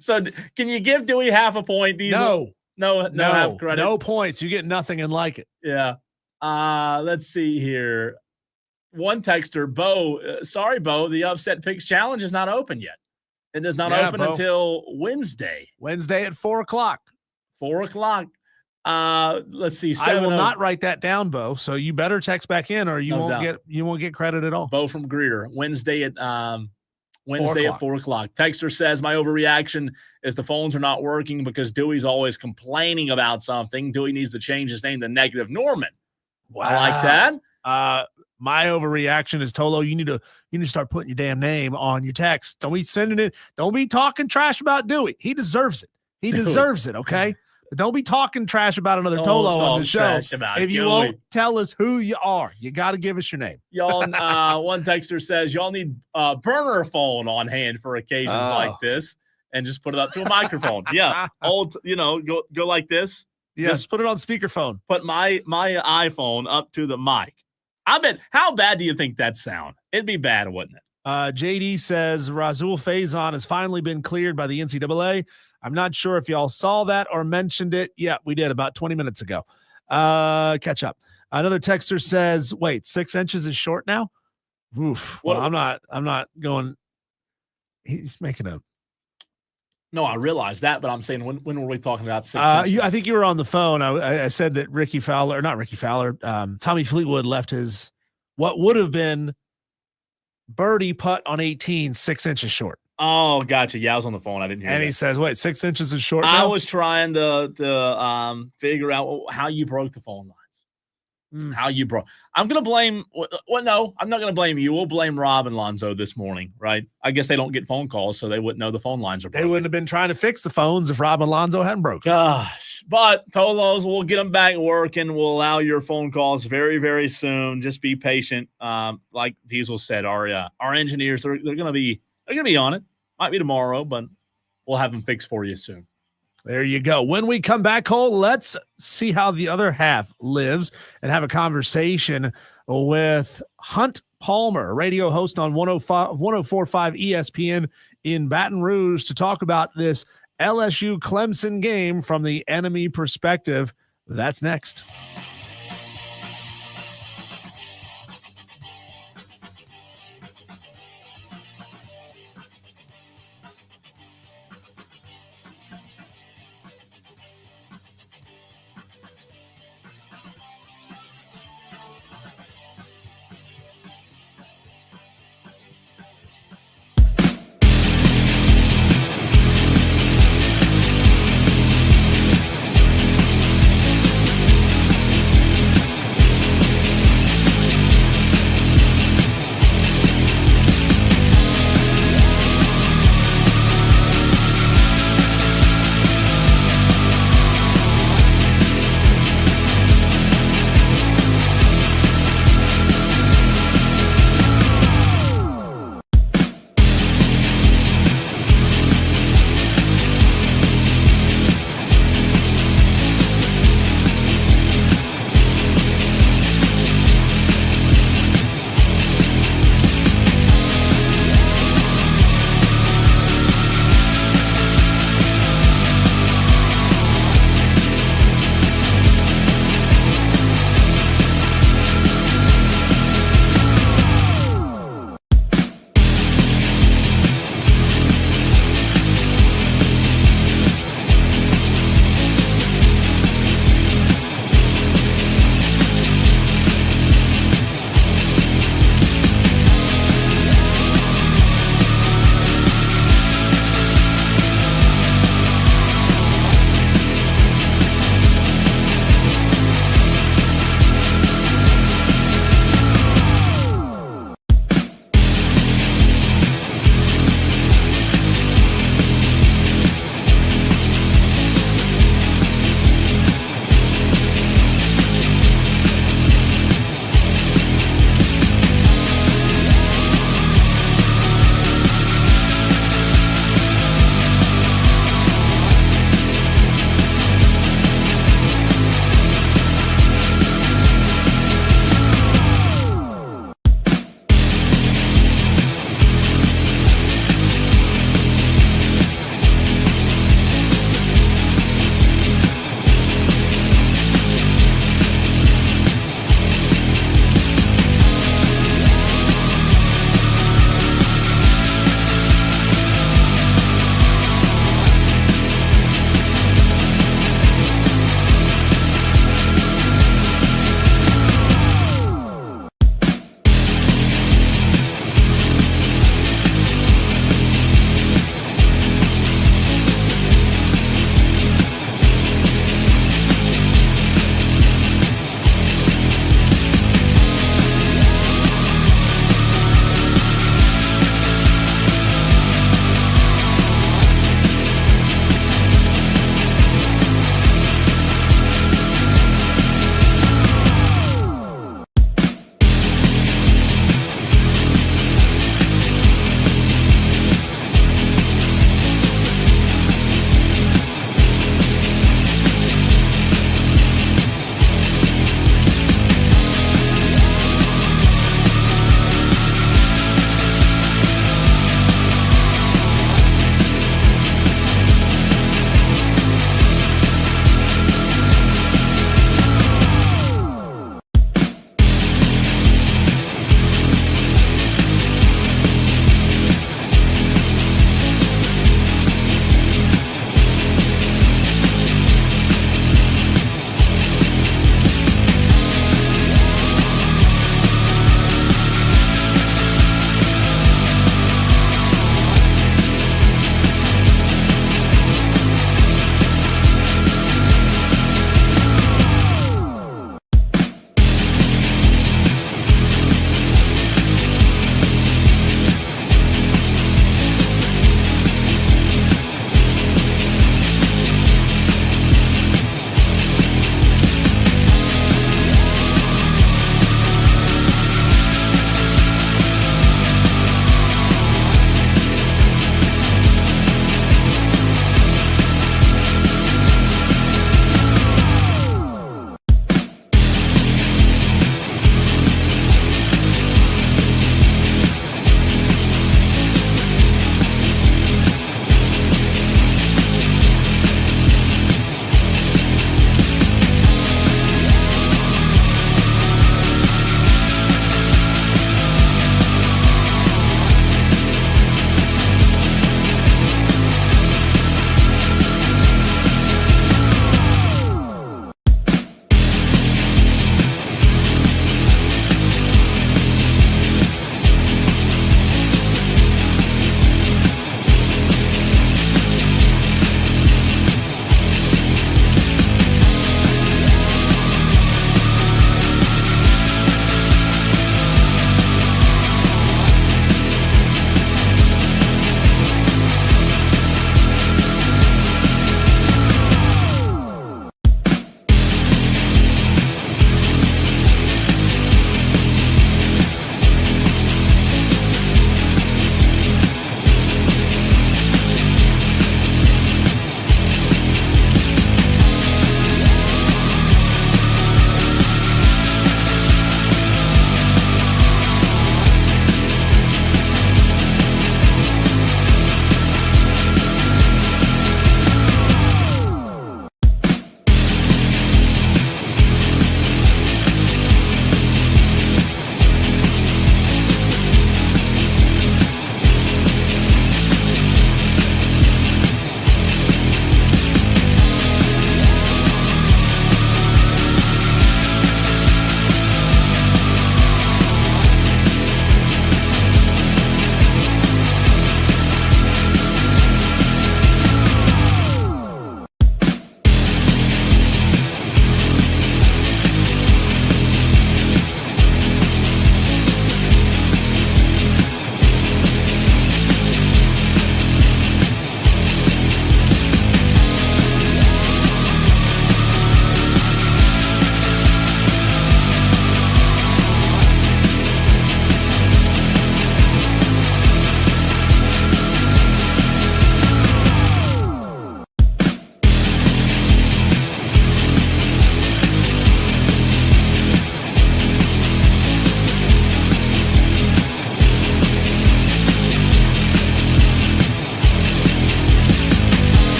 So can you give Dewey half a point, Diesel? No half credit. No points. You get nothing and like it. Yeah. Let's see here. One texter, Bo. Sorry, Bo. The Upset Picks Challenge is not open yet. It does not open until Wednesday. Wednesday at 4:00. 4:00. Let's see. I will not write that down, Bo. So you better text back in, or you won't get credit at all. Bo from Greer. Wednesday at 4:00. Texter says my overreaction is the phones are not working because Dewey's always complaining about something. Dewey needs to change his name to Negative Norman. Wow. I like that. My overreaction is Tolo. You need to start putting your damn name on your text. Don't be sending it. Don't be talking trash about Dewey. He deserves it. He deserves it. Okay. But don't be talking trash about another Tolo on the show. If you won't tell us who you are, you got to give us your name. Y'all, one texter says y'all need a burner phone on hand for occasions like this, and just put it up to a microphone. Yeah, go like this. Yeah, just put it on speakerphone. Put my iPhone up to the mic. I bet. How bad do you think that sound? It'd be bad, wouldn't it? JD says Razul Faison has finally been cleared by the NCAA. I'm not sure if y'all saw that or mentioned it. Yeah, we did about 20 minutes ago. Catch up. Another texter says, wait, 6 inches is short now? Oof. Well, I'm not going. He's making a. No, I realize that, but I'm saying when were we talking about 6 inches? I think you were on the phone. I said that Tommy Fleetwood left his what would have been birdie putt on 18 6 inches short. Oh, gotcha. Yeah, I was on the phone. I didn't hear. And that. He says, "Wait, 6 inches is short." I now? was trying to figure out how you broke the phone lines. How you broke. I'm gonna blame. Well, no, I'm not gonna blame you. We'll blame Rob and Lonzo this morning, right? I guess they don't get phone calls, so they wouldn't know the phone lines are broken. They wouldn't have been trying to fix the phones if Rob and Lonzo hadn't broken. Gosh, but Tolos, we'll get them back working. We'll allow your phone calls very, very soon. Just be patient. Like Diesel said, our engineers they're gonna be on it. Might be tomorrow, but we'll have them fixed for you soon. There you go. When we come back, Cole, let's see how the other half lives and have a conversation with Hunt Palmer, radio host on 104.5 ESPN in Baton Rouge, to talk about this LSU Clemson game from the enemy perspective. That's next.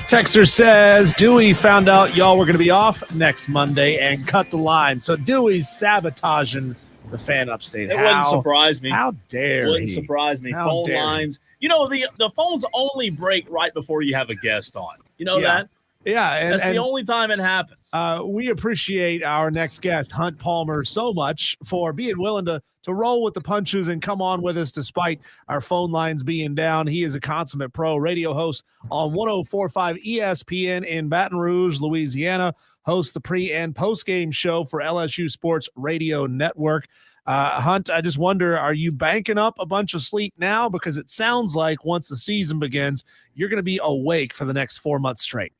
Texter says, Dewey found out y'all were going to be off next Monday and cut the line. So Dewey's sabotaging the fan upstate. It wouldn't surprise me. How dare Wouldn't he? surprise me. How Phone dare he? lines. You know, the phones only break right before you have a guest on. You know Yeah. that? Yeah. That's the only time it happens. We appreciate our next guest, Hunt Palmer, so much for being willing to roll with the punches and come on with us despite our phone lines being down. He is a consummate pro, radio host on 104.5 ESPN in Baton Rouge, Louisiana, hosts the pre- and post-game show for LSU Sports Radio Network. Hunt, I just wonder, are you banking up a bunch of sleep now? Because it sounds like once the season begins, you're going to be awake for the next 4 months straight.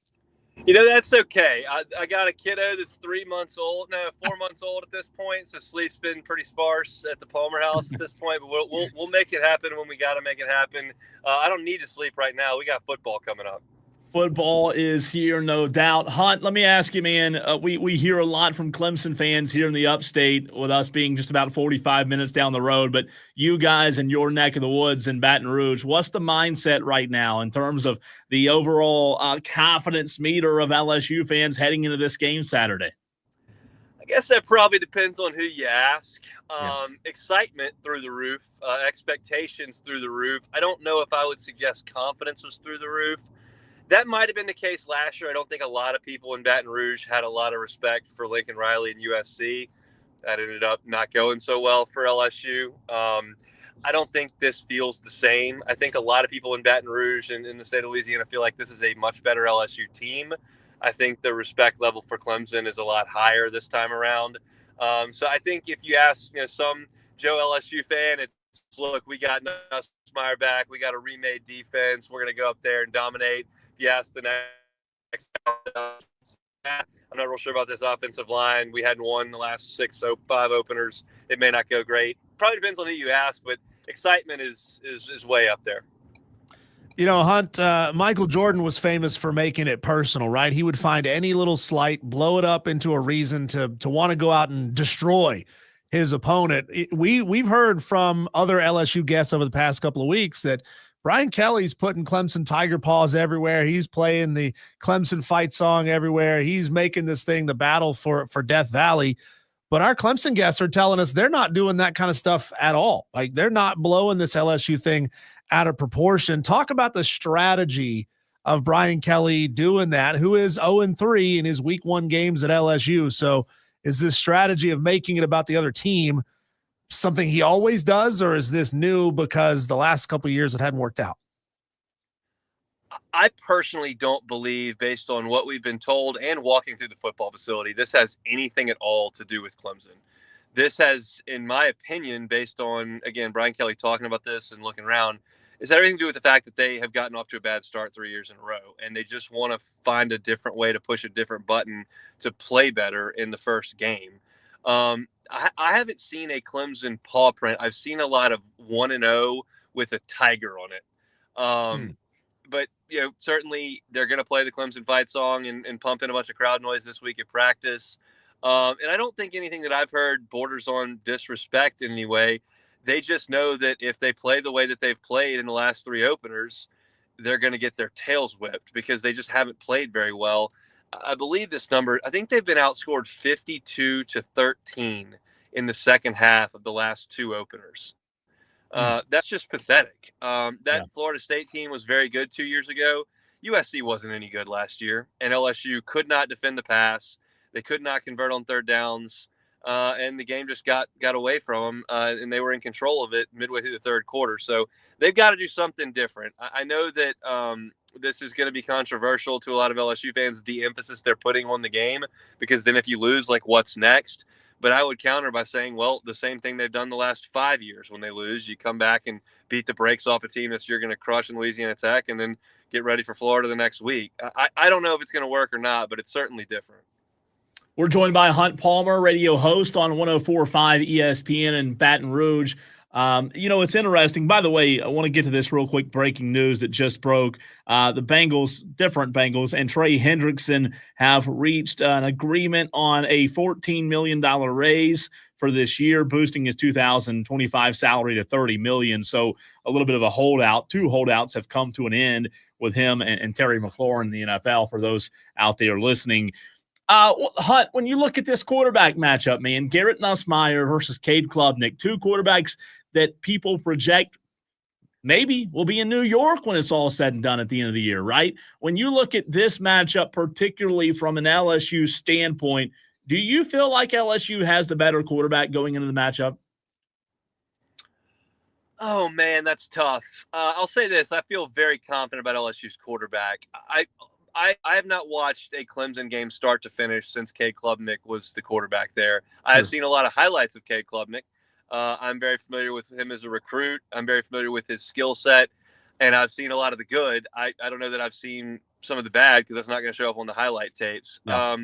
You know, that's okay. I got a kiddo that's 4 months old at this point, so sleep's been pretty sparse at the Palmer house at this point, but we'll make it happen when we got to make it happen. I don't need to sleep right now. We got football coming up. Football is here, no doubt. Hunt, let me ask you, man, we hear a lot from Clemson fans here in the upstate, with us being just about 45 minutes down the road, but you guys in your neck of the woods in Baton Rouge, what's the mindset right now in terms of the overall confidence meter of LSU fans heading into this game Saturday? I guess that probably depends on who you ask. Yeah. Excitement through the roof, expectations through the roof. I don't know if I would suggest confidence was through the roof. That might have been the case last year. I don't think a lot of people in Baton Rouge had a lot of respect for Lincoln Riley and USC. That ended up not going so well for LSU. I don't think this feels the same. I think a lot of people in Baton Rouge and in the state of Louisiana feel like this is a much better LSU team. I think the respect level for Clemson is a lot higher this time around. So I think if you ask some Joe LSU fan, it's, look, we got Nussmeier back. We got a remade defense. We're going to go up there and dominate. If you ask the next, I'm not real sure about this offensive line. We hadn't won the last 5 openers. It may not go great. Probably depends on who you ask, but excitement is way up there. You know, Hunt, Michael Jordan was famous for making it personal, right? He would find any little slight, blow it up into a reason to want to go out and destroy his opponent. We've heard from other LSU guests over the past couple of weeks that Brian Kelly's putting Clemson Tiger Paws everywhere. He's playing the Clemson fight song everywhere. He's making this thing the battle for Death Valley. But our Clemson guests are telling us they're not doing that kind of stuff at all. Like, they're not blowing this LSU thing out of proportion. Talk about the strategy of Brian Kelly doing that, who is 0-3 in his week 1 games at LSU. So is this strategy of making it about the other team something he always does, or is this new because the last couple of years it hadn't worked out? I personally don't believe, based on what we've been told and walking through the football facility, this has anything at all to do with Clemson. This has, in my opinion, based on, again, Brian Kelly talking about this and looking around, is everything to do with the fact that they have gotten off to a bad start 3 years in a row, and they just want to find a different way to push a different button to play better in the first game. I haven't seen a Clemson paw print. I've seen a lot of 1-0 with a tiger on it. But, certainly they're going to play the Clemson fight song and pump in a bunch of crowd noise this week at practice. And I don't think anything that I've heard borders on disrespect in any way. They just know that if they play the way that they've played in the last 3 openers, they're going to get their tails whipped because they just haven't played very well. I believe this number, I think they've been outscored 52-13 in the second half of the last 2 openers. That's just pathetic. Florida State team was very good 2 years ago. USC wasn't any good last year, and LSU could not defend the pass. They could not convert on third downs, and the game just got away from them, and they were in control of it midway through the third quarter. So they've got to do something different. I know that this is going to be controversial to a lot of LSU fans, the emphasis they're putting on the game, because then if you lose, like, what's next? But I would counter by saying, well, the same thing they've done the last 5 years. When they lose, you come back and beat the brakes off a team that you're going to crush in Louisiana Tech and then get ready for Florida the next week. I don't know if it's going to work or not, but it's certainly different. We're joined by Hunt Palmer, radio host on 104.5 ESPN in Baton Rouge. It's interesting. By the way, I want to get to this real quick breaking news that just broke. The Bengals, different Bengals, and Trey Hendrickson have reached an agreement on a $14 million raise for this year, boosting his 2025 salary to $30 million. So a little bit of a holdout. 2 holdouts have come to an end with him and Terry McLaurin in the NFL, for those out there listening. Hunt, when you look at this quarterback matchup, man, Garrett Nussmeier versus Cade Klubnik, 2 quarterbacks that people project maybe will be in New York when it's all said and done at the end of the year, right? When you look at this matchup, particularly from an LSU standpoint, do you feel like LSU has the better quarterback going into the matchup? Oh, man, that's tough. I'll say this. I feel very confident about LSU's quarterback. I have not watched a Clemson game start to finish since Cade Klubnik was the quarterback there. I have seen a lot of highlights of Cade Klubnik. I'm very familiar with him as a recruit. I'm very familiar with his skill set, and I've seen a lot of the good. I don't know that I've seen some of the bad, because that's not going to show up on the highlight tapes. No.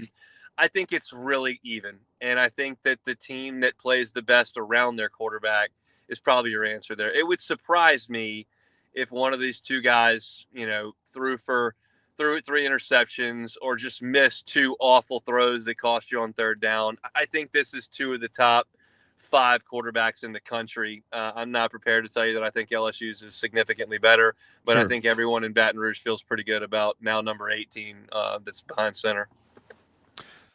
I think it's really even, and I think that the team that plays the best around their quarterback is probably your answer there. It would surprise me if one of these 2 guys, threw 3 interceptions or just missed 2 awful throws that cost you on 3rd down. I think this is 2 of the top 5 quarterbacks in the country. I'm not prepared to tell you that I think LSU's is significantly better, but I think everyone in Baton Rouge feels pretty good about now number 18 that's behind center.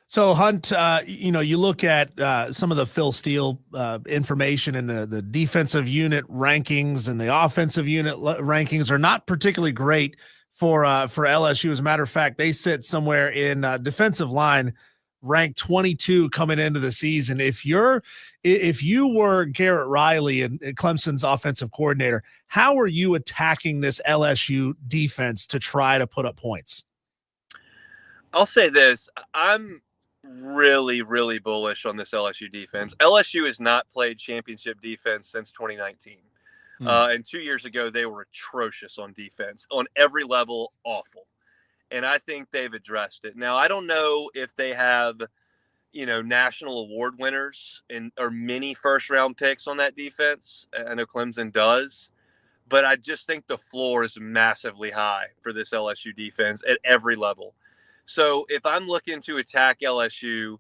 So, Hunt, you look at some of the Phil Steele information, and the defensive unit rankings and the offensive unit rankings are not particularly great for LSU. As a matter of fact, they sit somewhere in defensive line ranked 22 coming into the season. If you were Garrett Riley and Clemson's offensive coordinator, how are you attacking this LSU defense to try to put up points? I'll say this. I'm really, really bullish on this LSU defense. LSU has not played championship defense since 2019. And 2 years ago, they were atrocious on defense on every level, awful. And I think they've addressed it. Now, I don't know if they have, national award winners or many first-round picks on that defense. I know Clemson does. But I just think the floor is massively high for this LSU defense at every level. So if I'm looking to attack LSU,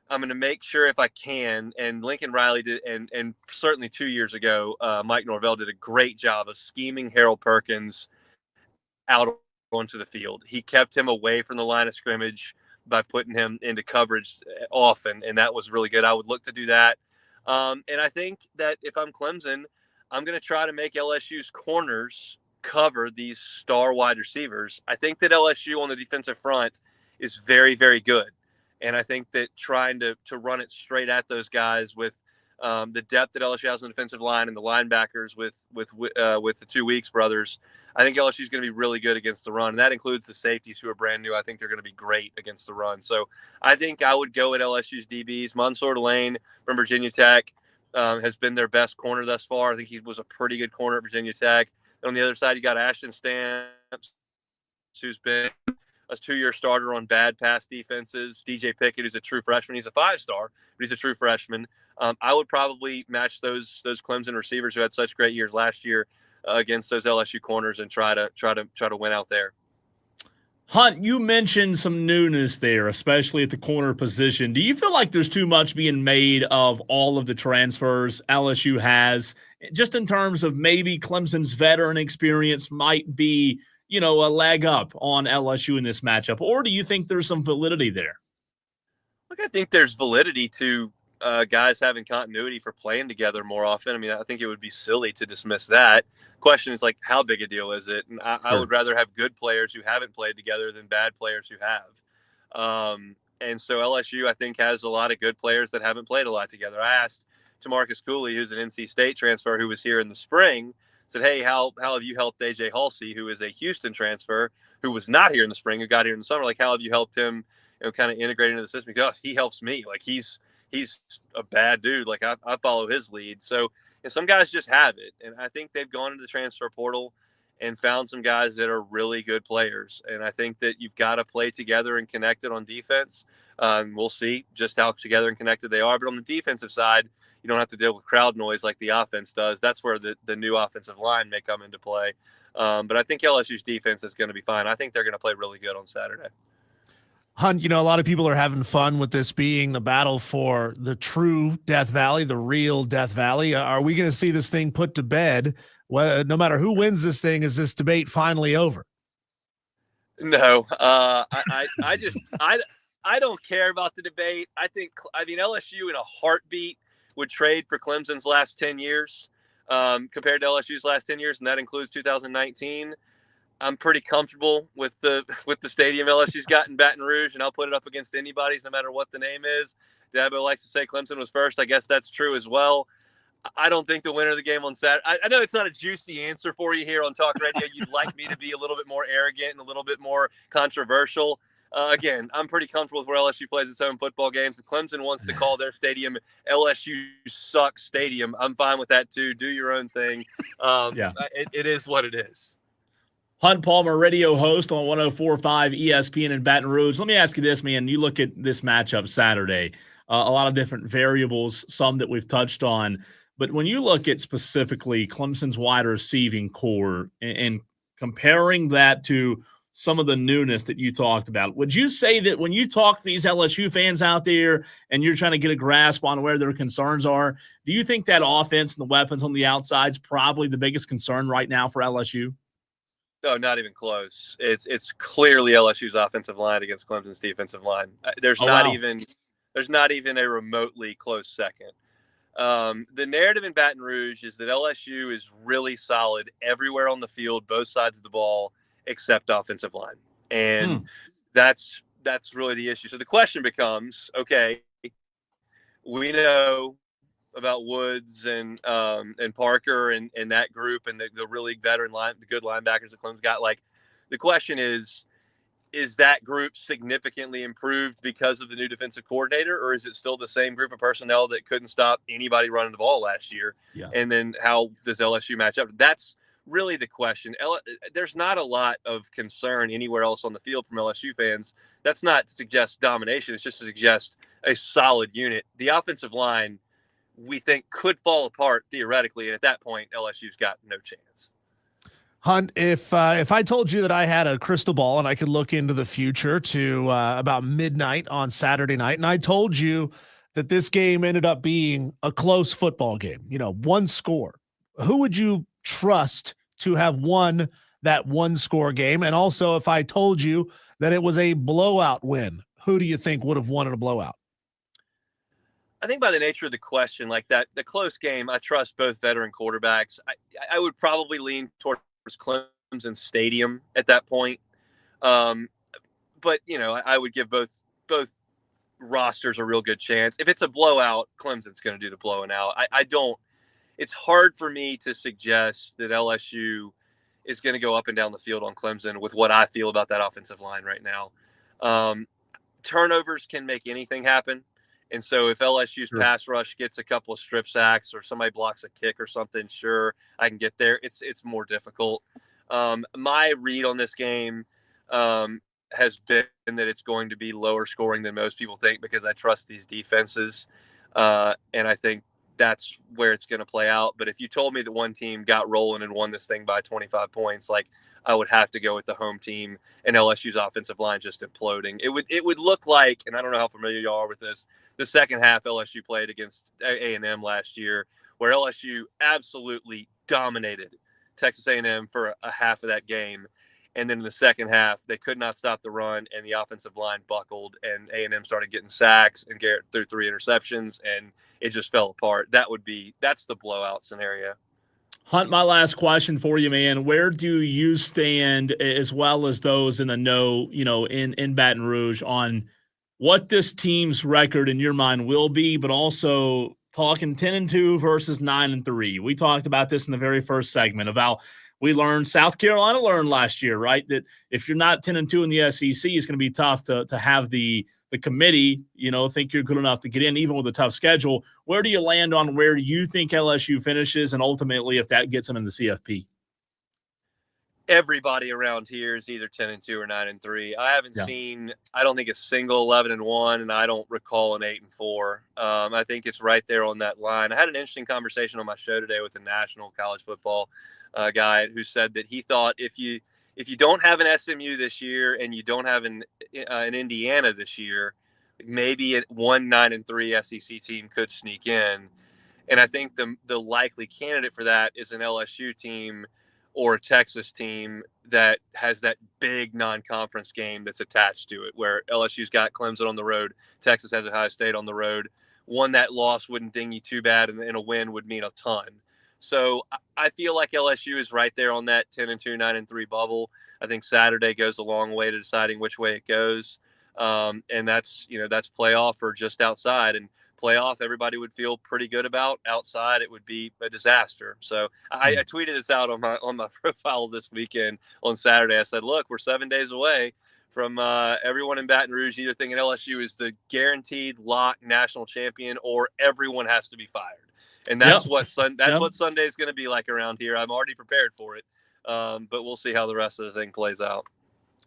I'm going to make sure, if I can, and Lincoln Riley did, and certainly 2 years ago, Mike Norvell did a great job of scheming Harold Perkins out onto the field. He kept him away from the line of scrimmage by putting him into coverage often, and that was really good. I would look to do that. And I think that if I'm Clemson, I'm going to try to make LSU's corners cover these star wide receivers. I think that LSU on the defensive front is very, very good. And I think that trying to run it straight at those guys with the depth that LSU has on the defensive line and the linebackers with the 2 Weeks brothers, I think LSU is going to be really good against the run. And that includes the safeties, who are brand new. I think they're going to be great against the run. So I think I would go at LSU's DBs. Mansour Delane from Virginia Tech has been their best corner thus far. I think he was a pretty good corner at Virginia Tech. And on the other side, you got Ashton Stamps, who's been a 2-year starter on bad pass defenses. DJ Pickett, who's a true freshman. He's a 5-star, but he's a true freshman. I would probably match those Clemson receivers who had such great years last year against those LSU corners and try to win out there. Hunt, you mentioned some newness there, especially at the corner position. Do you feel like there's too much being made of all of the transfers LSU has, just in terms of maybe Clemson's veteran experience might be, a leg up on LSU in this matchup? Or do you think there's some validity there? Look, I think there's validity to guys having continuity for playing together more often. I mean, I think it would be silly to dismiss that. Question is, how big a deal is it? And I would rather have good players who haven't played together than bad players who have. And so LSU, I think, has a lot of good players that haven't played a lot together. I asked Tamarcus Cooley, who's an NC State transfer who was here in the spring, said, hey, how have you helped AJ Halsey, who is a Houston transfer, who was not here in the spring, who got here in the summer? How have you helped him, kind of integrate into the system? Because he helps me. He's a bad dude. I follow his lead. So, and some guys just have it. And I think they've gone into the transfer portal and found some guys that are really good players. And I think that you've got to play together and connected on defense. We'll see just how together and connected they are. But on the defensive side, you don't have to deal with crowd noise like the offense does. That's where the new offensive line may come into play. But I think LSU's defense is going to be fine. I think they're going to play really good on Saturday. Hunt, a lot of people are having fun with this being the battle for the true Death Valley, the real Death Valley. Are we going to see this thing put to bed? Well, no matter who wins this thing, is this debate finally over? No, I don't care about the debate. I mean, LSU in a heartbeat would trade for Clemson's last 10 years compared to LSU's last 10 years, and that includes 2019. I'm pretty comfortable with the stadium LSU's got in Baton Rouge, and I'll put it up against anybody's, no matter what the name is. Dabo likes to say Clemson was first. I guess that's true as well. I don't think the winner of the game on Saturday. I know it's not a juicy answer for you here on Talk Radio. You'd like me to be a little bit more arrogant and a little bit more controversial. Again, I'm pretty comfortable with where LSU plays its home football games. If Clemson wants to call their stadium LSU Sucks Stadium, I'm fine with that too. Do your own thing. It is what it is. Hunt Palmer, radio host on 104.5 ESPN in Baton Rouge. Let me ask you this, man. You look at this matchup Saturday, a lot of different variables, some that we've touched on. But when you look at specifically Clemson's wide receiving core and comparing that to some of the newness that you talked about, would you say that when you talk to these LSU fans out there and you're trying to get a grasp on where their concerns are, do you think that offense and the weapons on the outside is probably the biggest concern right now for LSU? No, not even close. It's clearly LSU's offensive line against Clemson's defensive line. There's not even a remotely close second. The narrative in Baton Rouge is that LSU is really solid everywhere on the field, both sides of the ball, except offensive line. And that's really the issue. So the question becomes, okay, we know about Woods and Parker and that group and the really veteran the good linebackers that Clemson's got. Like, the question is that group significantly improved because of the new defensive coordinator, or is it still the same group of personnel that couldn't stop anybody running the ball last year? Yeah. And then how does LSU match up? That's really the question. There's not a lot of concern anywhere else on the field from LSU fans. That's not to suggest domination. It's just to suggest a solid unit. The offensive line, we think, could fall apart theoretically, and at that point, LSU's got no chance. Hunt, if I told you that I had a crystal ball and I could look into the future to about midnight on Saturday night, and I told you that this game ended up being a close football game, one score, who would you trust to have won that one score game? And also, if I told you that it was a blowout win, who do you think would have won in a blowout? I think by the nature of the question, like that, the close game, I trust both veteran quarterbacks. I would probably lean towards Clemson Stadium at that point. But, I would give both rosters a real good chance. If it's a blowout, Clemson's going to do the blowing out. It's hard for me to suggest that LSU is going to go up and down the field on Clemson with what I feel about that offensive line right now. Turnovers can make anything happen. And so if LSU's pass rush gets a couple of strip sacks or somebody blocks a kick or something, sure, I can get there. It's more difficult. My read on this game has been that it's going to be lower scoring than most people think, because I trust these defenses. And I think that's where it's going to play out. But if you told me that one team got rolling and won this thing by 25 points, like, I would have to go with the home team and LSU's offensive line just imploding. It would look like, and I don't know how familiar you are with this, the second half LSU played against A&M last year, where LSU absolutely dominated Texas A&M for a half of that game. And then in the second half, they could not stop the run, and the offensive line buckled, and A&M started getting sacks, and Garrett threw 3 interceptions, and it just fell apart. That's the blowout scenario. Hunt, my last question for you, man. Where do you stand, as well as those in the know, in Baton Rouge, on what this team's record in your mind will be, but also talking 10-2 versus 9-3? We talked about this in the very first segment about we learned, South Carolina learned last year, right, that if you're not 10-2 in the SEC, it's going to be tough to have the committee, think you're good enough to get in, even with a tough schedule. Where do you land on where you think LSU finishes, and ultimately if that gets them in the CFP? Everybody around here is either 10-2 or 9-3. I haven't seen, I don't think, a single 11-1, and I don't recall an 8-4. I think it's right there on that line. I had an interesting conversation on my show today with a national college football guy who said that he thought if you if you don't have an SMU this year and you don't have an Indiana this year, maybe a 1-9-3 SEC team could sneak in. And I think the likely candidate for that is an LSU team or a Texas team that has that big non-conference game that's attached to it, where LSU's got Clemson on the road, Texas has Ohio State on the road. One, that loss wouldn't ding you too bad, and a win would mean a ton. So I feel like LSU is right there on that 10-2, 9-3 bubble. I think Saturday goes a long way to deciding which way it goes. And that's playoff or just outside. And playoff, everybody would feel pretty good about. Outside, it would be a disaster. So I tweeted this out on my profile this weekend on Saturday. I said, look, we're 7 days away from everyone in Baton Rouge either thinking LSU is the guaranteed lock national champion or everyone has to be fired. And that's what Sunday is going to be like around here. I'm already prepared for it, but we'll see how the rest of the thing plays out.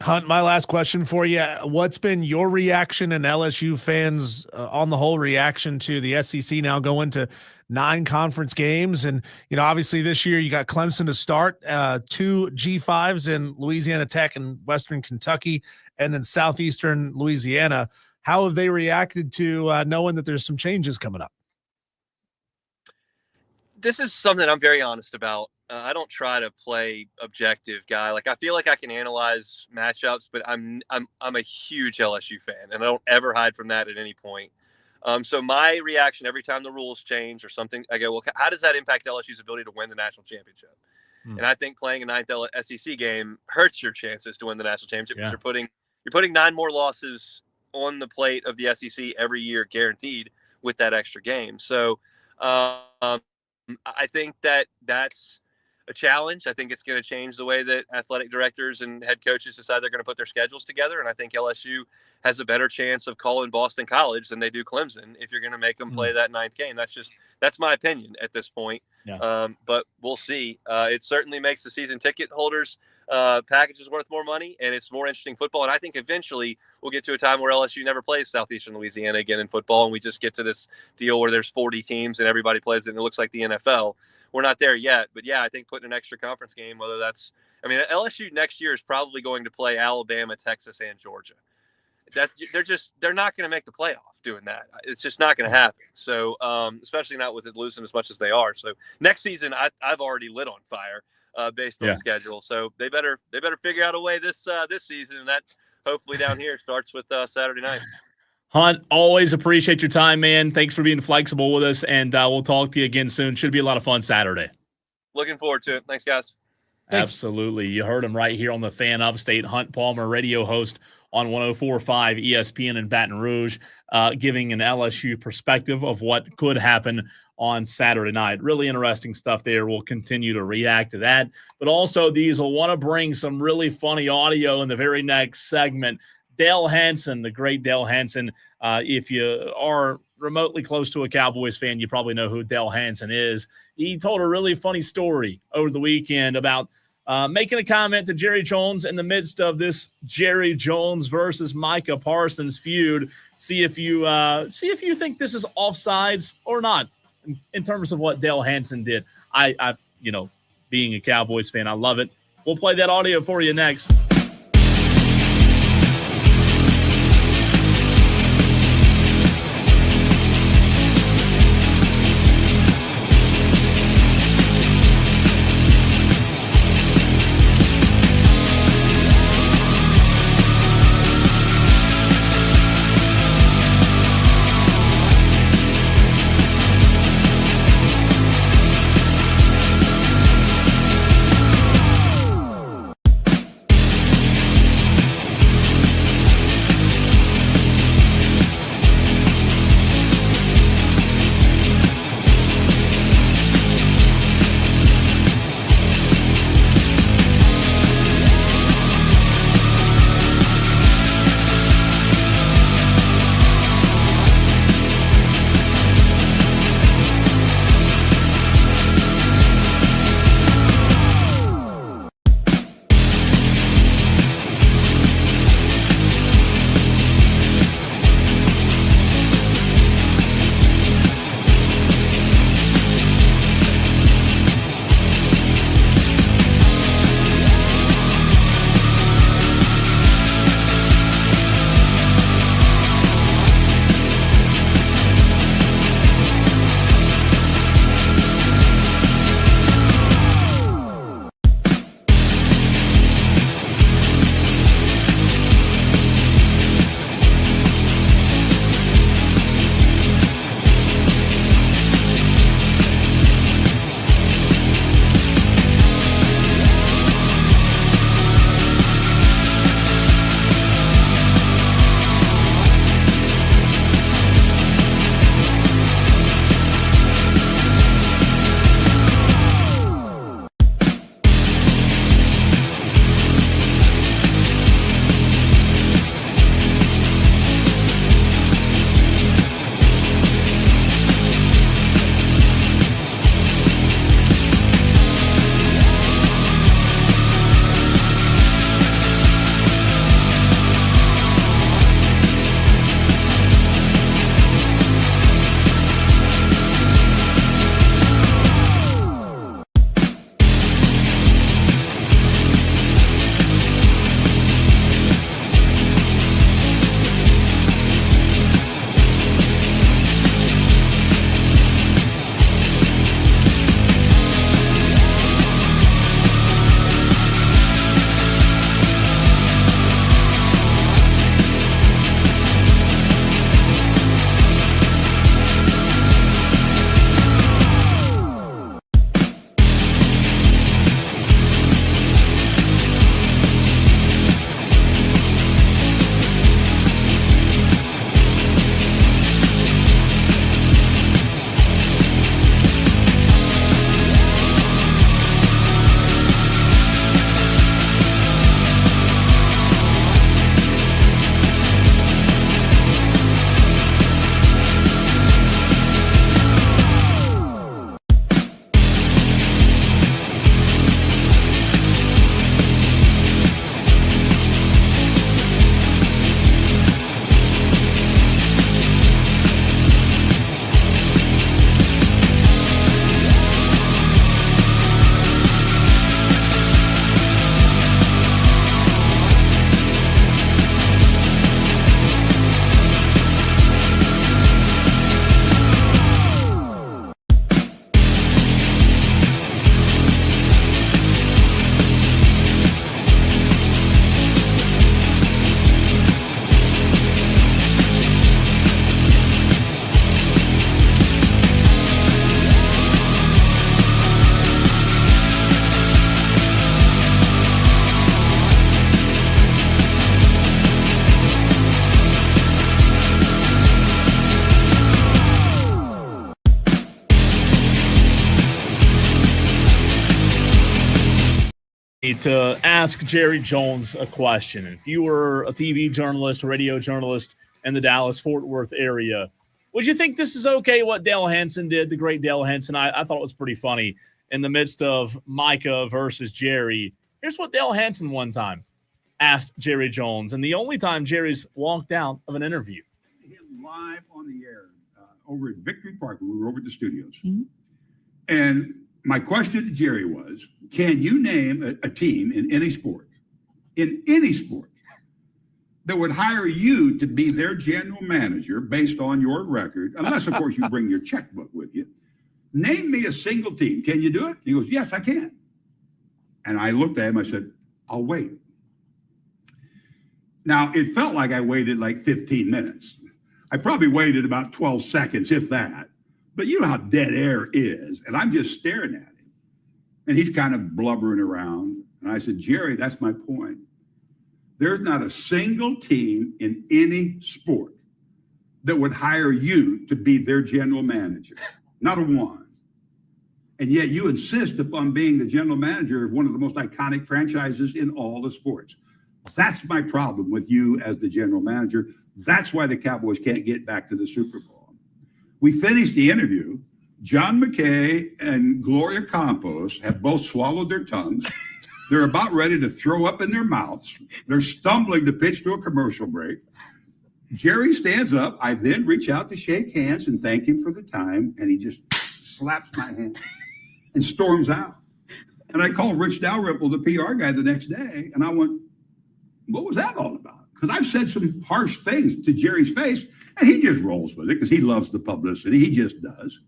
Hunt, my last question for you. What's been your reaction and LSU fans on the whole reaction to the SEC now going to 9 conference games? And, obviously this year you got Clemson to start, 2 G5s in Louisiana Tech and Western Kentucky, and then Southeastern Louisiana. How have they reacted to knowing that there's some changes coming up? This is something I'm very honest about. I don't try to play objective guy. Like, I feel like I can analyze matchups, but I'm a huge LSU fan, and I don't ever hide from that at any point. So my reaction every time the rules change or something, I go, well, how does that impact LSU's ability to win the national championship? And I think playing a 9th SEC game hurts your chances to win the national championship because you're putting 9 more losses on the plate of the SEC every year, guaranteed, with that extra game. So I think that's a challenge. I think it's going to change the way that athletic directors and head coaches decide they're going to put their schedules together. And I think LSU has a better chance of calling Boston College than they do Clemson if you're going to make them play that 9th game. That's my opinion at this point. Yeah. But we'll see. It certainly makes the season ticket holders packages worth more money, and it's more interesting football. And I think eventually we'll get to a time where LSU never plays Southeastern Louisiana again in football, and we just get to this deal where there's 40 teams and everybody plays it, and it looks like the NFL. We're not there yet, but yeah, I think putting an extra conference game, whether that's, LSU next year is probably going to play Alabama, Texas, and Georgia. They're not going to make the playoff doing that. It's just not going to happen. So, especially not with it losing as much as they are. So next season, I've already lit on fire based on the schedule. So they better figure out a way this season, and that hopefully down here starts with Saturday night. Hunt, always appreciate your time, man. Thanks for being flexible with us, and we'll talk to you again soon. Should be a lot of fun Saturday. Looking forward to it. Thanks, guys. Thanks. Absolutely. You heard him right here on the Fan Upstate. Hunt Palmer, radio host on 104.5 ESPN in Baton Rouge, giving an LSU perspective of what could happen on Saturday night. Really interesting stuff there. We'll continue to react to that. But also, Diesel, want to bring some really funny audio in the very next segment. Dale Hansen, the great Dale Hansen. If you are remotely close to a Cowboys fan, you probably know who Dale Hansen is. He told a really funny story over the weekend about making a comment to Jerry Jones in the midst of this Jerry Jones versus Micah Parsons feud. See if you think this is offsides or not in terms of what Dale Hansen did. I being a Cowboys fan, I love it. We'll play that audio for you next. to ask Jerry Jones a question. If you were a TV journalist, radio journalist in the Dallas-Fort Worth area, would you think this is okay what Dale Hansen did, the great Dale Hansen? I thought it was pretty funny in the midst of Micah versus Jerry. Here's what Dale Hansen one time asked Jerry Jones, and the only time Jerry's walked out of an interview. Live on the air over at Victory Park when we were over at the studios. Mm-hmm. And my question to Jerry was, can you name a team in any sport, that would hire you to be their general manager based on your record, unless, of course, you bring your checkbook with you. Name me a single team. Can you do it? He goes, yes, I can. And I looked at him. I said, I'll wait. Now, it felt like I waited like 15 minutes. I probably waited about 12 seconds, if that. But you know how dead air is. And I'm just staring at him. And he's kind of blubbering around. And I said, Jerry, that's my point. There's not a single team in any sport that would hire you to be their general manager. Not a one. And yet you insist upon being the general manager of one of the most iconic franchises in all the sports. That's my problem with you as the general manager. That's why the Cowboys can't get back to the Super Bowl. We finished the interview. John McKay and Gloria Campos have both swallowed their tongues. They're about ready to throw up in their mouths. They're stumbling to pitch to a commercial break. Jerry stands up. I then reach out to shake hands and thank him for the time. And he just slaps my hand and storms out. And I called Rich Dalrymple, the PR guy, the next day. And I went, what was that all about? Because I've said some harsh things to Jerry's face. And he just rolls with it because he loves the publicity. He just does.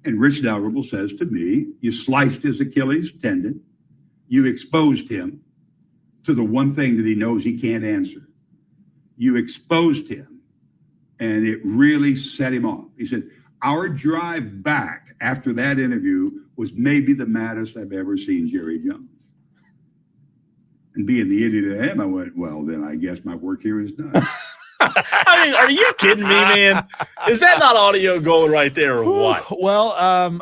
And Rich Dalrymple says to me, you sliced his Achilles tendon. You exposed him to the one thing that he knows he can't answer. You exposed him, and it really set him off. He said, our drive back after that interview was maybe the maddest I've ever seen Jerry Jones. And being the idiot I am, I went, well, then I guess my work here is done. I mean, are you kidding me, man? Is that not audio gold right there or what? Well,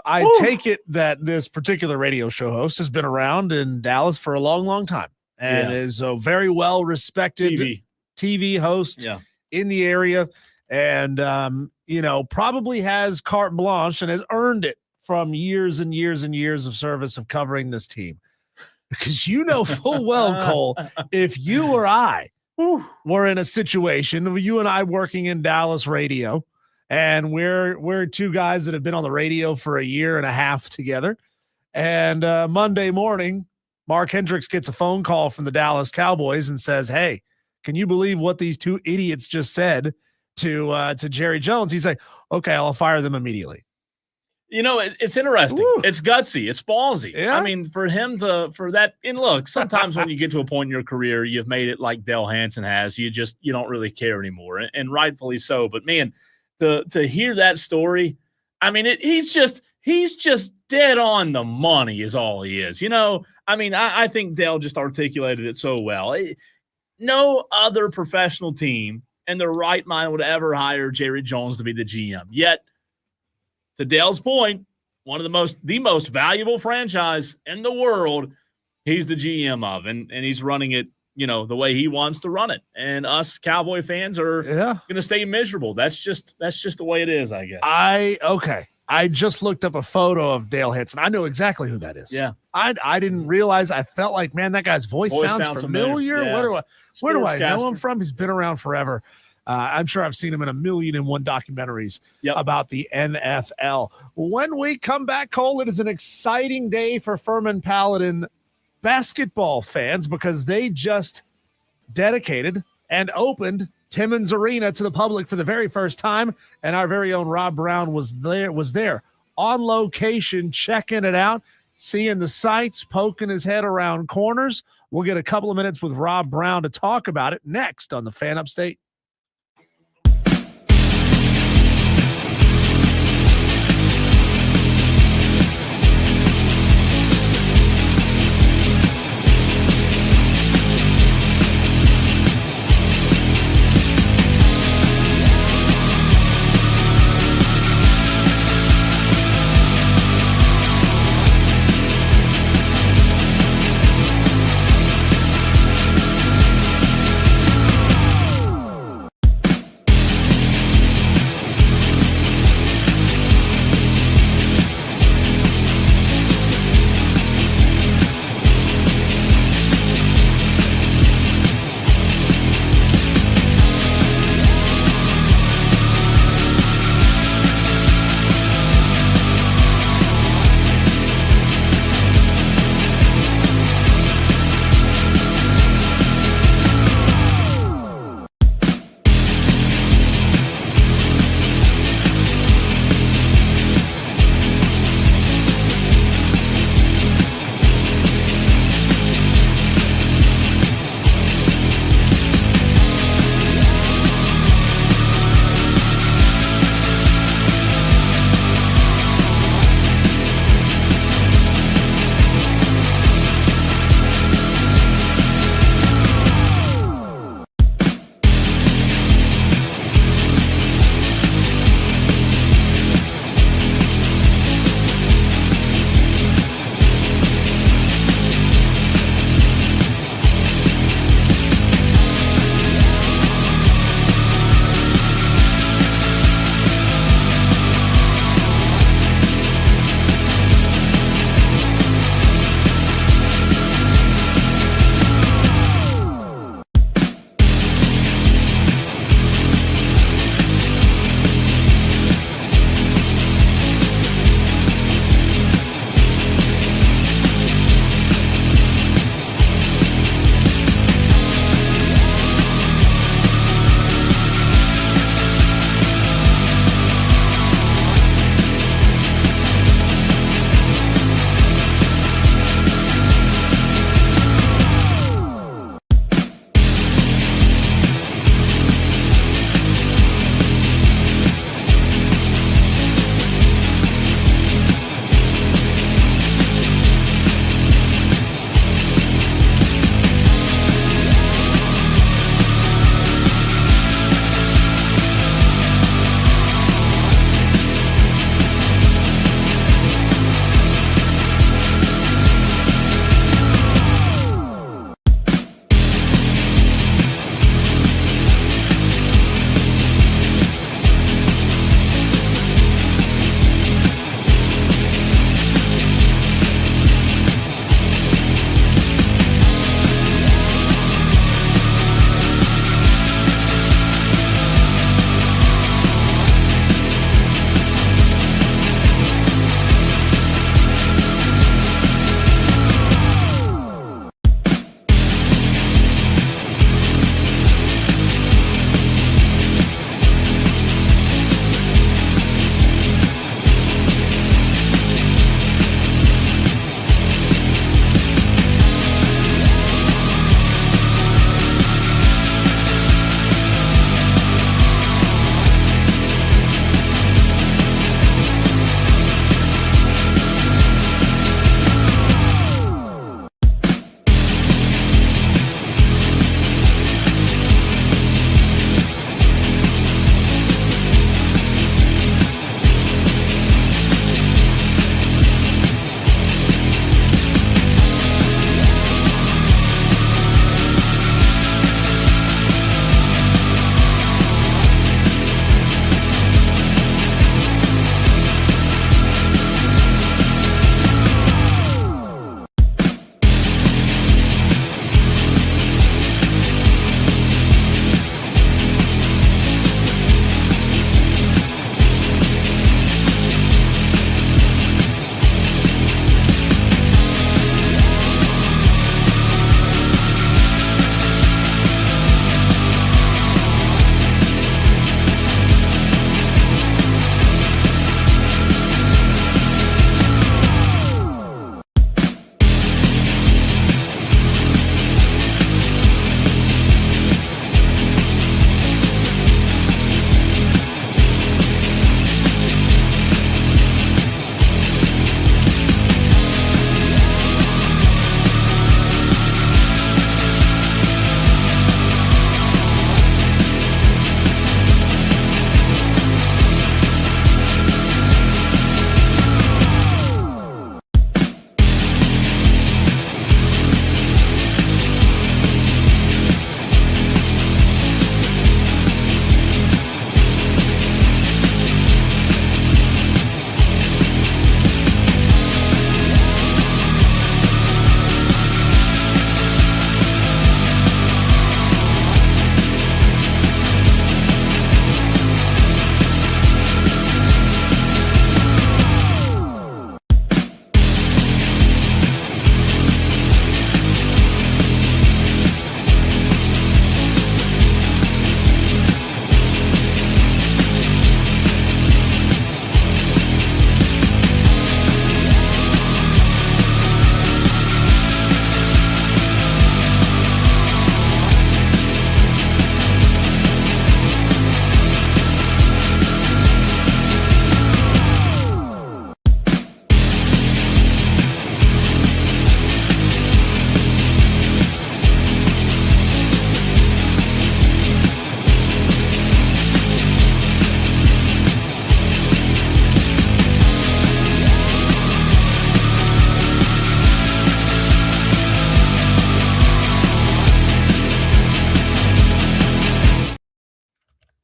I take it that this particular radio show host has been around in Dallas for a long, long time and is a very well-respected TV host in the area and, probably has carte blanche and has earned it from years and years and years of service of covering this team. Because you know full well, Cole, if you or I we're in a situation, you and I working in Dallas radio, and we're two guys that have been on the radio for a year and a half together. And Monday morning, Mark Hendricks gets a phone call from the Dallas Cowboys and says, hey, can you believe what these two idiots just said to Jerry Jones? He's like, okay, I'll fire them immediately. You know, it's interesting. Ooh. It's gutsy. It's ballsy. Yeah. I mean, for that, and look, sometimes when you get to a point in your career, you've made it like Dale Hansen has. You don't really care anymore, and rightfully so. But man, to hear that story, I mean, he's just dead on the money is all he is. You know, I mean, I think Dale just articulated it so well. No other professional team in their right mind would ever hire Jerry Jones to be the GM. Yet, to Dale's point, one of the most valuable franchise in the world, he's the GM of, and he's running it, the way he wants to run it. And us Cowboy fans are going to stay miserable. That's just the way it is, I guess. I just looked up a photo of Dale Hansen. I know exactly who that is. Yeah. I didn't realize. I felt like, man, that guy's voice sounds familiar. Yeah. Where do I know him from? He's been around forever. I'm sure I've seen him in 1,000,001 documentaries about the NFL. When we come back, Cole, it is an exciting day for Furman Paladin basketball fans because they just dedicated and opened Timmons Arena to the public for the very first time, and our very own Rob Brown was there on location, checking it out, seeing the sights, poking his head around corners. We'll get a couple of minutes with Rob Brown to talk about it next on the Fan Upstate.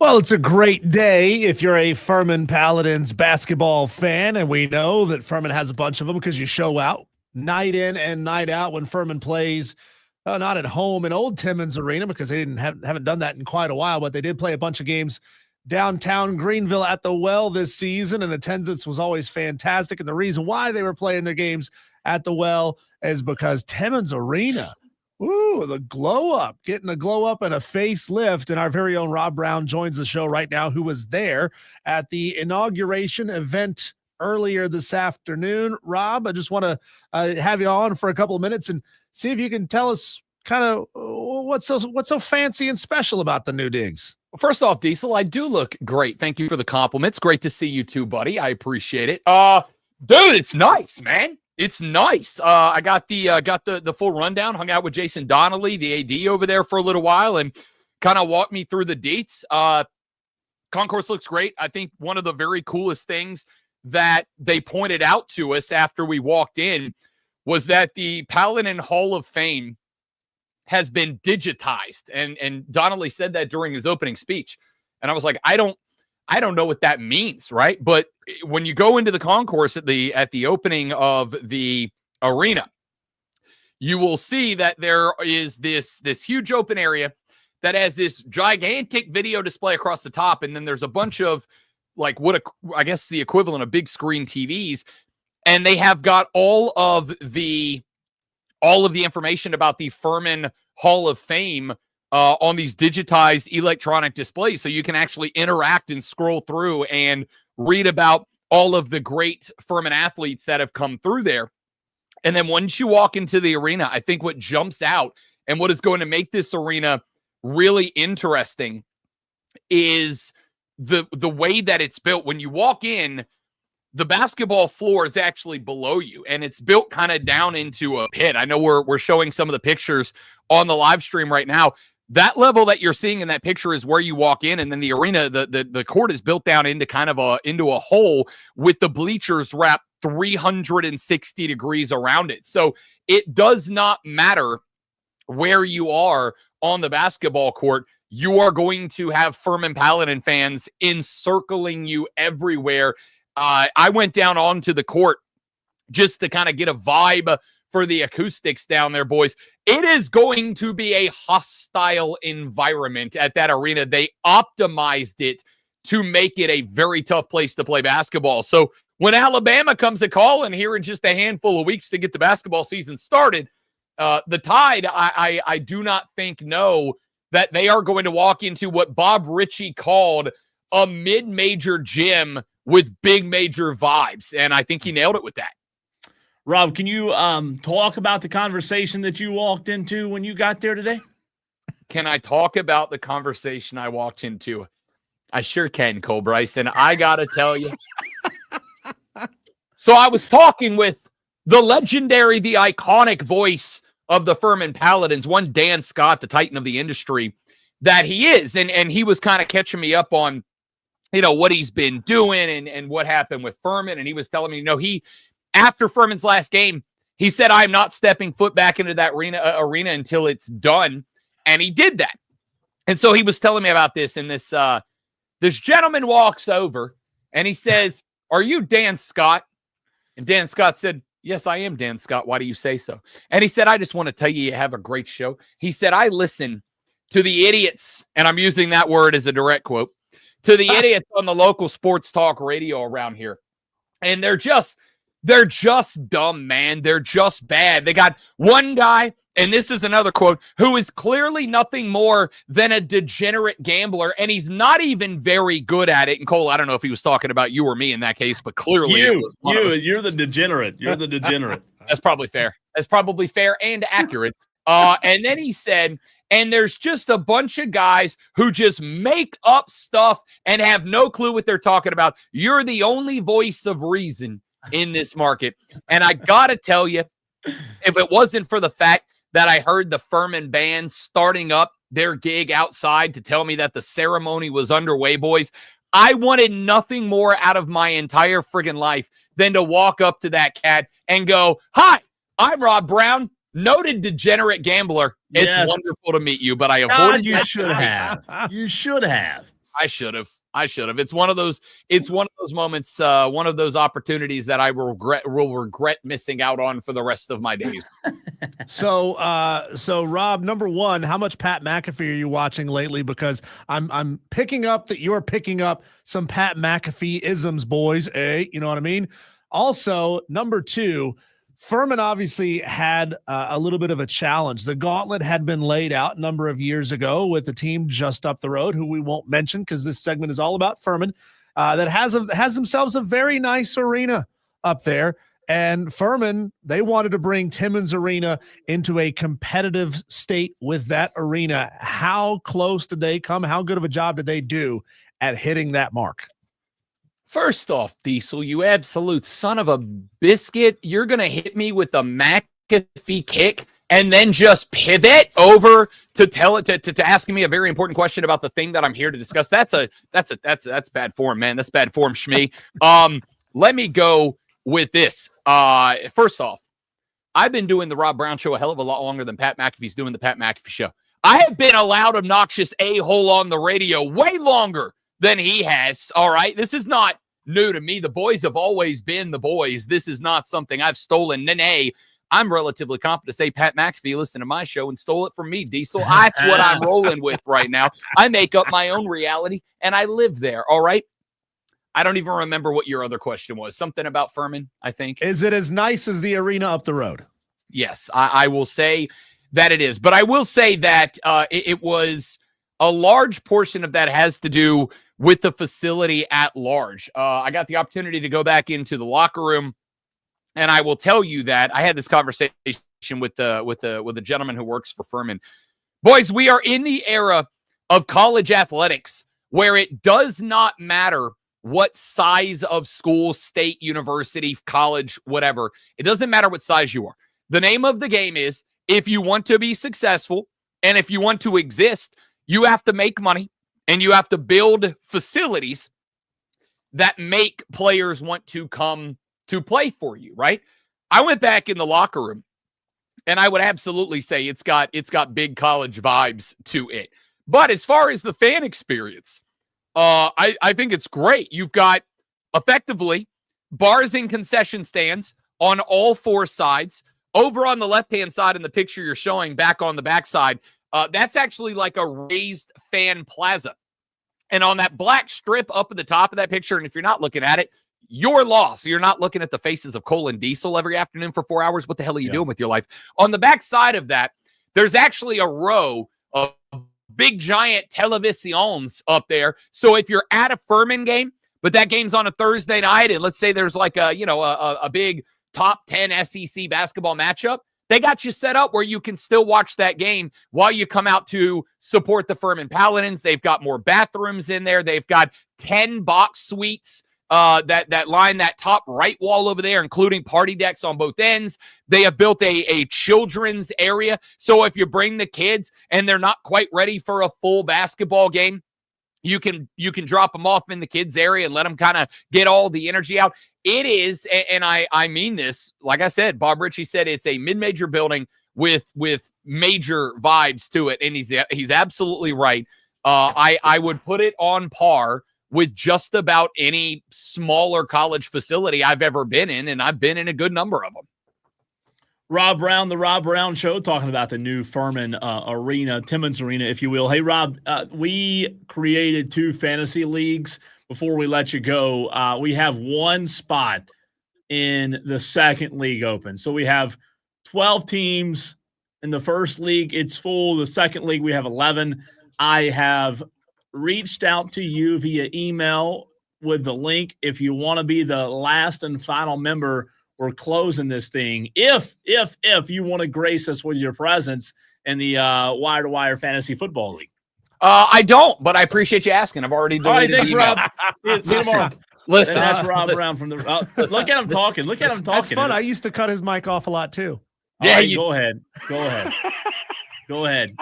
Well, it's a great day if you're a Furman Paladins basketball fan, and we know that Furman has a bunch of them because you show out night in and night out when Furman plays, not at home in Old Timmons Arena because they haven't done that in quite a while, but they did play a bunch of games downtown Greenville at the Well this season, and attendance was always fantastic. And the reason why they were playing their games at the Well is because Timmons Arena, the glow up, getting a glow up and a facelift. And our very own Rob Brown joins the show right now, who was there at the inauguration event earlier this afternoon. Rob, I just want to have you on for a couple of minutes and see if you can tell us kind of what's so fancy and special about the new digs. Well, first off, Diesel, I do look great. Thank you for the compliments. Great to see you too, buddy. I appreciate it. Dude, it's nice, man. It's nice. I got the full rundown, hung out with Jason Donnelly, the AD over there for a little while, and kind of walked me through the deets. Concourse looks great. I think one of the very coolest things that they pointed out to us after we walked in was that the Paladin Hall of Fame has been digitized. And Donnelly said that during his opening speech. And I was like, I don't know what that means, right? But when you go into the concourse at the opening of the arena, you will see that there is this huge open area that has this gigantic video display across the top. And then there's a bunch of like I guess the equivalent of big screen TVs. And they have got all of the information about the Furman Hall of Fame on these digitized electronic displays. So you can actually interact and scroll through and read about all of the great Furman athletes that have come through there. And then once you walk into the arena, I think what jumps out and what is going to make this arena really interesting is the way that it's built. When you walk in, the basketball floor is actually below you, and it's built kind of down into a pit. I know we're showing some of the pictures on the live stream right now. That level that you're seeing in that picture is where you walk in, and then the arena, the court is built down into kind of into a hole with the bleachers wrapped 360 degrees around it. So it does not matter where you are on the basketball court. You are going to have Furman Paladin fans encircling you everywhere. I went down onto the court just to kind of get a vibe for the acoustics down there, boys. It is going to be a hostile environment at that arena. They optimized it to make it a very tough place to play basketball. So when Alabama comes a call and here in just a handful of weeks to get the basketball season started, the Tide, I do not think know that they are going to walk into what Bob Ritchie called a mid-major gym with big major vibes. And I think he nailed it with that. Rob, can you talk about the conversation that you walked into when you got there today? Can I talk about the conversation I walked into? I sure can, Cole Bryce. And I got to tell you. So I was talking with the legendary, the iconic voice of the Furman Paladins, one Dan Scott, the titan of the industry that he is. And he was kind of catching me up on, what he's been doing and what happened with Furman. And he was telling me, after Furman's last game, he said, I'm not stepping foot back into that arena until it's done. And he did that. And so he was telling me about this. And this gentleman walks over and he says, are you Dan Scott? And Dan Scott said, yes, I am Dan Scott. Why do you say so? And he said, I just want to tell you have a great show. He said, I listen to the idiots, and I'm using that word as a direct quote, to the idiots on the local sports talk radio around here. And they're just dumb, man. They're just bad. They got one guy, and this is another quote, who is clearly nothing more than a degenerate gambler, and he's not even very good at it. And Cole, I don't know if he was talking about you or me in that case, but clearly you're the degenerate. You're the degenerate. That's probably fair. That's probably fair and accurate. And then he said, and there's just a bunch of guys who just make up stuff and have no clue what they're talking about. You're the only voice of reason in this market. And I got to tell you, if it wasn't for the fact that I heard the Furman band starting up their gig outside to tell me that the ceremony was underway, boys, I wanted nothing more out of my entire friggin' life than to walk up to that cat and go, hi, I'm Rob Brown, noted degenerate gambler. It's wonderful to meet you, but I avoided You should have. You should have. I should have. It's one of those moments, one of those opportunities that I will regret missing out on for the rest of my days. So Rob, number one, how much Pat McAfee are you watching lately? Because I'm picking up that you're picking up some Pat McAfee isms, boys. You know what I mean? Also, number two, Furman obviously had a little bit of a challenge. The gauntlet had been laid out a number of years ago with a team just up the road, who we won't mention because this segment is all about Furman, that has themselves a very nice arena up there. And Furman, they wanted to bring Timmons Arena into a competitive state with that arena. How close did they come? How good of a job did they do at hitting that mark? First off, Diesel, you absolute son of a biscuit. You're going to hit me with the McAfee kick and then just pivot over to asking me a very important question about the thing that I'm here to discuss. That's bad form, man. That's bad form, Shmee. Let me go with this. First off, I've been doing the Rob Brown Show a hell of a lot longer than Pat McAfee's doing the Pat McAfee Show. I have been a loud, obnoxious a-hole on the radio way longer than he has. All right. This is not new to me. The boys have always been the boys. This is not something I've stolen. Nay, I'm relatively confident to say Pat McAfee listened to my show and stole it from me, Diesel. That's what I'm rolling with right now. I make up my own reality and I live there. All right. I don't even remember what your other question was. Something about Furman, I think. Is it as nice as the arena up the road? Yes, I will say that it is. But I will say that it was a large portion of that has to do with the facility at large. I got the opportunity to go back into the locker room, and I will tell you that I had this conversation with the gentleman who works for Furman. Boys, we are in the era of college athletics where it does not matter what size of school, state, university, college, whatever. It doesn't matter what size you are. The name of the game is, if you want to be successful and if you want to exist, you have to make money and you have to build facilities that make players want to come to play for you, right? I went back in the locker room and I would absolutely say it's got big college vibes to it. But as far as the fan experience, I think it's great. You've got effectively bars and concession stands on all four sides. Over on the left-hand side in the picture you're showing back on the backside, that's actually like a raised fan plaza. And on that black strip up at the top of that picture, and if you're not looking at it, you're lost. You're not looking at the faces of Cole and Diesel every afternoon for 4 hours. What the hell are you doing with your life? On the back side of that, there's actually a row of big giant televisions up there. So if you're at a Furman game, but that game's on a Thursday night, and let's say there's like a big top 10 SEC basketball matchup, they got you set up where you can still watch that game while you come out to support the Furman Paladins. They've got more bathrooms in there. They've got 10 box suites that line that top right wall over there, including party decks on both ends. They have built a children's area. So if you bring the kids and they're not quite ready for a full basketball game, you can drop them off in the kids area and let them kind of get all the energy out. It is, and I mean this, like I said, Bob Ritchie said it's a mid-major building with major vibes to it, and he's absolutely right. I would put it on par with just about any smaller college facility I've ever been in, and I've been in a good number of them. Rob Brown, the Rob Brown Show, talking about the new Furman arena, Timmons Arena, if you will. Hey, Rob, we created 2 fantasy leagues. Before we let you go, we have one spot in the second league open. So we have 12 teams in the first league. It's full. The second league, we have 11. I have reached out to you via email with the link. If you want to be the last and final member, we're closing this thing. If you want to grace us with your presence in the Wire to Wire Fantasy Football League. I don't, but I appreciate you asking. I've already deleted thanks, the email. Rob. See you tomorrow. Listen, and that's Rob Brown from the. Look at him talking. Look at him talking. That's fun. I used to cut his mic off a lot too. Yeah, go ahead. Go ahead.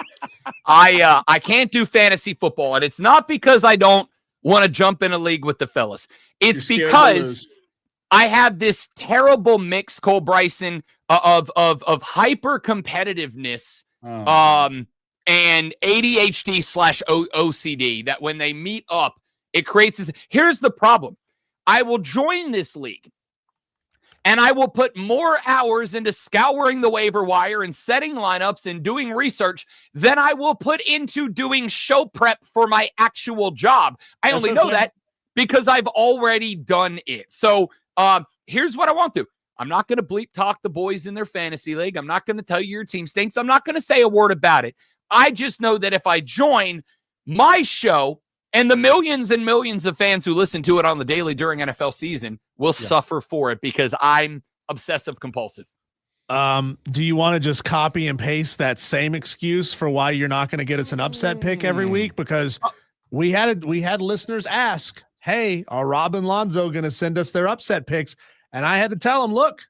I can't do fantasy football, and it's not because I don't want to jump in a league with the fellas. It's because I have this terrible mix, Cole Bryson, of hyper competitiveness, and ADHD/OCD that when they meet up, it creates this. Here's the problem. I will join this league and I will put more hours into scouring the waiver wire and setting lineups and doing research than I will put into doing show prep for my actual job. I only know that because I've already done it. So here's what I want to. I'm not going to bleep talk the boys in their fantasy league. I'm not going to tell you your team stinks. I'm not going to say a word about it. I just know that if I join my show and the millions and millions of fans who listen to it on the daily during NFL season will suffer for it because I'm obsessive compulsive. Do you want to just copy and paste that same excuse for why you're not going to get us an upset pick every week? Because we had listeners ask, hey, are Rob and Lonzo going to send us their upset picks? And I had to tell them, look,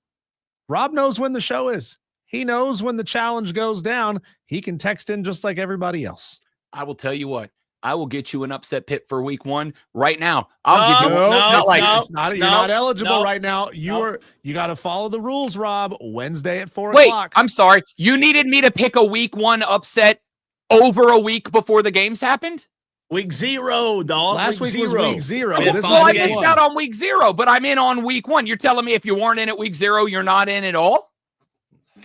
Rob knows when the show is. He knows when the challenge goes down. He can text in just like everybody else. I will tell you what. I will get you an upset pick for week 1 right now. I'll give you you're not eligible right now. You got to follow the rules, Rob. Wednesday at 4 o'clock. I'm sorry. You needed me to pick a week 1 upset over a week before the games happened? Week 0, dog. Last week was week 0. I missed out on week 0, but I'm in on week 1. You're telling me if you weren't in at week 0, you're not in at all?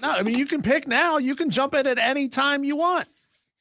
No, I mean, you can pick now. You can jump in at any time you want.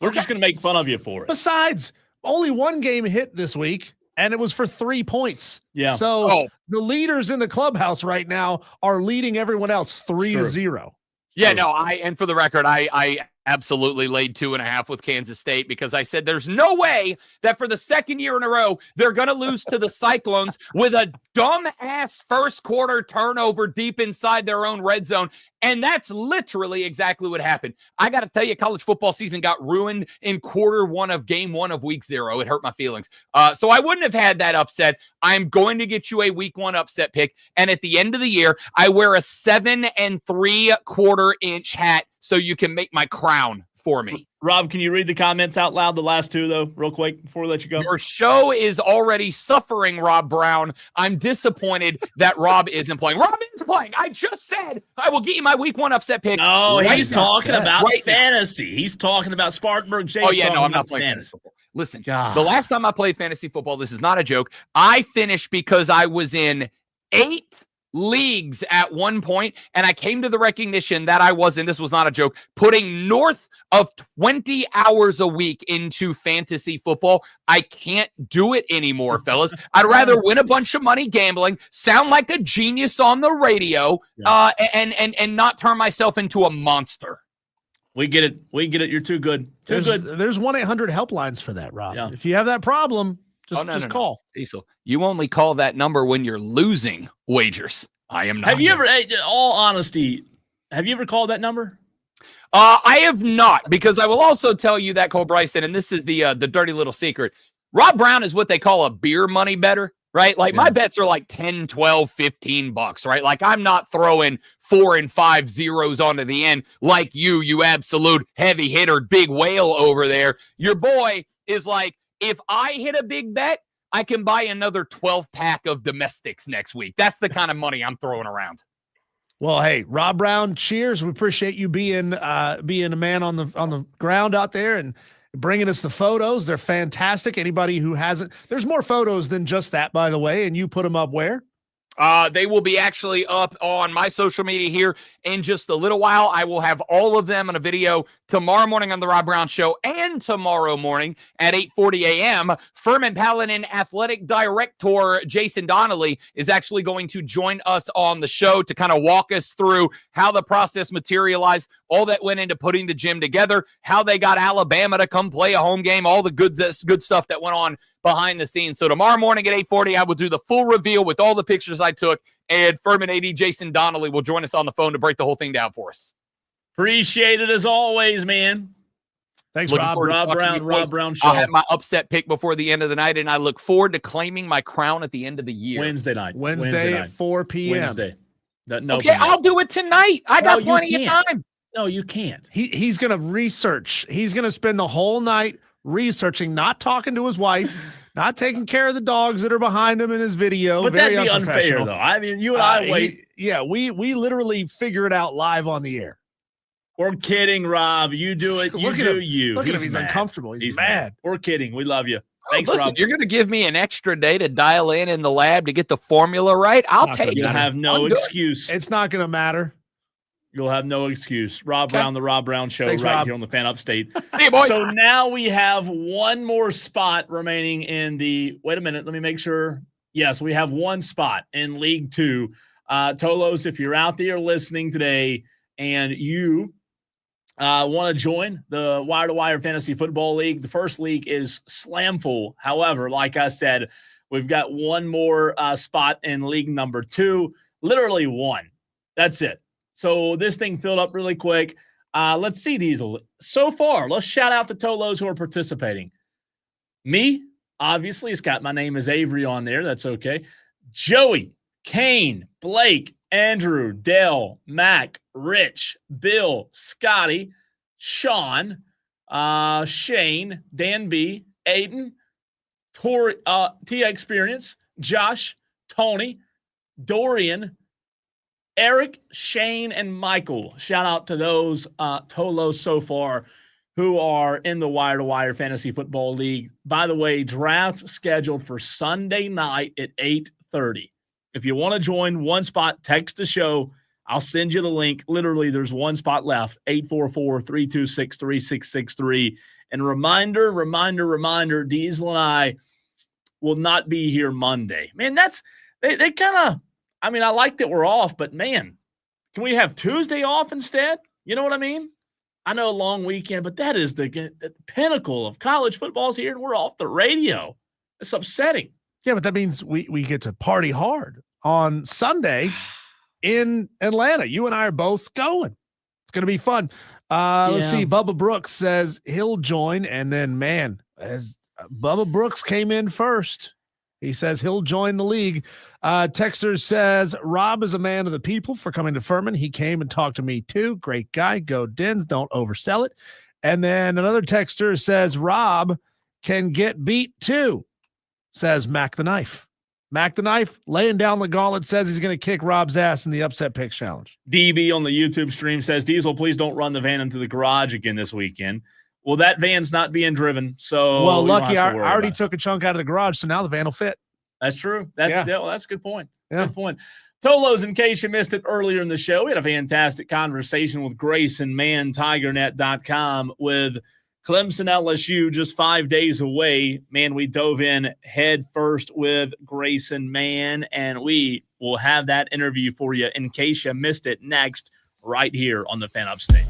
We're just going to make fun of you for it. Besides, only one game hit this week, and it was for 3 points. Yeah. So the leaders in the clubhouse right now are leading everyone else 3-0. Yeah, no, and for the record, I absolutely laid 2.5 with Kansas State because I said there's no way that for the second year in a row, they're going to lose to the Cyclones with a dumbass first quarter turnover deep inside their own red zone. And that's literally exactly what happened. I got to tell you, college football season got ruined in quarter 1 of game 1 of week 0. It hurt my feelings. So I wouldn't have had that upset. I'm going to get you a week 1 upset pick. And at the end of the year, I wear a 7 3/4 inch hat so you can make my crown for me. Rob, can you read the comments out loud, the last 2, though, real quick before we let you go? Your show is already suffering, Rob Brown. I'm disappointed that Rob isn't playing. Rob is playing. I just said I will get you my week 1 upset pick. No, he's talking about fantasy. He's talking about Spartanburg. Jay's no, I'm not playing fantasy football. Listen, the last time I played fantasy football, this is not a joke, I finished because I was in 8 leagues at one point, and I came to the recognition that I was, and this was not a joke, putting north of 20 hours a week into fantasy football. I can't do it anymore, fellas. I'd rather win a bunch of money gambling, sound like a genius on the radio, and not turn myself into a monster. We get it. You're too good. There's 1-800 helplines for that, Rob. Yeah. If you have that problem, just call. Diesel, you only call that number when you're losing wagers. I am not. Have you ever, all honesty, have you ever called that number? I have not, because I will also tell you that, Cole Bryson, and this is the dirty little secret. Rob Brown is what they call a beer money better, right? Like my bets are like 10, 12, $15, right? Like I'm not throwing 4 and 5 zeros onto the end like you absolute heavy hitter, big whale over there. Your boy is like, if I hit a big bet, I can buy another 12-pack of domestics next week. That's the kind of money I'm throwing around. Well, hey, Rob Brown, cheers. We appreciate you being a man on the ground out there and bringing us the photos. They're fantastic. Anybody who hasn't, there's more photos than just that, by the way. And you put them up where? They will be actually up on my social media here in just a little while. I will have all of them in a video tomorrow morning on the Rob Brown Show and tomorrow morning at 8:40 a.m. Furman Paladin Athletic Director Jason Donnelly is actually going to join us on the show to kind of walk us through how the process materialized, all that went into putting the gym together, how they got Alabama to come play a home game, all the good stuff that went on behind the scenes. So tomorrow morning at 8:40, I will do the full reveal with all the pictures I took, and Furman AD Jason Donnelly will join us on the phone to break the whole thing down for us. Appreciate it as always, man. Thanks, Rob Brown Show. I'll have my upset pick before the end of the night, and I look forward to claiming my crown at the end of the year. Wednesday night at 4 p.m. Wednesday. I'll do it tonight. I got plenty of time. No, you can't. He's going to research. He's going to spend the whole night researching, not talking to his wife, not taking care of the dogs that are behind him in his video. But that'd be unfair, though. I mean, you and I wait. We literally figure it out live on the air. We're kidding, Rob. You do it. You Look at do him. you. Look at him. He's mad. uncomfortable. He's mad. We're kidding. We love you. Oh, Thanks, listen, Rob. you're going to give me an extra day to dial in the lab to get the formula right. I'll take You'll it. have no I'm good. excuse. It's not going to matter. You'll have no excuse. Rob Okay. Brown, the Rob Brown Show, Thanks, right Rob. here on the Fan Upstate. See you, boy. So now we have one more spot remaining in the – wait a minute. Let me make sure. Yes, we have one spot in League Two. Tolos, if you're out there listening today and you want to join the Wire to Wire Fantasy Football League, the first league is slam full. However, like I said, we've got one more spot in League number 2, literally one. That's it. So this thing filled up really quick. Let's see, Diesel. So far, let's shout out to Tolos who are participating. Me, obviously, it's got my name is Avery on there. That's okay. Joey, Kane, Blake, Andrew, Dale, Mac, Rich, Bill, Scotty, Sean, Shane, Dan B, Aiden, Tori, T Experience, Josh, Tony, Dorian, Eric, Shane, and Michael. Shout out to those Tolos so far who are in the Wire to Wire Fantasy Football League. By the way, drafts scheduled for Sunday night at 8:30. If you want to join, one spot, text the show. I'll send you the link. Literally, there's one spot left, 844-326-3663. And reminder, Diesel and I will not be here Monday. Man, they kind of, I mean, I like that we're off, but man, can we have Tuesday off instead? You know what I mean? I know a long weekend, but that is the pinnacle of college football's here, and we're off the radio. It's upsetting. Yeah, but that means we get to party hard on Sunday in Atlanta. You and I are both going. It's going to be fun. Let's see. Bubba Brooks says he'll join, and then, man, as Bubba Brooks came in first, he says he'll join the league. Texter says, Rob is a man of the people for coming to Furman. He came and talked to me too. Great guy. Go Dens. Don't oversell it. And then another texter says, Rob can get beat too, says Mac the Knife. Mac the Knife laying down the gauntlet, says he's going to kick Rob's ass in the upset pick challenge. DB on the YouTube stream says, Diesel, please don't run the van into the garage again this weekend. Well, that van's not being driven, so well, we don't lucky have to I worry already about it. took a chunk out of the garage, so now the van will fit. That's true. That's a good point. Yeah. Good point. Tolos, in case you missed it earlier in the show, we had a fantastic conversation with Grayson Mann, TigerNet.com, with Clemson LSU just 5 days away. Man, we dove in head first with Grayson Mann, and we will have that interview for you in case you missed it next right here on the Fan Upstate.